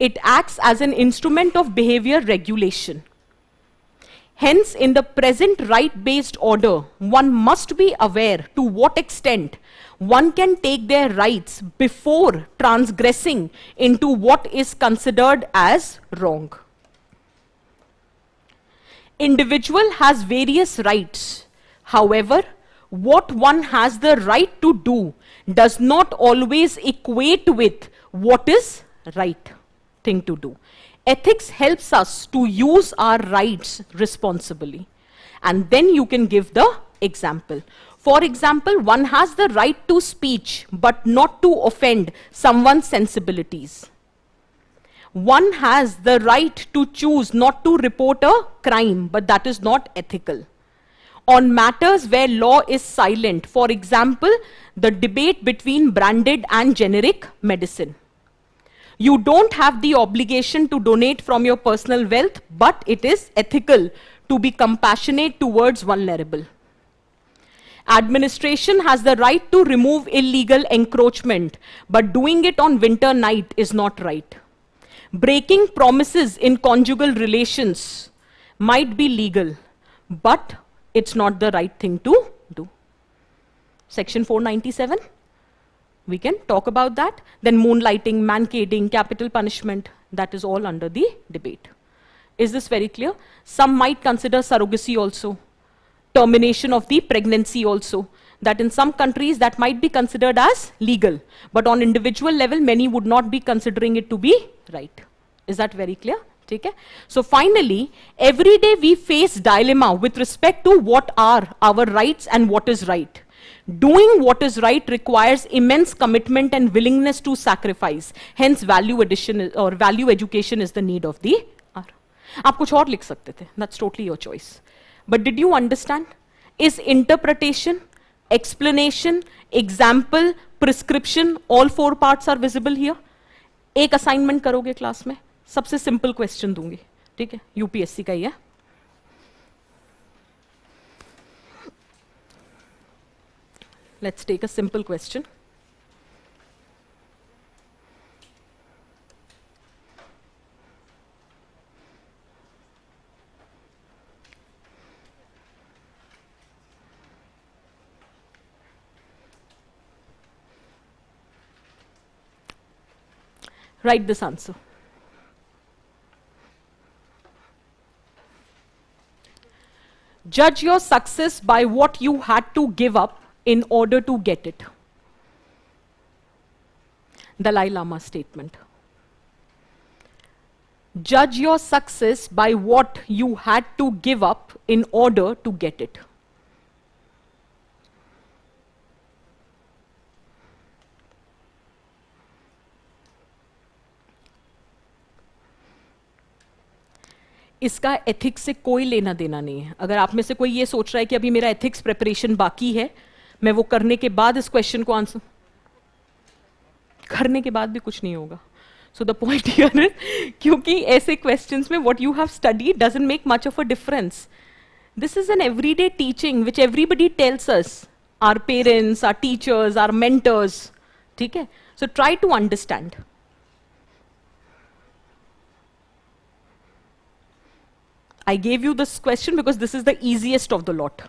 It acts as an instrument of behavior regulation. Hence, in the present right-based order, one must be aware to what extent one can take their rights before transgressing into what is considered as wrong. Individual has various rights. However, what one has the right to do does not always equate with what is right thing to do. Ethics helps us to use our rights responsibly. And then you can give the example. For example, one has the right to speech, but not to offend someone's sensibilities. One has the right to choose not to report a crime, but that is not ethical. On matters where law is silent, for example, the debate between branded and generic medicine. You don't have the obligation to donate from your personal wealth, but it is ethical to be compassionate towards vulnerable. Administration has the right to remove illegal encroachment, but doing it on winter night is not right. Breaking promises in conjugal relations might be legal, but it's not the right thing to do. Section 497. We can talk about that. Then moonlighting, mancading, capital punishment, that is all under the debate. Is this very clear? Some might consider surrogacy also, termination of the pregnancy also, that in some countries that might be considered as legal, but on individual level, many would not be considering it to be right. Is that very clear? Okay? So finally, every day we face dilemma with respect to what are our rights and what is right. Doing what is right requires immense commitment and willingness to sacrifice. Hence, value addition or value education is the need of the hour. आप कुछ और लिख सकते थे. That's totally your choice. But did you understand? Is interpretation, explanation, example, prescription, all four parts are visible here? एक assignment करोगे class में, सबसे simple question दूंगी. ठीक है? UPSC का ही है. Let's take a simple question. Write this answer. Judge your success by what you had to give up in order to get it. Dalai Lama statement. Judge your success by what you had to give up in order to get it. इसका ethics से कोई लेना देना नहीं है. अगर आप में से कोई ये सोच रहा है कि अभी मेरा एथिक्स प्रिपरेशन बाकी है, मैं वो करने के बाद इस क्वेश्चन को आंसर करने के बाद भी कुछ नहीं होगा. So the point here is, क्योंकि ऐसे क्वेश्चंस में what you have studied doesn't make much of a difference. This is an everyday teaching which everybody tells us, our parents, our teachers, our mentors. ठीक है? So try to understand. I gave you this question because this is the easiest of the lot.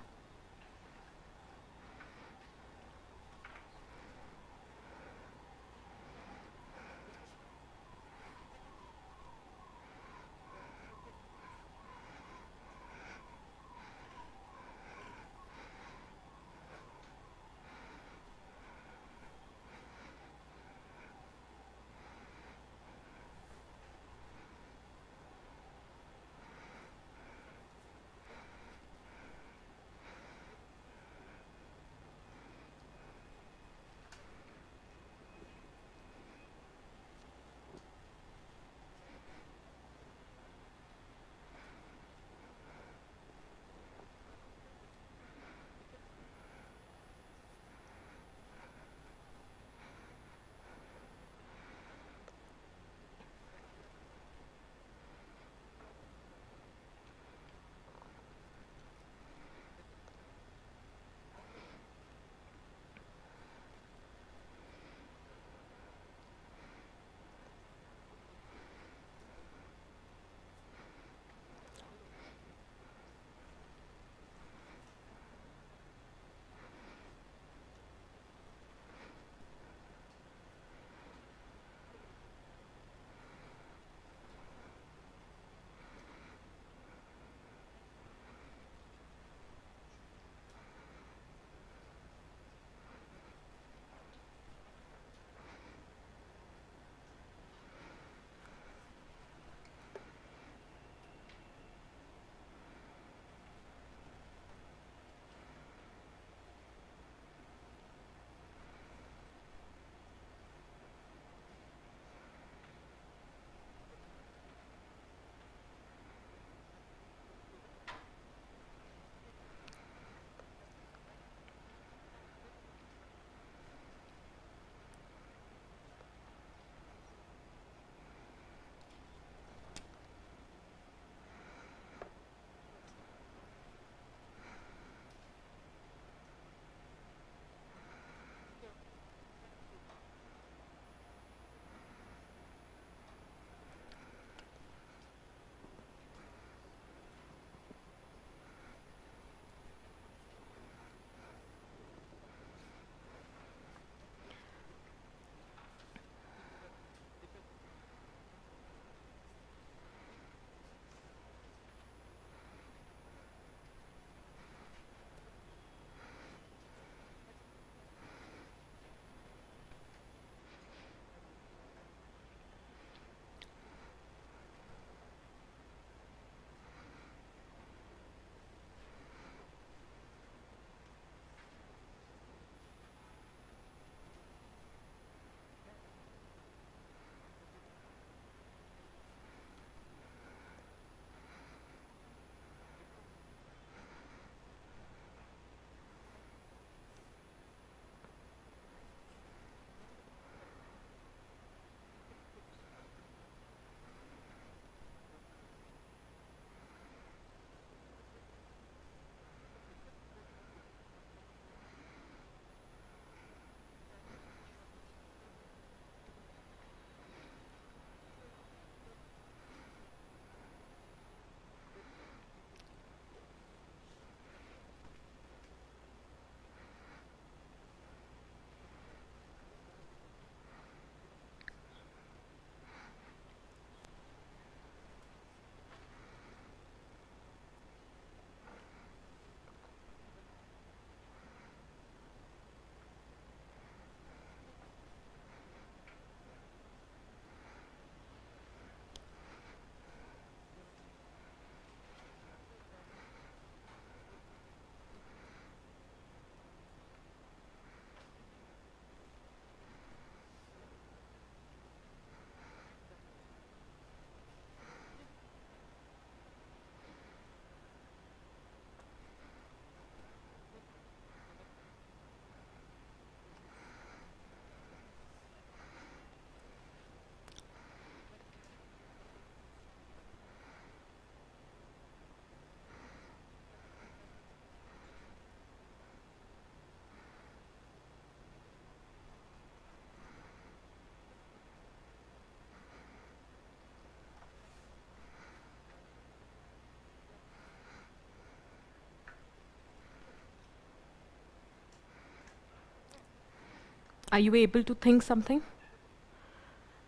Are you able to think something?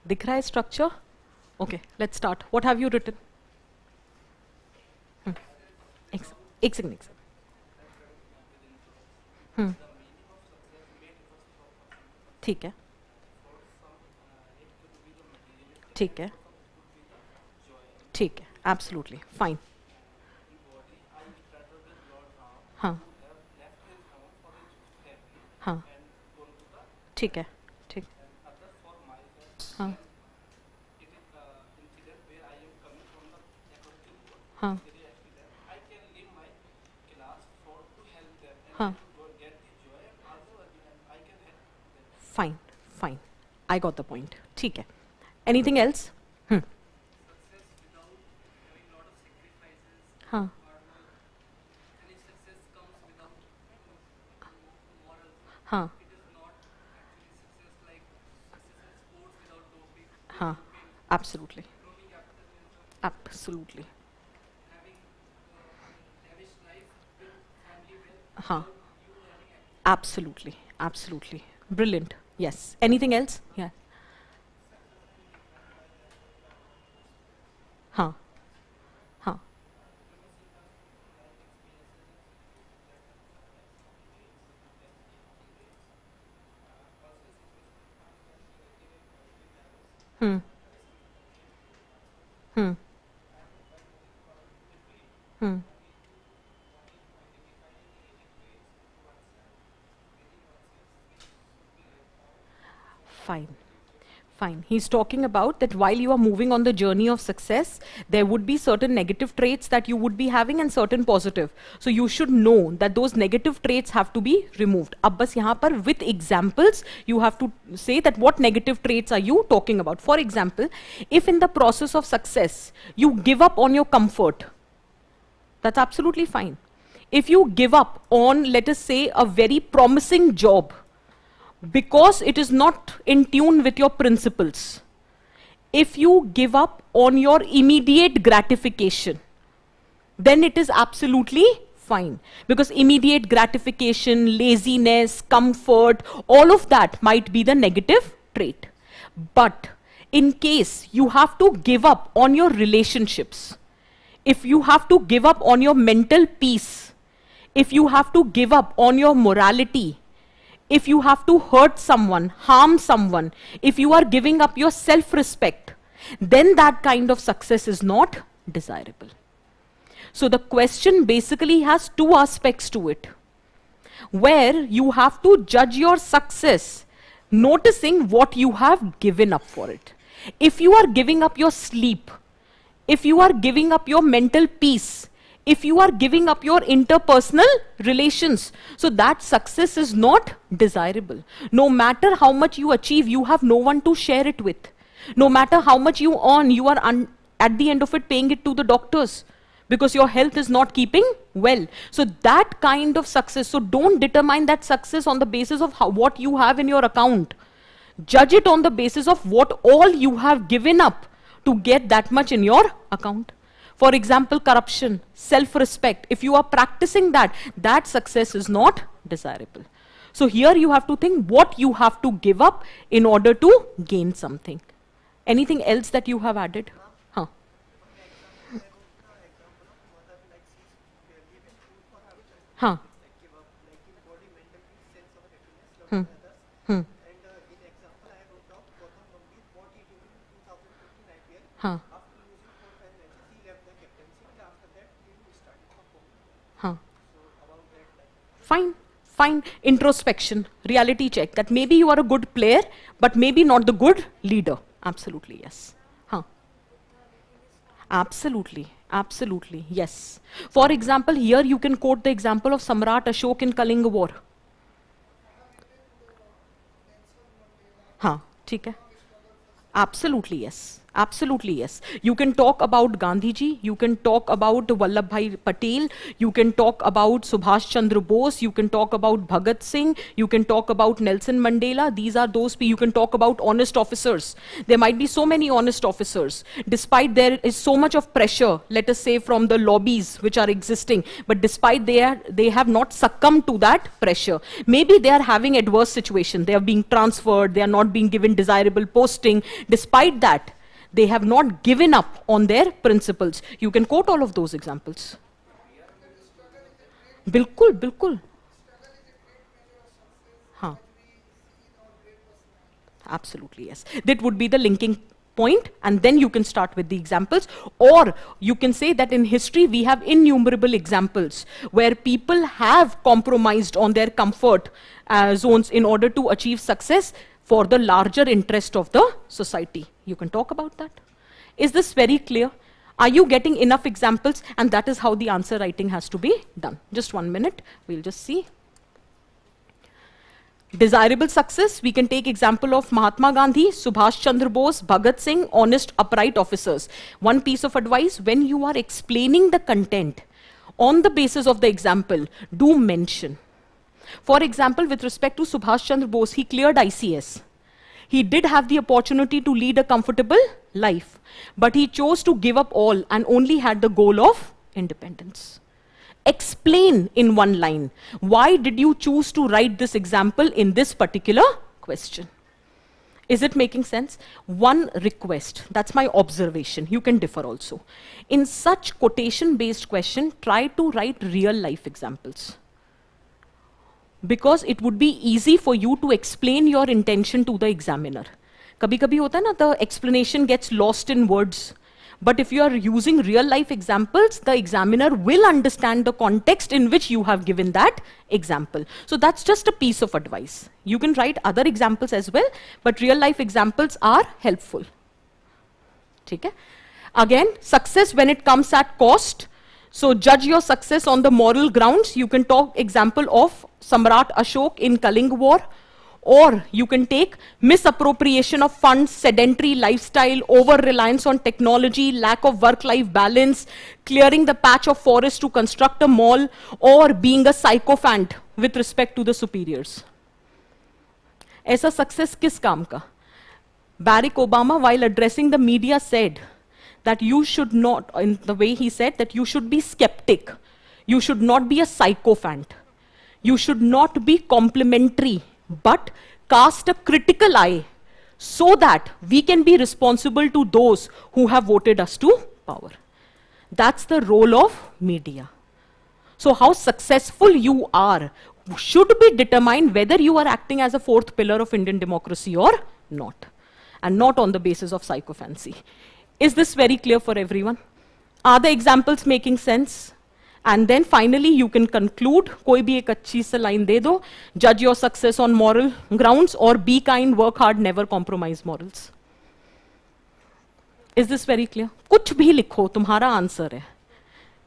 दिख रहा है structure? Okay, let's start. What have you written? एक second. ठीक है. ठीक है. ठीक है. Absolutely fine. हाँ. हाँ. ठीक है. ठीक. हाँ. हाँ. हाँ. Fine, fine. I got the point. ठीक है. Anything else? हाँ. हाँ. हाँ. Absolutely. Absolutely. हाँ. Absolutely. Absolutely. Brilliant. Yes. Anything else? Yeah. हाँ. हाँ. हम्म. हम्म. हम्म. Fine. Fine. He's talking about that while you are moving on the journey of success, there would be certain negative traits that you would be having and certain positive. So you should know that those negative traits have to be removed. अब बस यहाँ पर with examples, you have to say that what negative traits are you talking about. For example, if in the process of success, you give up on your comfort, that's absolutely fine. If you give up on, let us say, a very promising job, because it is not in tune with your principles. If you give up on your immediate gratification, then it is absolutely fine. Because immediate gratification, laziness, comfort, all of that might be the negative trait. But in case you have to give up on your relationships, if you have to give up on your mental peace, if you have to give up on your morality, if you have to hurt someone, harm someone, if you are giving up your self-respect, then that kind of success is not desirable. So the question basically has two aspects to it, where you have to judge your success, noticing what you have given up for it. If you are giving up your sleep, if you are giving up your mental peace, if you are giving up your interpersonal relations, so that success is not desirable. No matter how much you achieve, you have no one to share it with. No matter how much you earn, you are at the end of it paying it to the doctors because your health is not keeping well. So that kind of success, so don't determine that success on the basis of what you have in your account. Judge it on the basis of what all you have given up to get that much in your account. For example, corruption, self-respect. If you are practicing that, that success is not desirable. So here you have to think what you have to give up in order to gain something. Anything else that you have added? Huh. Huh. Hmm. Hmm. Huh. Huh. Fine, fine. Introspection, reality check, that maybe you are a good player, but maybe not the good leader. Absolutely, yes. Huh. Absolutely, absolutely, yes. For example, here you can quote the example of Samrat Ashok in Kalinga War. हाँ, ठीक है. Absolutely, yes. Absolutely, yes. You can talk about Gandhiji, you can talk about Vallabhbhai Patel, you can talk about Subhash Chandra Bose, you can talk about Bhagat Singh, you can talk about Nelson Mandela. These are those people. You can talk about honest officers. There might be so many honest officers. Despite there is so much of pressure, let us say from the lobbies which are existing, but despite they have not succumbed to that pressure. Maybe they are having adverse situation. They are being transferred, they are not being given desirable posting. Despite that, they have not given up on their principles. You can quote all of those examples. Bilkul, bilkul. Huh. Absolutely, yes. That would be the linking point, and then you can start with the examples. Or you can say that in history we have innumerable examples where people have compromised on their comfort zones in order to achieve success for the larger interest of the society. You can talk about that. Is this very clear? Are you getting enough examples? And that is how the answer writing has to be done. Just 1 minute, we'll just see. Desirable success, we can take example of Mahatma Gandhi, Subhash Chandra Bose, Bhagat Singh, honest, upright officers. One piece of advice, when you are explaining the content on the basis of the example, do mention. For example, with respect to Subhash Chandra Bose, he cleared ICS. He did have the opportunity to lead a comfortable life, but he chose to give up all and only had the goal of independence. Explain in one line, why did you choose to write this example in this particular question? Is it making sense? One request, that's my observation, you can differ also. In such quotation-based question, try to write real life examples. Because it would be easy for you to explain your intention to the examiner. Kabhi-kabhi hota hai na, the explanation gets lost in words. But if you are using real life examples, the examiner will understand the context in which you have given that example. So that's just a piece of advice. You can write other examples as well, but real life examples are helpful. Okay? Again, success when it comes at cost. So judge your success on the moral grounds. You can talk example of Samrat Ashok in Kaling War, or you can take misappropriation of funds, sedentary lifestyle, over-reliance on technology, lack of work-life balance, clearing the patch of forest to construct a mall, or being a sycophant with respect to the superiors. ऐसा success किस काम का? Barack Obama, while addressing the media, said that you should not, in the way he said, that you should be skeptic. You should not be a sycophant. You should not be complimentary, but cast a critical eye so that we can be responsible to those who have voted us to power. That's the role of media. So how successful you are should be determined whether you are acting as a fourth pillar of Indian democracy or not, and not on the basis of sycophancy. Is this very clear for everyone? Are the examples making sense? And then finally you can conclude, koi bhi ek achhi sa line de do, judge your success on moral grounds, or be kind, work hard, never compromise morals. Is this very clear? कुछ भी लिखो, तुम्हारा answer है,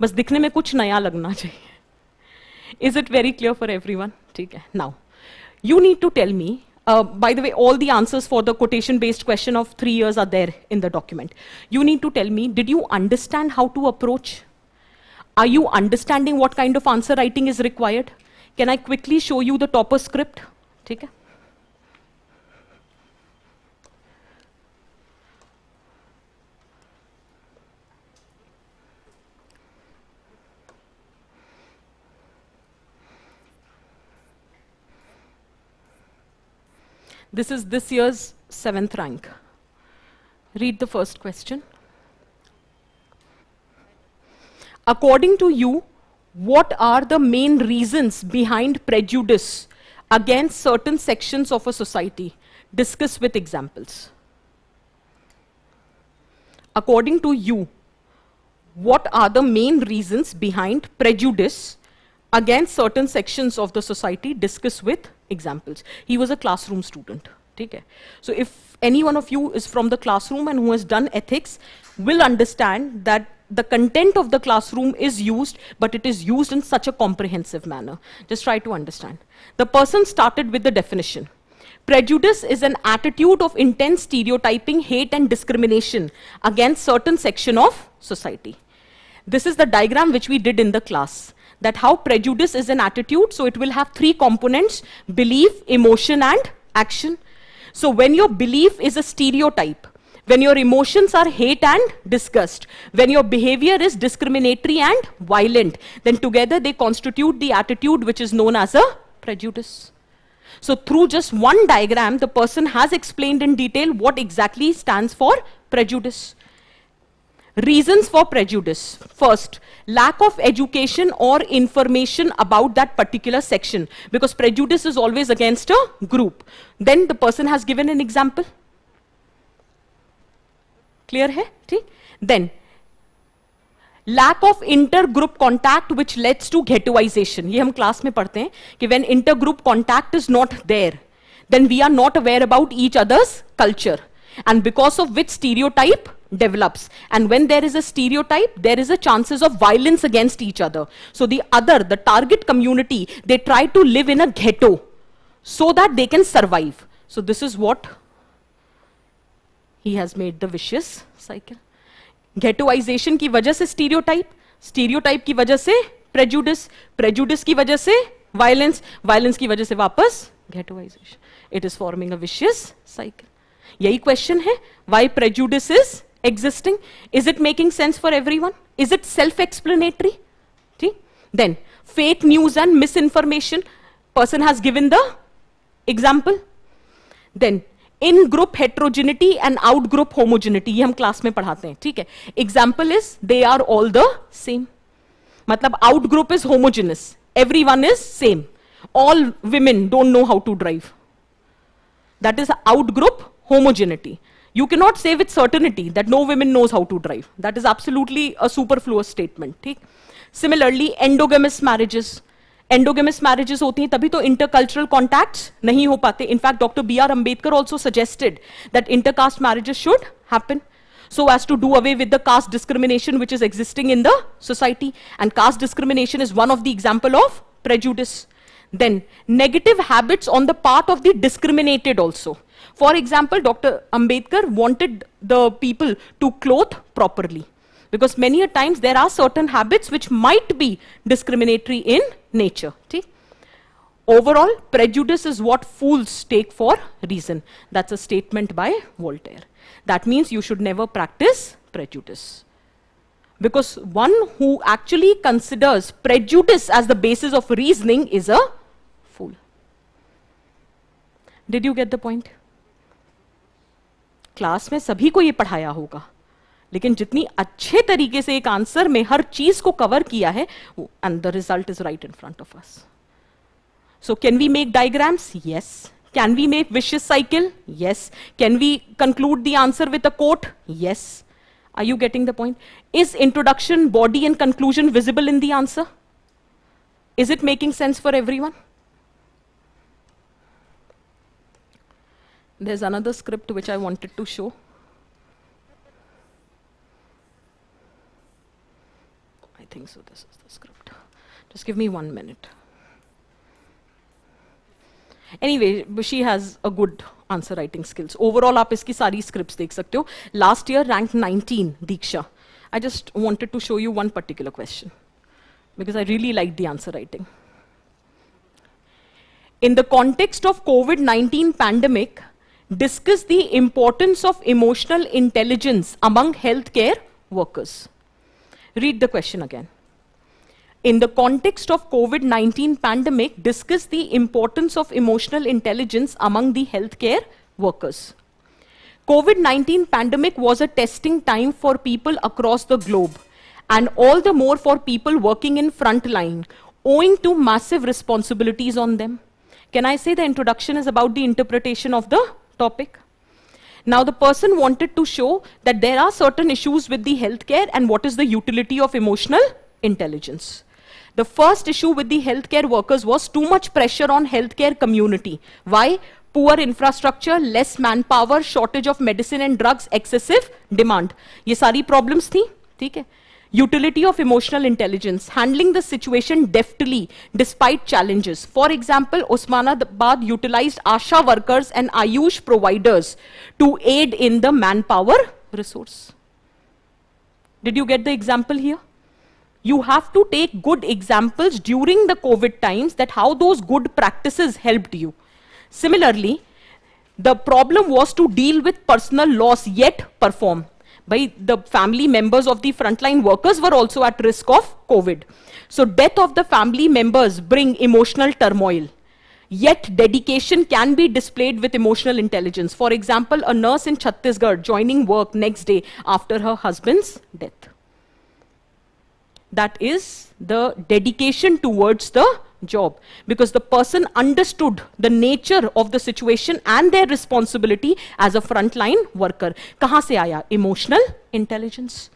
बस दिखने में कुछ नया लगना चाहिए. Is it very clear for everyone? ठीक है. Now, you need to tell me, by the way, all the answers for the quotation-based question of 3 years are there in the document. You need to tell me, did you understand how to approach? Are you understanding what kind of answer writing is required? Can I quickly show you the topper script? ठीक है? This is this year's 7th rank. Read the first question. According to you, what are the main reasons behind prejudice against certain sections of a society? Discuss with examples. According to you, what are the main reasons behind prejudice against certain sections of the society? Discuss with examples. He was a classroom student. Okay? So if any one of you is from the classroom and who has done ethics, will understand that the content of the classroom is used, but it is used in such a comprehensive manner. Just try to understand. The person started with the definition. Prejudice is an attitude of intense stereotyping, hate and discrimination against certain section of society. This is the diagram which we did in the class, that how prejudice is an attitude. So it will have three components: belief, emotion and action. So when your belief is a stereotype, when your emotions are hate and disgust, when your behavior is discriminatory and violent, then together they constitute the attitude which is known as a prejudice. So through just one diagram, the person has explained in detail what exactly stands for prejudice. Reasons for prejudice. First, lack of education or information about that particular section, because prejudice is always against a group. Then the person has given an example. Clear hai? Then, lack of inter-group contact which leads to ghettoization. ये हम class में पढ़ते हैं कि when inter-group contact is not there, then we are not aware about each other's culture, and because of which stereotype develops. And when there is a stereotype, there is a chances of violence against each other. So the target community, they try to live in a ghetto so that they can survive. So this is what he has made the vicious cycle. Ghettoization की वजह से stereotype की वजह से prejudice की वजह से violence की वजह से वापस ghettoization. It is forming a vicious cycle. यही question है, why prejudice is existing? Is it making sense for everyone? Is it self-explanatory? Then fake news and misinformation. Person has given the example. Then in-group heterogeneity and out-group homogeneity, ये हम class में पढ़ाते हैं, ठीक है? Example is they are all the same. मतलब out-group is homogeneous, everyone is same. All women don't know how to drive. That is out-group homogeneity. You cannot say with certainty that no women knows how to drive. That is absolutely a superfluous statement, ठीक? Similarly, endogamous marriages. Endogamous marriages होती हैं तभी तो intercultural contacts नहीं हो पाते. In fact, Dr. B.R. Ambedkar also suggested that intercaste marriages should happen so as to do away with the caste discrimination which is existing in the society. And caste discrimination is one of the example of prejudice. Then negative habits on the part of the discriminated also. For example, Dr. Ambedkar wanted the people to clothe properly, because many a times there are certain habits which might be discriminatory in nature. Overall, prejudice is what fools take for reason. That's a statement by Voltaire. That means you should never practice prejudice, because one who actually considers prejudice as the basis of reasoning is a fool. Did you get the point? Class में सभी को ये पढ़ाया होगा, लेकिन जितनी अच्छे तरीके से एक आंसर में हर चीज को कवर किया है, and the result is right in front of us. So can we make diagrams? Yes. Can we make vicious cycle? Yes. Can we conclude the answer with a quote? Yes. Are you getting the point? Is introduction, body and conclusion visible in the answer? Is it making sense for everyone? There's another script which I wanted to show. I think so, this is the script. Just give me 1 minute. Anyway, she has a good answer writing skills. Overall, आप इसकी सारी scripts देख सकते हो. Last year ranked 19, Diksha. I just wanted to show you one particular question, because I really liked the answer writing. In the context of COVID-19 pandemic, discuss the importance of emotional intelligence among healthcare workers. Read the question again. In the context of COVID-19 pandemic, discuss the importance of emotional intelligence among the healthcare workers. COVID-19 pandemic was a testing time for people across the globe, and all the more for people working in front line, owing to massive responsibilities on them. Can I say the introduction is about the interpretation of the topic? Now the person wanted to show that there are certain issues with the healthcare and what is the utility of emotional intelligence. The first issue with the healthcare workers was too much pressure on healthcare community. Why? Poor infrastructure, less manpower, shortage of medicine and drugs, excessive demand. ये सारी problems थी, ठीक है? Utility of emotional intelligence, handling the situation deftly despite challenges. For example, Ahmedabad utilized ASHA workers and Ayush providers to aid in the manpower resource. Did you get the example here? You have to take good examples during the COVID times that how those good practices helped you. Similarly, the problem was to deal with personal loss yet perform. By the family members of the frontline workers were also at risk of COVID. So death of the family members bring emotional turmoil. Yet dedication can be displayed with emotional intelligence. For example, a nurse in Chhattisgarh joining work next day after her husband's death. That is the dedication towards the job, because the person understood the nature of the situation and their responsibility as a frontline worker. Kahan se aaya? Emotional intelligence.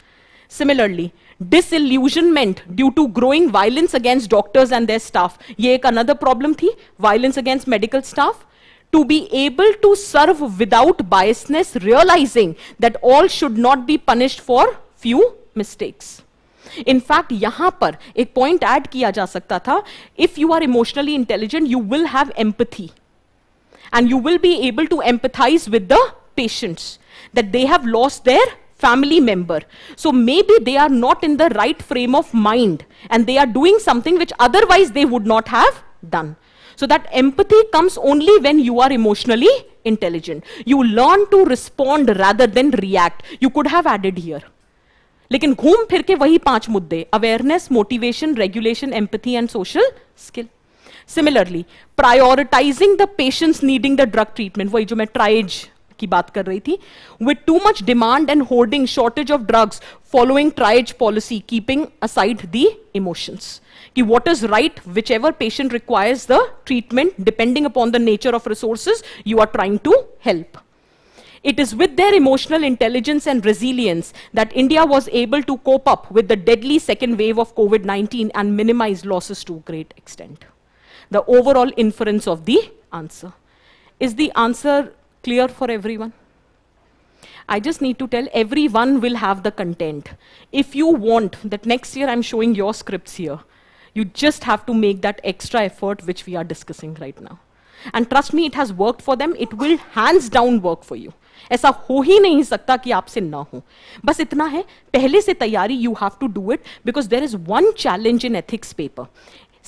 Similarly, disillusionment due to growing violence against doctors and their staff. Ye ek another problem thi, violence against medical staff. To be able to serve without biasness, realizing that all should not be punished for few mistakes. In fact, यहाँ पर एक point add किया जा सकता था, if you are emotionally intelligent, you will have empathy. And you will be able to empathize with the patients, that they have lost their family member. So maybe they are not in the right frame of mind, and they are doing something which otherwise they would not have done. So that empathy comes only when you are emotionally intelligent. You learn to respond rather than react. You could have added here. लेकिन घूम फिर के वही 5 मुद्दे, awareness, motivation, regulation, empathy and social skill. Similarly, prioritising the patients needing the drug treatment, वही जो मैं triage की बात कर रही थी, with too much demand and hoarding shortage of drugs, following triage policy, keeping aside the emotions, कि what is right, whichever patient requires the treatment, depending upon the nature of resources, you are trying to help. It is with their emotional intelligence and resilience that India was able to cope up with the deadly second wave of COVID-19 and minimize losses to a great extent. The overall inference of the answer. Is the answer clear for everyone? I just need to tell everyone will have the content. If you want that next year I'm showing your scripts here, you just have to make that extra effort which we are discussing right now. And trust me, it has worked for them. It will hands down work for you. ऐसा हो ही नहीं सकता कि आपसे ना हो. बस इतना है, पहले से तैयारी, you have to do it, because there is one challenge in ethics paper.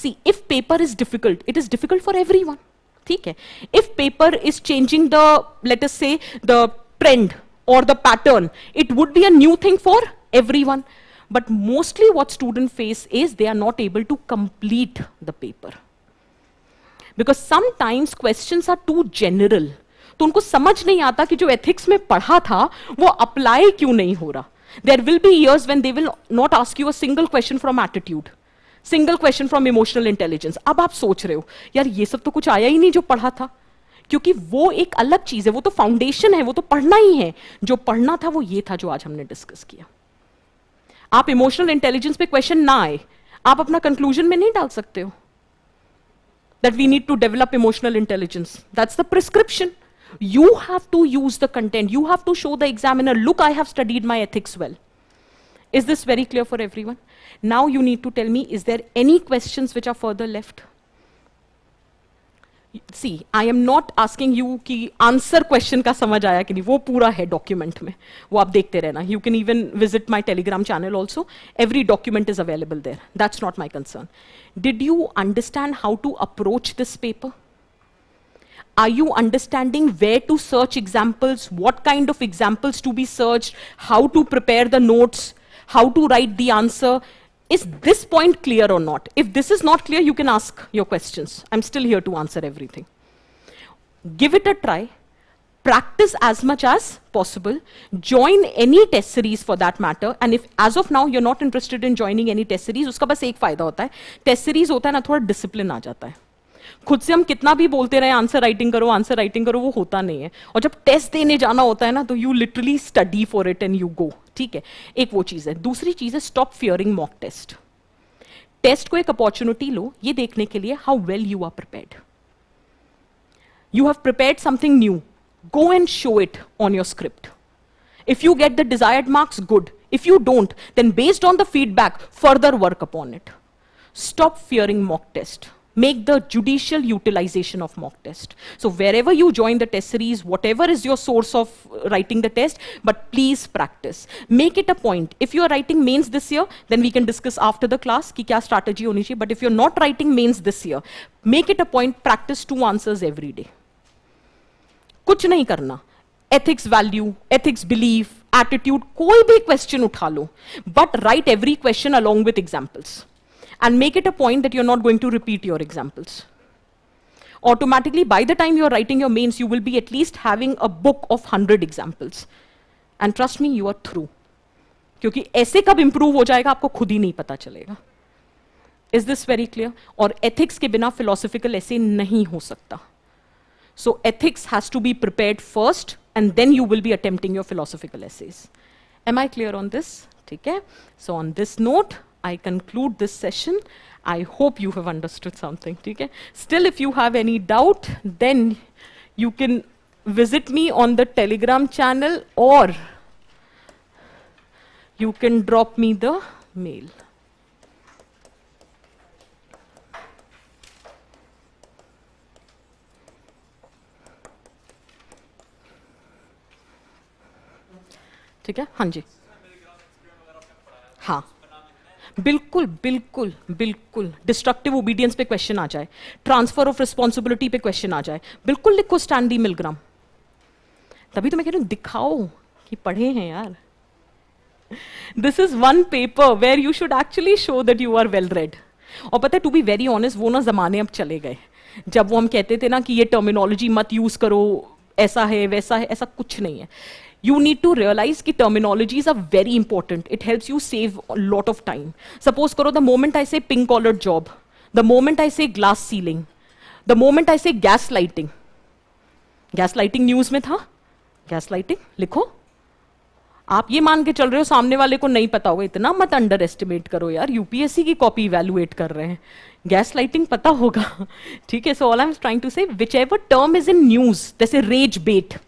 See, if paper is difficult, it is difficult for everyone. ठीक है? If paper is changing the, let us say, the trend or the pattern, it would be a new thing for everyone. But mostly what students face is they are not able to complete the paper. Because sometimes questions are too general. तो उनको समझ नहीं आता कि जो ethics में पढ़ा था वो apply क्यों नहीं हो रहा. There will be years when they will not ask you a single question from attitude, single question from emotional intelligence. अब आप सोच रहे हो यार ये सब तो कुछ आया ही नहीं जो पढ़ा था, क्योंकि वो एक अलग चीज है, वो तो फाउंडेशन है, वो तो पढ़ना ही है. जो पढ़ना था वो ये था जो आज हमने डिस्कस किया. आप इमोशनल इंटेलिजेंस पे क्वेश्चन ना आए, आप अपना कंक्लूजन में नहीं डाल सकते हो that we need to develop emotional intelligence. That's the prescription. You have to use the content. You have to show the examiner, look, I have studied my ethics well. Is this very clear for everyone? Now you need to tell me, is there any questions which are further left? See, I am not asking you कि answer question का समझ आया कि नहीं, वो पूरा है document में, वो आप देखते रहना. You can even visit my Telegram channel also. Every document is available there. That's not my concern. Did you understand how to approach this paper? Are you understanding where to search examples, what kind of examples to be searched, how to prepare the notes, how to write the answer? Is this point clear or not? If this is not clear, you can ask your questions. I'm still here to answer everything. Give it a try. Practice as much as possible. Join any test series for that matter. And if as of now you're not interested in joining any test series, उसका बस एक फायदा होता है. Test series होता है ना, थोड़ा discipline आ जाता है. खुद से हम कितना भी बोलते रहे आंसर राइटिंग करो, वो होता नहीं है. और जब टेस्ट देने जाना होता है ना, तो you literally study for it and you go. ठीक है, एक वो चीज है. दूसरी चीज है, stop fearing mock test. Test को एक अपॉर्चुनिटी लो ये देखने के लिए how well you are prepared. You have prepared something new, go and show it on your script. If you get the desired marks, good. If you don't, then based on the feedback, further work upon it. Stop fearing mock test. Make the judicial utilization of mock test. So wherever you join the test series, whatever is your source of writing the test, but please practice. Make it a point. If you are writing mains this year, then we can discuss after the class ki kya strategy honi chahiye. But if you're not writing mains this year, make it a point, practice 2 answers every day. Kuch nahi karna. Ethics value, ethics belief, attitude, koi bhi question utha lo. But write every question along with examples. And make it a point that you're not going to repeat your examples. Automatically, by the time you're writing your mains, you will be at least having a book of 100 examples. And trust me, you are through. क्योंकि ऐसे कब improve हो जाएगा आपको खुद ही नहीं पता चलेगा. Is this very clear? और ethics के बिना philosophical essay नहीं हो सकता. So ethics has to be prepared first, and then you will be attempting your philosophical essays. Am I clear on this? ठीक है? So on this note, I conclude this session. I hope you have understood something. Okay? Still, if you have any doubt, then you can visit me on the Telegram channel, or you can drop me the mail. ठीक है? हाँ जी. हाँ. बिल्कुल बिल्कुल बिल्कुल. Destructive obedience पे question आ जाए, transfer of responsibility पे क्वेश्चन आ जाए, बिल्कुल लिखो स्टैनली मिलग्राम. तभी तो मैं कह रही हूँ दिखाओ कि पढ़े हैं यार. This is one paper where you should actually show that you are well read. और पता है, टू बी वेरी ऑनेस्ट, वो ना जमाने अब चले गए जब वो हम कहते थे ना कि ये टर्मिनोलॉजी मत यूज करो, ऐसा है वैसा है. ऐसा कुछ नहीं है. You need to realize that terminologies are very important. It helps you save a lot of time. Suppose karo, the moment I say pink collared job, the moment I say glass ceiling, the moment I say gaslighting. Gaslighting news में था? Gaslighting लिखो. आप ये मान के चल रहे हो सामने वाले को नहीं पता होगा, इतना मत अंडर एस्टिमेट करो यार. यूपीएससी की कॉपी इवैल्यूएट कर रहे हैं, गैस लाइटिंग पता होगा. ठीक है? So all I am trying to say, whichever term is in news, जैसे रेज बेट.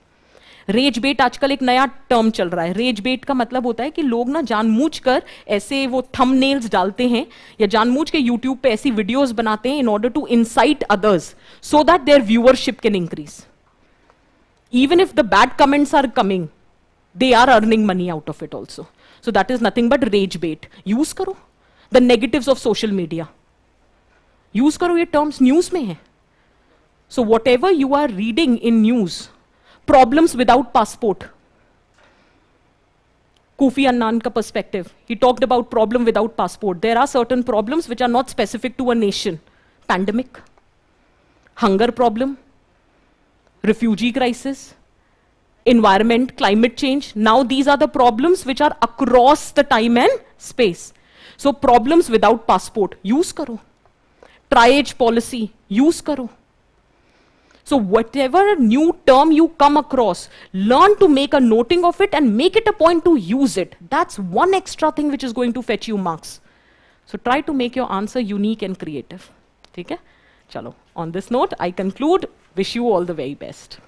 रेज बेट आजकल एक नया टर्म चल रहा है. रेज बेट का मतलब होता है कि लोग ना जानबूझकर ऐसे वो थंबनेल्स डालते हैं या जानबूझ के यूट्यूब पे ऐसी वीडियोस बनाते हैं in order to incite others so that their viewership can increase. Even if the bad comments are coming, they are earning money out of it also. So that is nothing but rage bait. Use करो. The negatives of social media. Use करो, ये terms news में है. So whatever you are reading in news, problems without passport. Kofi Annan ka perspective. He talked about problem without passport. There are certain problems which are not specific to a nation. Pandemic, hunger problem, refugee crisis, environment, climate change. Now these are the problems which are across the time and space. So problems without passport, use karo. Tri-age policy, use karo. So whatever new term you come across, learn to make a noting of it and make it a point to use it. That's one extra thing which is going to fetch you marks. So try to make your answer unique and creative. Okay? Chalo. On this note, I conclude. Wish you all the very best.